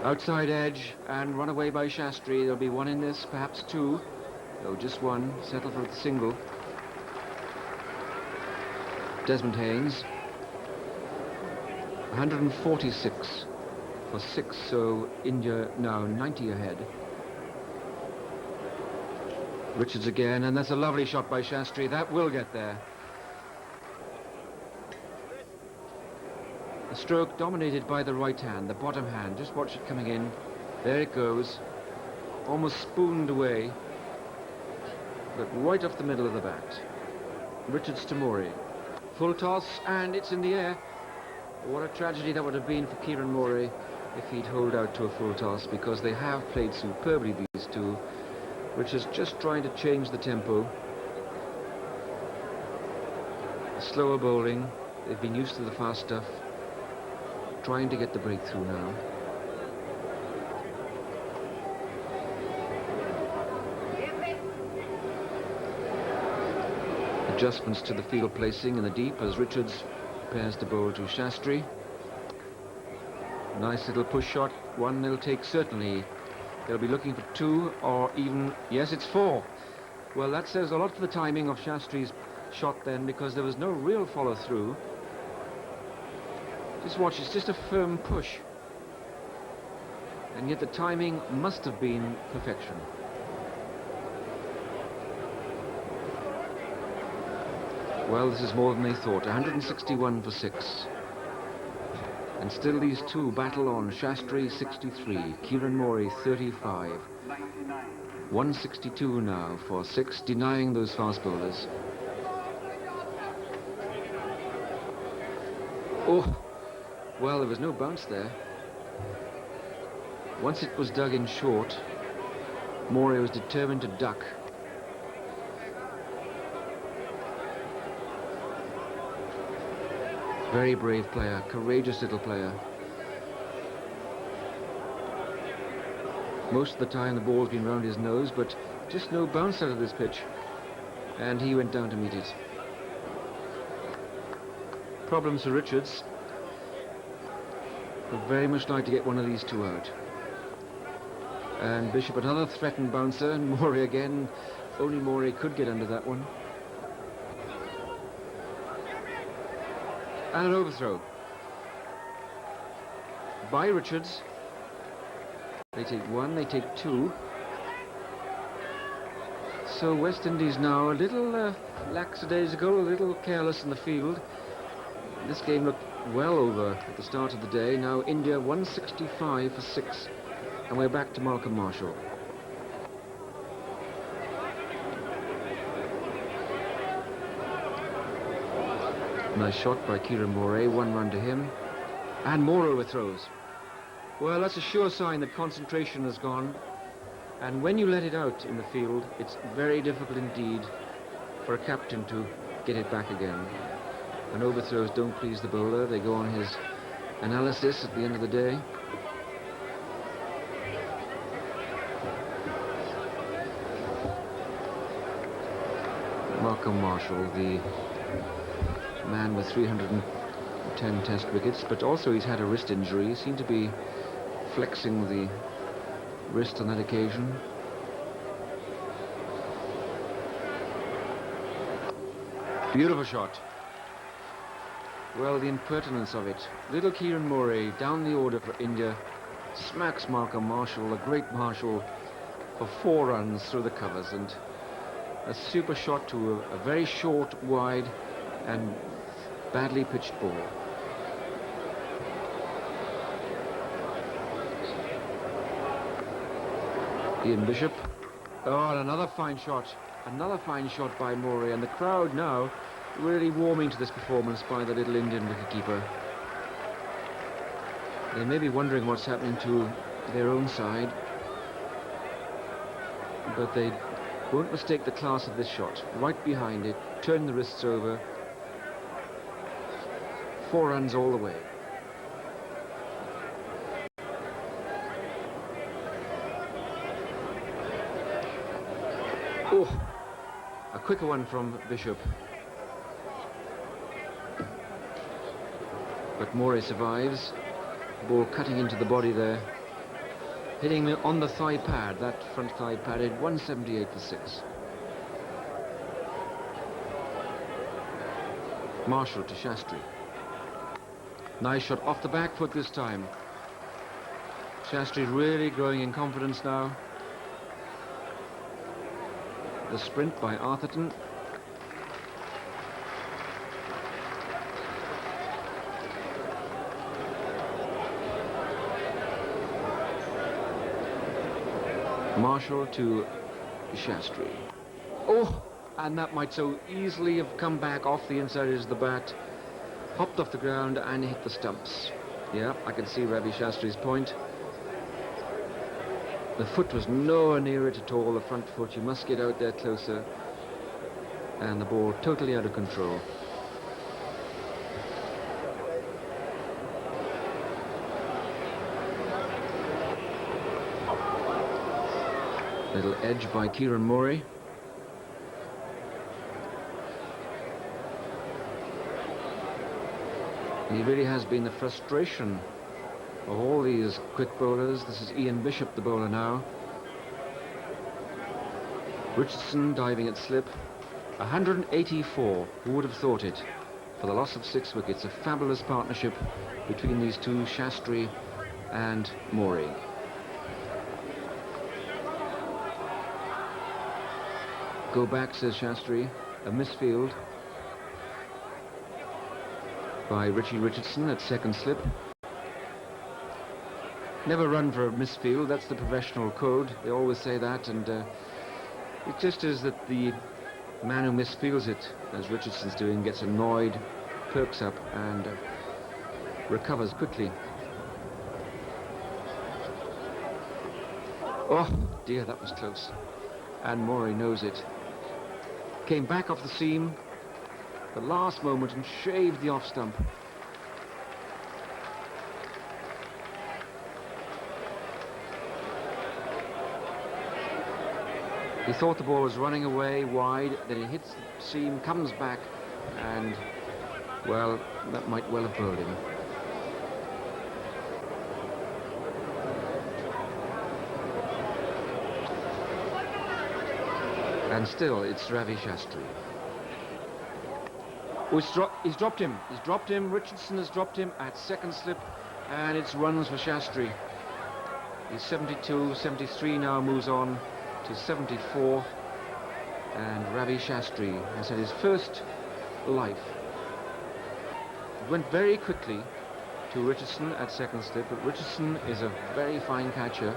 Outside edge and run away by Shastri. There'll be 1 in this, perhaps 2. No, just 1. Settle for a single. Desmond Haynes. 146 for 6, so India now 90 ahead. Richards again, and that's a lovely shot by Shastri. That will get there. A stroke dominated by the right hand, the bottom hand. Just watch it coming in. There it goes. Almost spooned away, but right off the middle of the bat. Richards to Morey. Full toss, and it's in the air. What a tragedy that would have been for Kieran Morey if he'd hold out to a full toss, because they have played superbly, these two. Richards just trying to change the tempo. Slower bowling. They've been used to the fast stuff. Trying to get the breakthrough now. Adjustments to the field placing in the deep as Richards prepares to bowl to Shastri. Nice little push shot. 1 they'll take certainly. They'll be looking for 2 or even, yes, it's 4. Well, that says a lot for the timing of Shastri's shot then, because there was no real follow through. Just watch, it's just a firm push. And yet the timing must have been perfection. Well, this is more than they thought. 161 for 6. And still these two battle on. Shastri 63, Kieran Morey 35. 162 now for 6, denying those fast bowlers. Oh, well, there was no bounce there. Once it was dug in short, Morey was determined to duck. Very brave player, courageous little player. Most of the time the ball's been round his nose, but just no bounce out of this pitch. And he went down to meet it. Problems for Richards. Would very much like to get one of these two out. And Bishop, another threatened bouncer, and Morey again. Only Morey could get under that one. And an overthrow by Richards. They take one, they take two. So West Indies now a little lackadaisical, a little careless in the field. This game looked well over at the start of the day. Now India 165 for 6. And we're back to Malcolm Marshall. Nice shot by Kieran Morey, 1 run to him. And more overthrows. Well, that's a sure sign that concentration has gone. And when you let it out in the field, it's very difficult indeed for a captain to get it back again. And overthrows don't please the bowler. They go on his analysis at the end of the day. Malcolm Marshall, the man with 310 test wickets, but also he's had a wrist injury. He seemed to be flexing the wrist on that occasion. Beautiful shot. Well, the impertinence of it. Little Kieran Morey down the order for India smacks Malcolm Marshall, a great Marshall, for 4 runs through the covers, and a super shot to a very short, wide and badly pitched ball. Ian Bishop. Oh, and another fine shot. Another fine shot by Morey, and the crowd now really warming to this performance by the little Indian wicketkeeper. They may be wondering what's happening to their own side, but they won't mistake the class of this shot. Right behind it, turn the wrists over. 4 runs all the way. Oh, a quicker one from Bishop. But Morey survives. Ball cutting into the body there. Hitting him on the thigh pad, that front thigh padded 178 for 6. Marshall to Shastri. Nice shot off the back foot this time. Shastri really growing in confidence now. The sprint by Arthurton. Marshall to Shastri. Oh, and that might so easily have come back off the inside edge of the bat, hopped off the ground and hit the stumps. Yeah, I can see Ravi Shastri's point. The foot was nowhere near it at all, the front foot. You must get out there closer. And the ball totally out of control. Little edge by Kieran Morey. He really has been the frustration of all these quick bowlers. This is Ian Bishop, the bowler now. Richardson diving at slip. 184, who would have thought it, for the loss of 6 wickets. A fabulous partnership between these two, Shastri and Morey. Go back, says Shastri. A misfield by Richie Richardson at second slip. Never run for a misfield, that's the professional code. They always say that, and it just is that the man who misfields it, as Richardson's doing, gets annoyed, perks up and recovers quickly. Oh dear, that was close. And Morey knows it. Came back off the seam, the last moment, and shaved the off stump. He thought the ball was running away wide, then he hits the seam, comes back, and, well, that might well have bowled him. And still, it's Ravi Shastri. Oh, he's dropped him. He's dropped him. Richardson has dropped him at second slip, and it's runs for Shastri. He's 72, 73 now, moves on to 74, and Ravi Shastri has had his first life. It went very quickly to Richardson at second slip, but Richardson is a very fine catcher.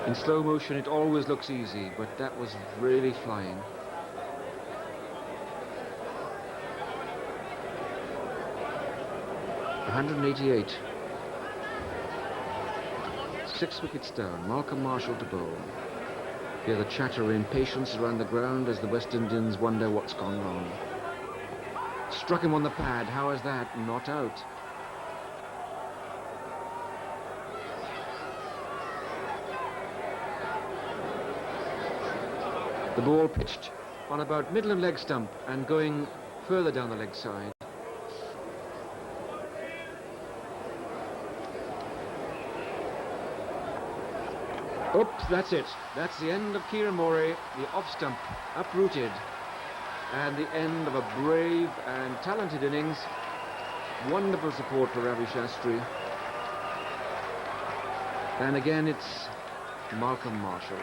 In slow motion it always looks easy, but that was really flying. .188. 6 wickets down. Malcolm Marshall to bowl. Hear the chatter of impatience around the ground as the West Indians wonder what's gone wrong. Struck him on the pad. How is that? Not out. The ball pitched on about middle of leg stump and going further down the leg side. Oops, that's it. That's the end of Kieran Morey, the off stump uprooted, and the end of a brave and talented innings. Wonderful support for Ravi Shastri. And again it's Malcolm Marshall,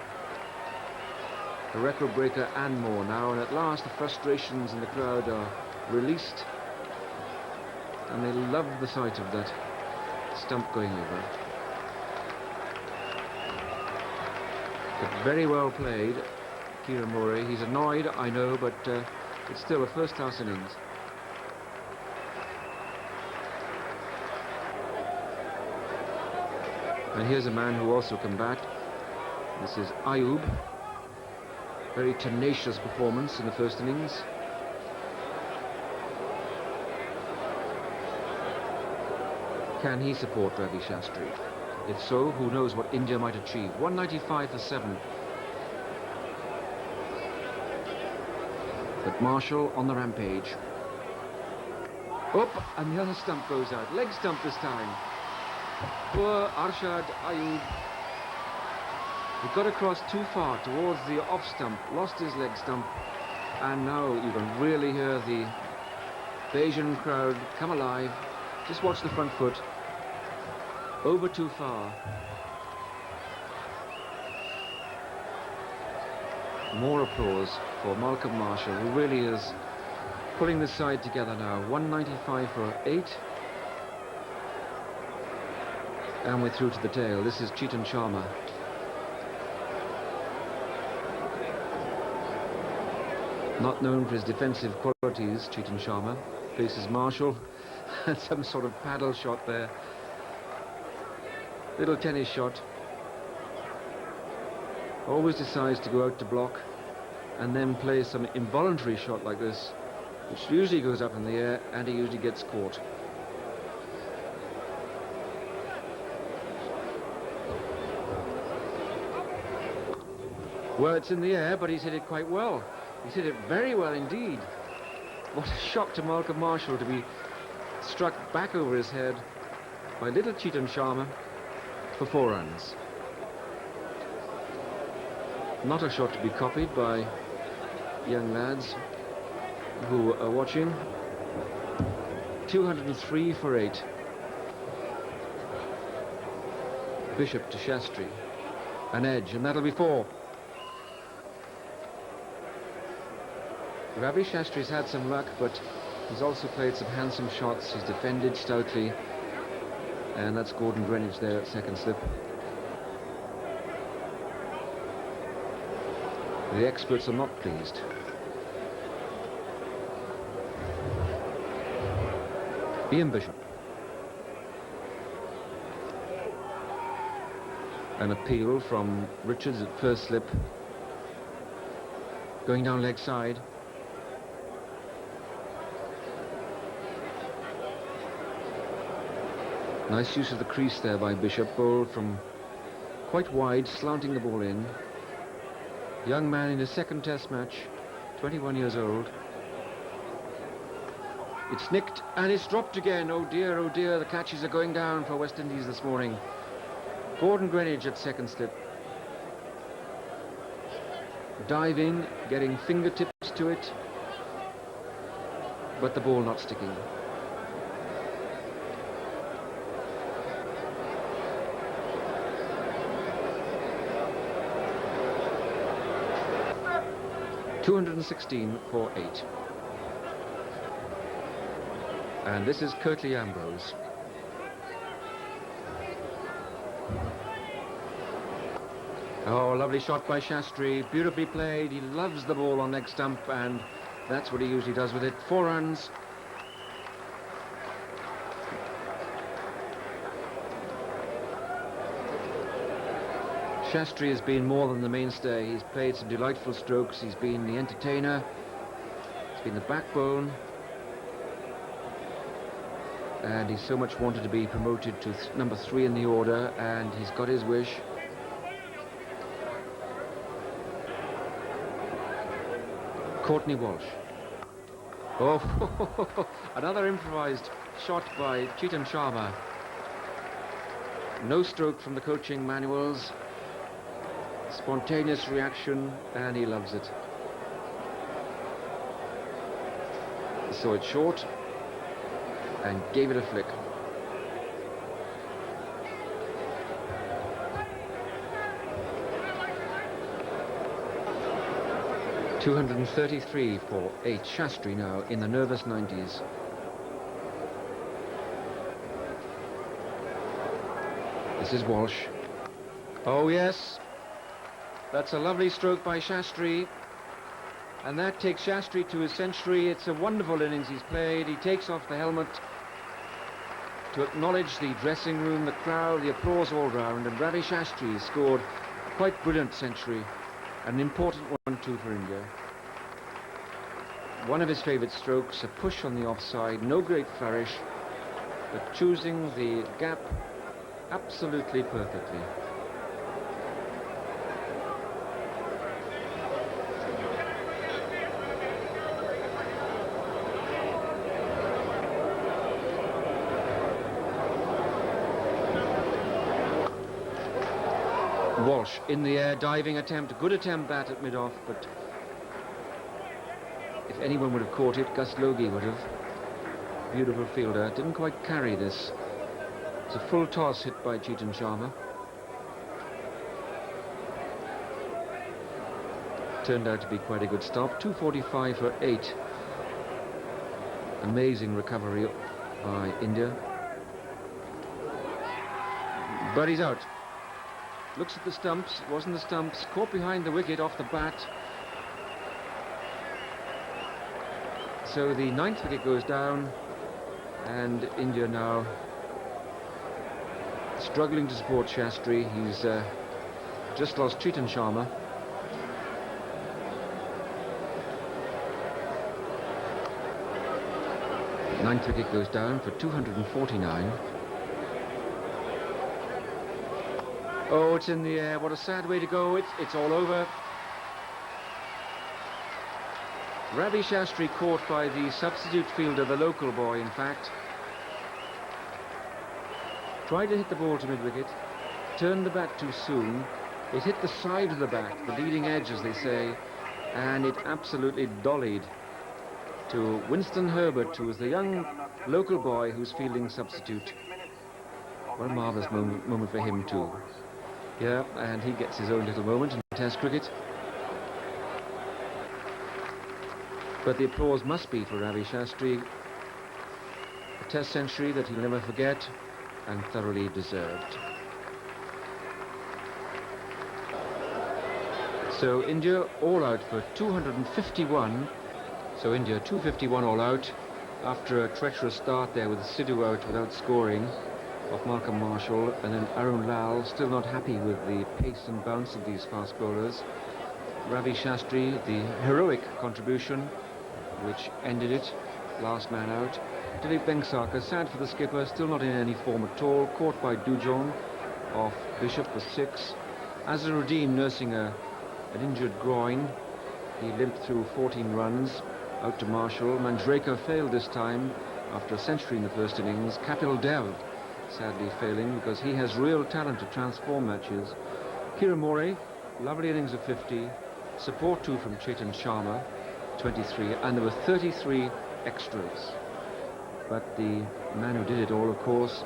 a record breaker and more now, and at last the frustrations in the crowd are released, and they love the sight of that stump going over. But very well played, Kieran Morey. He's annoyed, I know, but it's still a first-class innings. And here's a man who also can bat. This is Ayub. Very tenacious performance in the first innings. Can he support Ravi Shastri? If so, who knows what India might achieve. 195 for 7. But Marshall on the rampage. Up, and the other stump goes out. Leg stump this time. Poor Arshad Ayub. He got across too far towards the off stump, lost his leg stump, and now you can really hear the Bayesian crowd come alive. Just watch the front foot. Over too far. More applause for Malcolm Marshall, who really is pulling this side together now. 195 for 8. And we're through to the tail. This is Chetan Sharma. Not known for his defensive qualities, Chetan Sharma. Faces Marshall. And some sort of paddle shot there. Little tennis shot. Always decides to go out to block and then play some involuntary shot like this, which usually goes up in the air and he usually gets caught. Well, it's in the air, but he's hit it quite well. He's hit it very well indeed. What a shock to Malcolm Marshall to be struck back over his head by little Chetan Sharma for 4 runs. Not a shot to be copied by young lads who are watching. 203 for 8. Bishop to Shastri. An edge, and that'll be 4. Ravi Shastri's had some luck, but he's also played some handsome shots. He's defended stoutly. And that's Gordon Greenwich there at second slip. The experts are not pleased. Ian Bishop. An appeal from Richards at first slip. Going down leg side. Nice use of the crease there by Bishop. Bowled from quite wide, slanting the ball in. Young man in his second test match, 21 years old. It's nicked and it's dropped again. Oh dear, the catches are going down for West Indies this morning. Gordon Greenwich at second slip. Diving, getting fingertips to it, but the ball not sticking. .216 for 8. And this is Curtly Ambrose. Oh, lovely shot by Shastri, beautifully played. He loves the ball on leg stump, and that's what he usually does with it. 4 runs. Shastri has been more than the mainstay. He's played some delightful strokes. He's been the entertainer. He's been the backbone. And he's so much wanted to be promoted to number 3 in the order, and he's got his wish. Courtney Walsh. Oh, another improvised shot by Chetan Sharma. No stroke from the coaching manuals. Spontaneous reaction, and he loves it. He saw it short and gave it a flick. .233 for 8. Shastri now in the nervous 90s. This is Walsh. Oh yes, that's a lovely stroke by Shastri, and that takes Shastri to his century. It's a wonderful innings he's played. He takes off the helmet to acknowledge the dressing room, the crowd, the applause all round, and Ravi Shastri has scored a quite brilliant century, an important one too for India. One of his favourite strokes, a push on the offside, no great flourish, but choosing the gap absolutely perfectly. Walsh in the air, diving attempt, good attempt bat at mid-off, but if anyone would have caught it, Gus Logie would have. Beautiful fielder, didn't quite carry this. It's a full toss hit by Chetan Sharma. Turned out to be quite a good stop. 245 for 8. Amazing recovery by India. But he's out. Looks at the stumps, wasn't the stumps, caught behind the wicket off the bat. So the 9th wicket goes down, and India now struggling to support Shastri. He's just lost Chetan Sharma. Ninth wicket goes down for 249. Oh, it's in the air. What a sad way to go. It's all over. Ravi Shastri caught by the substitute fielder, the local boy, in fact. Tried to hit the ball to mid-wicket, turned the bat too soon. It hit the side of the bat, the leading edge, as they say, and it absolutely dollied to Winston Herbert, who was the young local boy who's fielding substitute. What a marvellous moment for him, too. Yeah, and he gets his own little moment in Test cricket. But the applause must be for Ravi Shastri. A Test century that he'll never forget and thoroughly deserved. So India all out for 251. So India 251 all out after a treacherous start there with Sidhu out without scoring. of Malcolm Marshall, and then Arun Lal still not happy with the pace and bounce of these fast bowlers. Ravi Shastri, the heroic contribution which ended it, last man out. Dilip Vengsarkar, sad for the skipper, still not in any form at all, caught by Dujong off Bishop for 6. Azharuddin nursing an injured groin. He limped through 14 runs out to Marshall. Manjrekar failed this time after a century in the first innings. Kapil Dev sadly failing because he has real talent to transform matches. Kiramore, lovely innings of 50. Support 2 from Chetan Sharma, 23, and there were 33 extras. But the man who did it all, of course,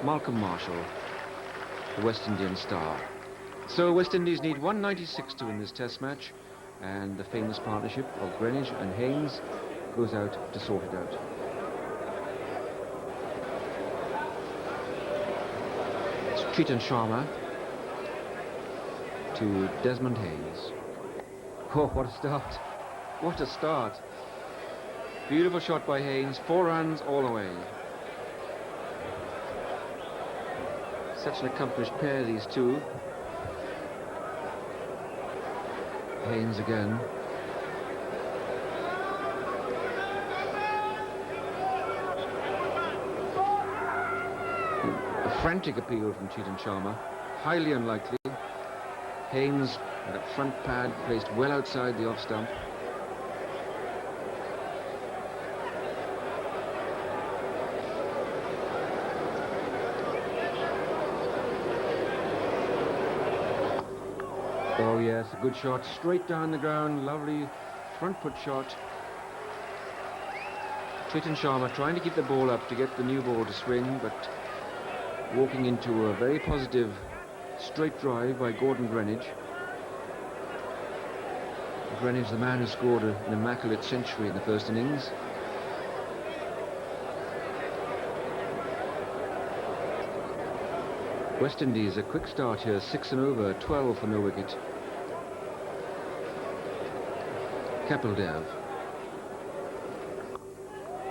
Malcolm Marshall, the West Indian star. So West Indies need 196 to win this test match, and the famous partnership of Greenwich and Haynes goes out to sort it out. It's Chetan Sharma to Desmond Haynes. Oh, what a start. What a start. Beautiful shot by Haynes. 4 runs all the way. Such an accomplished pair, these two. Haynes again. A frantic appeal from Chetan Sharma. Highly unlikely. Haynes, with a front pad placed well outside the off stump. Oh yes, a good shot, straight down the ground, lovely front put shot. Chetan Sharma trying to keep the ball up to get the new ball to swing, but walking into a very positive straight drive by Gordon Greenwich. Greenwich, the man who scored an immaculate century in the first innings. West Indies, a quick start here, 6 and over, 12 for no wicket. Kapil Dev.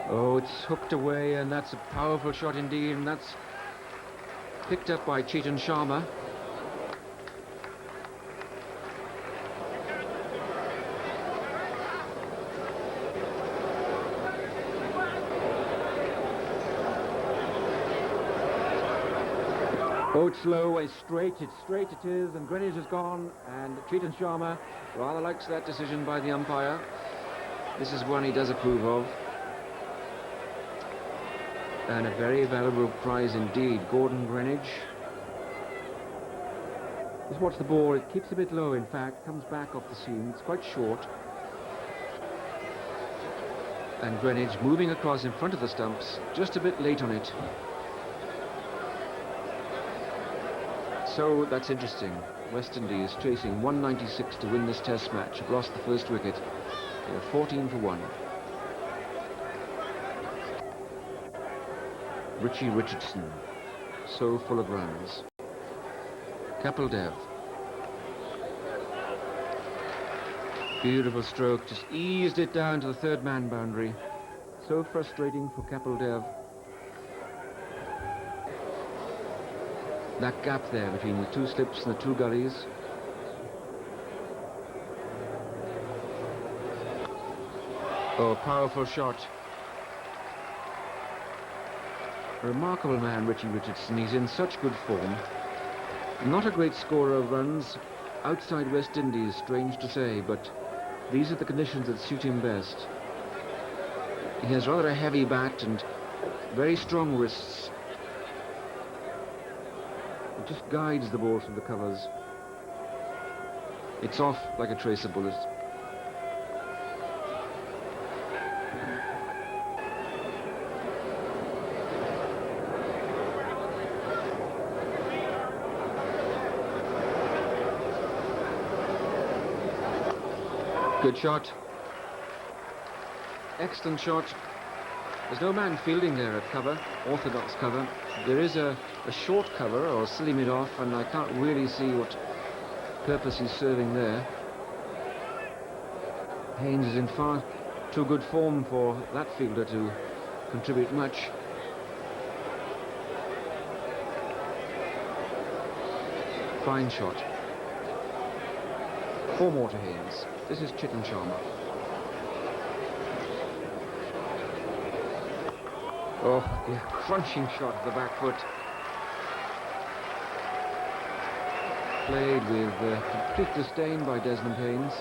Oh, it's hooked away, and that's a powerful shot indeed, and that's picked up by Chetan Sharma. Oh, it's low, it's straight it is, and Greenwich has gone, and Chetan Sharma rather likes that decision by the umpire. This is one he does approve of. And a very valuable prize indeed. Gordon Greenwich. Just watch the ball, it keeps a bit low in fact, comes back off the seam, it's quite short. And Greenwich moving across in front of the stumps, just a bit late on it. So that's interesting. West Indies chasing 196 to win this test match, have lost the first wicket. They're 14 for 1. Richie Richardson, so full of runs. Kapil Dev. Beautiful stroke, just eased it down to the third man boundary. So frustrating for Kapil Dev. That gap there between the 2 slips and the 2 gullies. Oh, powerful shot. A remarkable man, Richie Richardson. He's in such good form. Not a great scorer of runs outside West Indies, strange to say, but these are the conditions that suit him best. He has rather a heavy bat and very strong wrists. It just guides the ball through the covers. It's off like a tracer bullet. Good shot. Excellent shot. There's no man fielding there at cover, orthodox cover. There is a short cover or silly mid-off, and I can't really see what purpose he's serving there. Haynes is in far too good form for that fielder to contribute much. Fine shot. 4 more to Haynes. This is Chitan Sharma. Oh, the crunching shot of the back foot. Played with complete disdain by Desmond Haynes.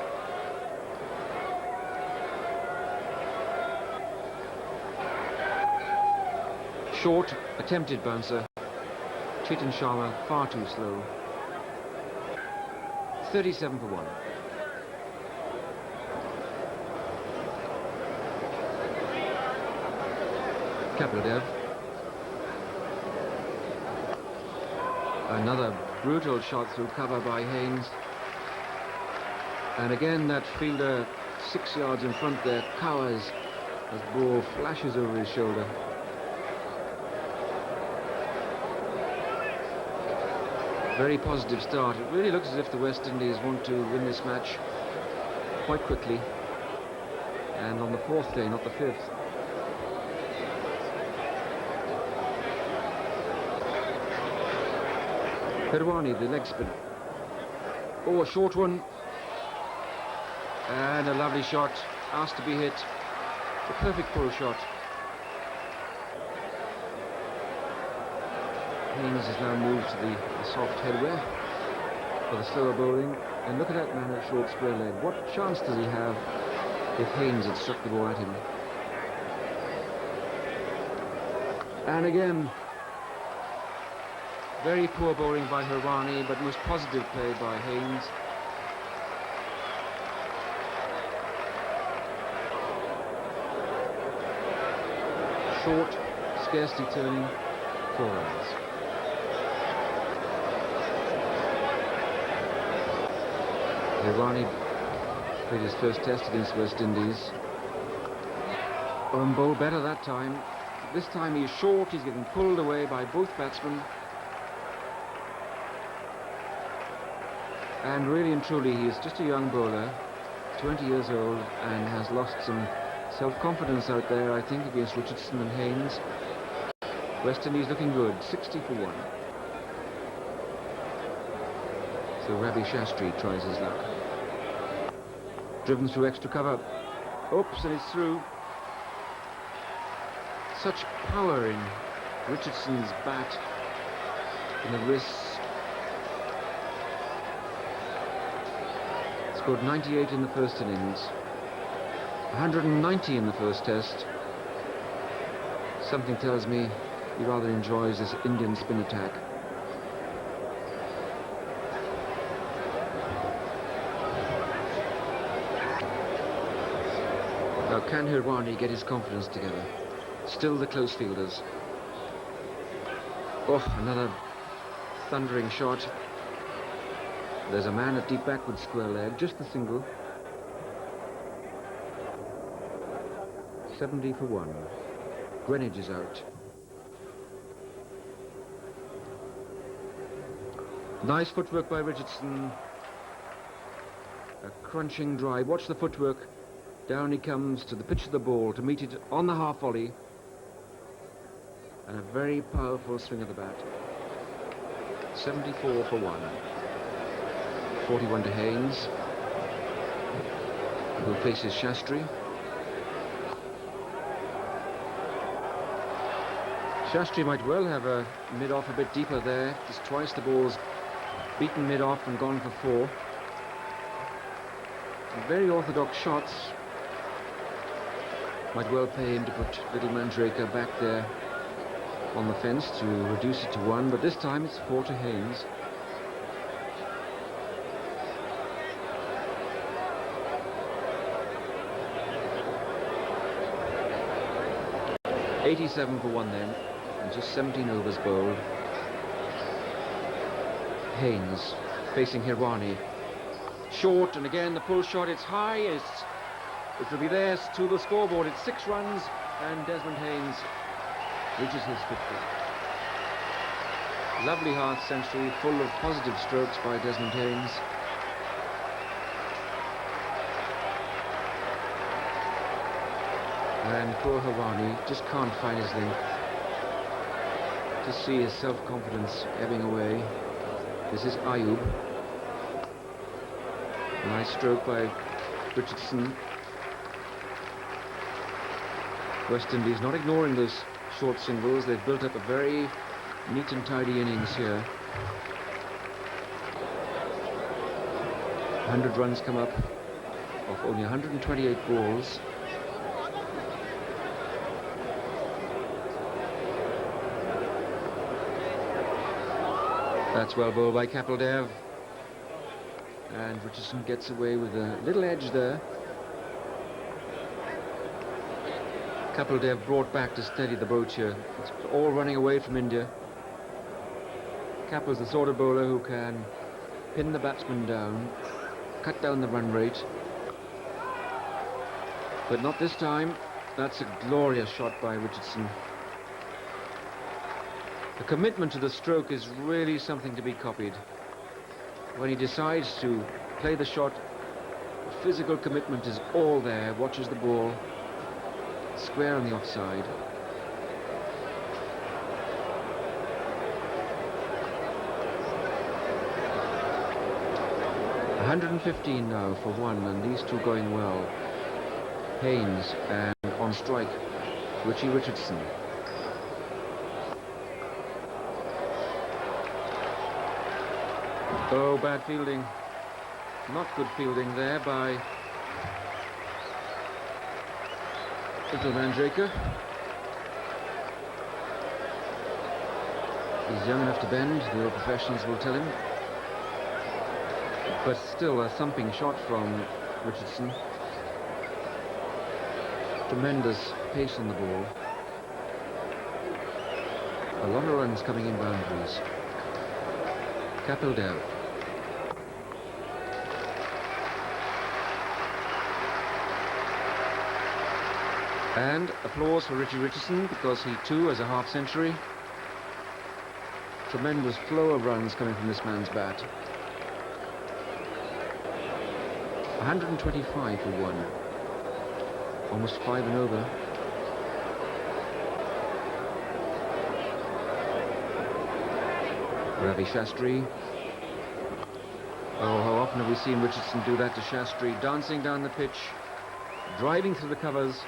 Short, attempted bouncer. Chitan Sharma far too slow. 37 for 1. Kapladev. Another brutal shot through cover by Haynes. And again that fielder 6 yards in front there cowers as ball flashes over his shoulder. Very positive start. It really looks as if the West Indies want to win this match quite quickly. And on the 4th day, not the 5th. Hirwani, the leg spinner. Oh, a short one. And a lovely shot. Asked to be hit. A perfect pull shot. Haynes has now moved to the soft headwear for the slower bowling. And look at that man at short square leg. What chance does he have if Haynes had struck the ball at him? And again, very poor bowling by Hirwani, but most positive play by Haynes. Short, scarcely turning, 4 runs. Hirwani played his first test against West Indies. Bowled better that time. This time he's short, he's getting pulled away by both batsmen. And really and truly, he is just a young bowler, 20 years old, and has lost some self-confidence out there, I think, against Richardson and Haynes. West Indies looking good, 60 for 1. So Ravi Shastri tries his luck. Driven through extra cover. Oops, and it's through. Such power in Richardson's bat, in the wrists. Scored 98 in the first innings, 190 in the first test. Something tells me he rather enjoys this Indian spin attack. Now can Hirwani get his confidence together? Still the close fielders. Oh, another thundering shot. There's a man at deep backward square leg, just the single. 70 for 1. Greenwich is out. Nice footwork by Richardson. A crunching drive. Watch the footwork. Down he comes to the pitch of the ball to meet it on the half volley. And a very powerful swing of the bat. 74 for 1. 41 to Haynes, who faces Shastri. Shastri might well have a mid-off a bit deeper there. Just twice the ball's beaten mid-off and gone for 4. Very orthodox shots. Might well pay him to put little Manjrekar back there on the fence to reduce it to 1, but this time it's 4 to Haynes. .87 for 1 then, and just 17 overs bowled. Haynes facing Hirwani. Short, and again the pull shot, it's high, it will be there to the scoreboard. It's 6 runs, and Desmond Haynes reaches his 50th. Lovely half century, full of positive strokes by Desmond Haynes. And poor Hirwani just can't find his link. To see his self-confidence ebbing away. This is Ayub. Nice stroke by Richardson. West Indies not ignoring those short singles. They've built up a very neat and tidy innings here. 100 runs come up off only 128 balls. That's well bowled by Kapil Dev. And Richardson gets away with a little edge there. Kapil Dev brought back to steady the boat here. It's all running away from India. Kapil's the sort of bowler who can pin the batsman down, cut down the run rate. But not this time. That's a glorious shot by Richardson. The commitment to the stroke is really something to be copied. When he decides to play the shot, the physical commitment is all there. Watches the ball, square on the offside. $115 now for one, and these two going well. Haynes and on strike, Richie Richardson. Oh, bad fielding. Not good fielding there by little Manjrekar. He's young enough to bend, the old professionals will tell him. But still a thumping shot from Richardson. Tremendous pace on the ball. A lot of runs coming in boundaries. Kapil Dev. And applause for Richie Richardson, because he too has a half century. Tremendous flow of runs coming from this man's bat. 125 for one. Almost 5 and over. Ravi Shastri. Oh, how often have we seen Richardson do that to Shastri, dancing down the pitch, driving through the covers.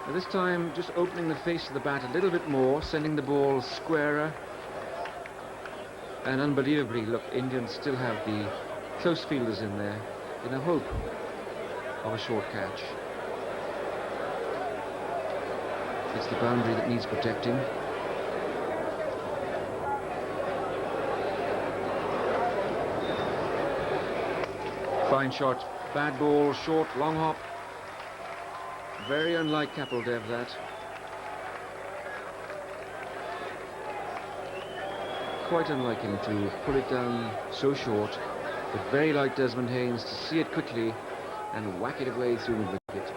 Now this time just opening the face of the bat a little bit more, sending the ball squarer. And unbelievably, look, Indians still have the close fielders in there in the hope of a short catch. It's the boundary that needs protecting. Fine shot, bad ball, short, long hop. Very unlike Kapil Dev, that. Quite unlike him to pull it down so short, but very like Desmond Haynes to see it quickly and whack it away through the wicket.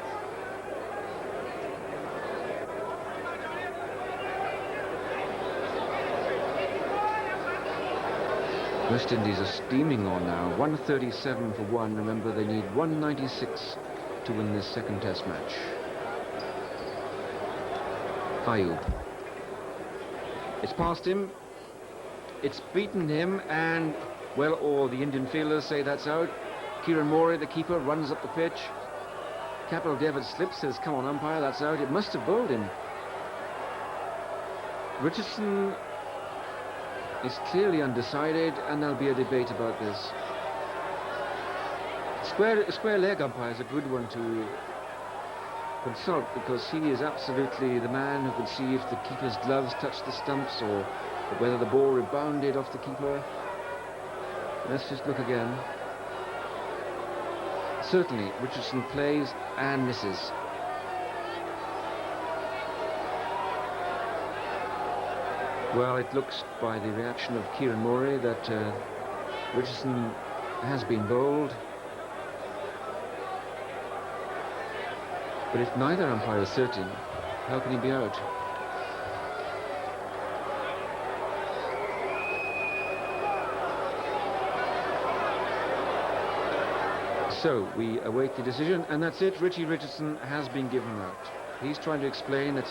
West Indies are steaming on now. 137 for one. Remember, they need 196 to win this second test match. Ayub. It's past him. It's beaten him, and, well, all the Indian fielders say that's out. Kiran Mori, the keeper, runs up the pitch. Kapil Dev slips, says, come on, umpire, that's out. It must have bowled him. Richardson is clearly undecided, and there'll be a debate about this. Square leg umpire is a good one to consult, because he is absolutely the man who can see if the keeper's gloves touched the stumps or whether the ball rebounded off the keeper. Let's just look again. Certainly, Richardson plays and misses. Well, it looks by the reaction of Kiran Mori that Richardson has been bowled. But if neither umpire is certain, how can he be out? So we await the decision, and that's it. Richie Richardson has been given out. He's trying to explain that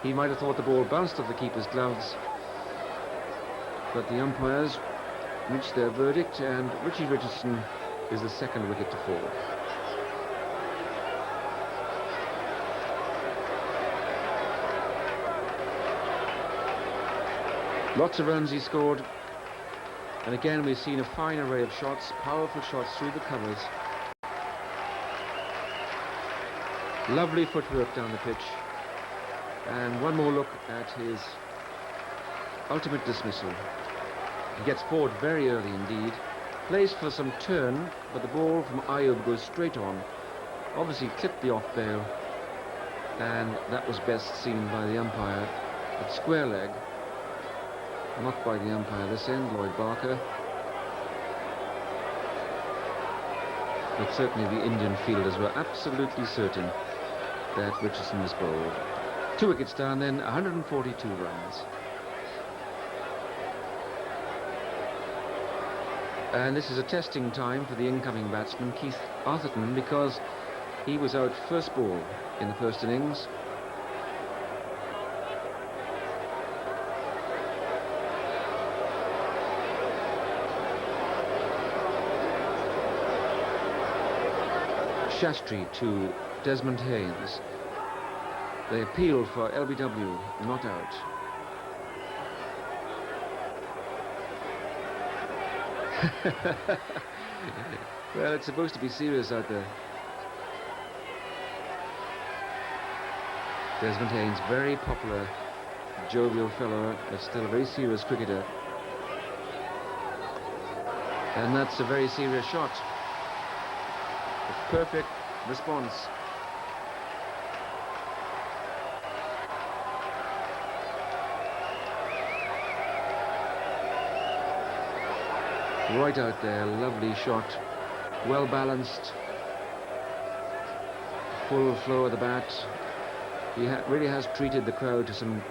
he might have thought the ball bounced off the keeper's gloves, but the umpires reached their verdict, and Richie Richardson is the second wicket to fall. Lots of runs he scored, and again we've seen a fine array of shots, powerful shots through the covers. Lovely footwork down the pitch, and one more look at his ultimate dismissal. He gets forward very early indeed, plays for some turn, but the ball from Ayub goes straight on, obviously clipped the off bail, and that was best seen by the umpire at square leg, not by the umpire this end, Lloyd Barker. But certainly the Indian fielders were absolutely certain that Richardson was bowled. 2 wickets down then, 142 runs. And this is a testing time for the incoming batsman, Keith Arthurton, because he was out first ball in the first innings. Shastri to Desmond Haynes. They appealed for LBW, not out. Well, it's supposed to be serious out there. Desmond Haynes, very popular, jovial fellow, but still a very serious cricketer. And that's a very serious shot. A perfect response. Right out there, lovely shot, well balanced, full flow of the bat. He really has treated the crowd to some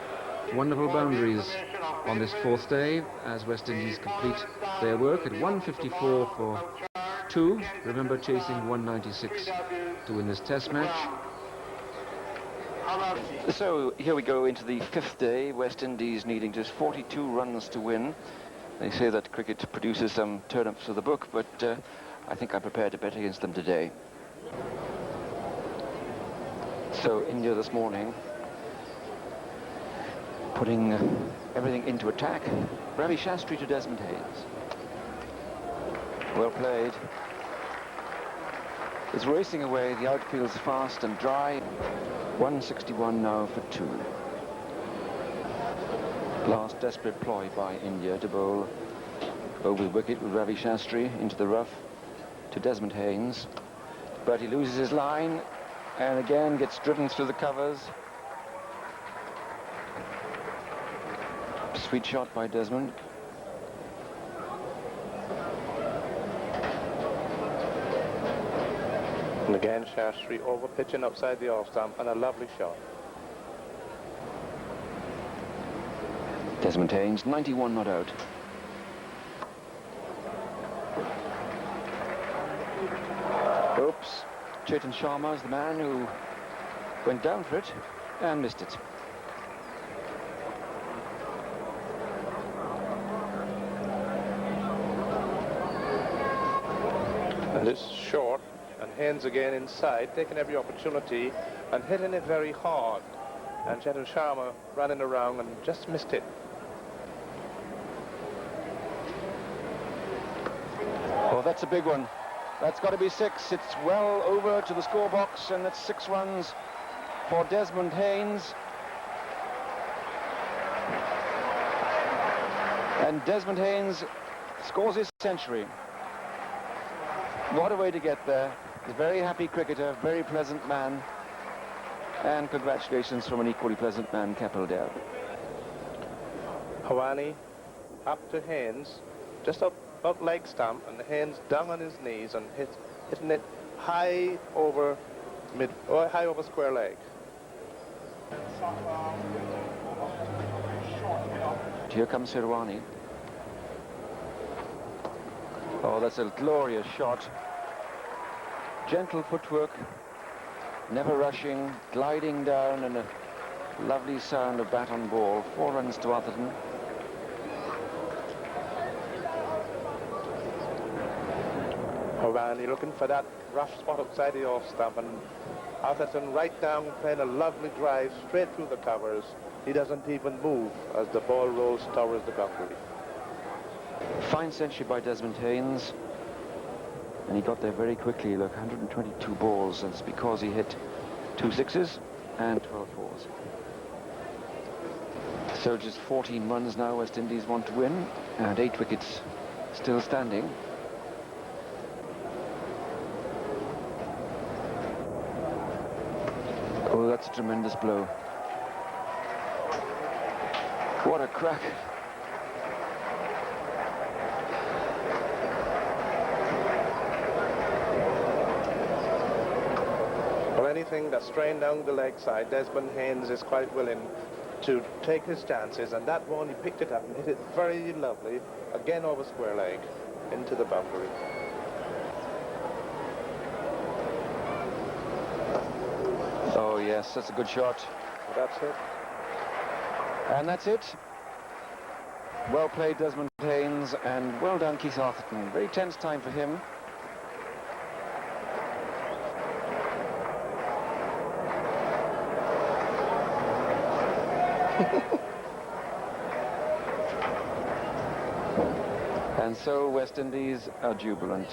wonderful boundaries on this 4th day as West Indies complete their work at 154 for 2. Remember, chasing 196 to win this test match. So here we go into the 5th day, West Indies needing just 42 runs to win. They say that cricket produces some turnips for the book, but I think I'm prepared to bet against them today. So India this morning putting everything into attack. Ravi Shastri to Desmond Haynes. Well played. It's racing away, the outfield's fast and dry. 161 now for 2. Last desperate ploy by India to bowl over the wicket with Ravi Shastri into the rough to Desmond Haynes. But he loses his line and again gets driven through the covers. Sweet shot by Desmond. And again, Shastri over pitching outside the off stump, and a lovely shot. Desmond Haynes, 91 not out. Oops. Chetan Sharma is the man who went down for it and missed it. And it's short, and Haynes again inside, taking every opportunity and hitting it very hard. And Chetan Sharma running around and just missed it. Oh, that's a big one. That's got to be 6. It's well over to the score box, and it's 6 runs for Desmond Haynes. And Desmond Haynes scores his century. What a way to get there. He's a very happy cricketer, very pleasant man. And congratulations from an equally pleasant man, Kapil Dev. Hawani up to Haynes, just up leg stump, and Haynes down on his knees and hitting it high over square leg. Here comes Hirwani. Oh, that's a glorious shot. Gentle footwork, never rushing, gliding down, and a lovely sound of bat on ball. 4 runs to Atherton. Randy, looking for that rough spot outside the off stump, and Atherton right down, playing a lovely drive straight through the covers. He doesn't even move as the ball rolls towards the boundary. Fine century by Desmond Haynes. And he got there very quickly. Look, 122 balls, and it's because he hit 2 sixes and 12 fours. So just 14 runs now West Indies want to win, and 8 wickets still standing. Oh, that's a tremendous blow. What a crack. Well, anything that's strained down the leg side, Desmond Haynes is quite willing to take his chances, and that one he picked it up and hit it very lovely, again over square leg, into the boundary. Oh yes, that's a good shot. That's it. And that's it. Well played, Desmond Haynes, and well done, Keith Atherton. Very tense time for him. And so West Indies are jubilant.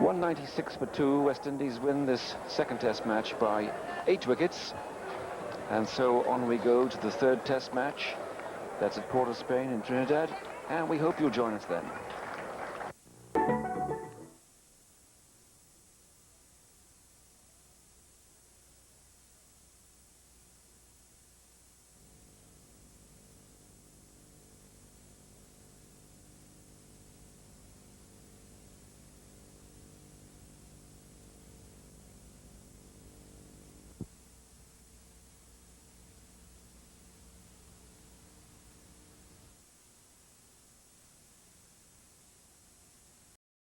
196 for 2. West Indies win this second test match by 8 wickets. And so on we go to the third test match. That's at Port of Spain in Trinidad. And we hope you'll join us then.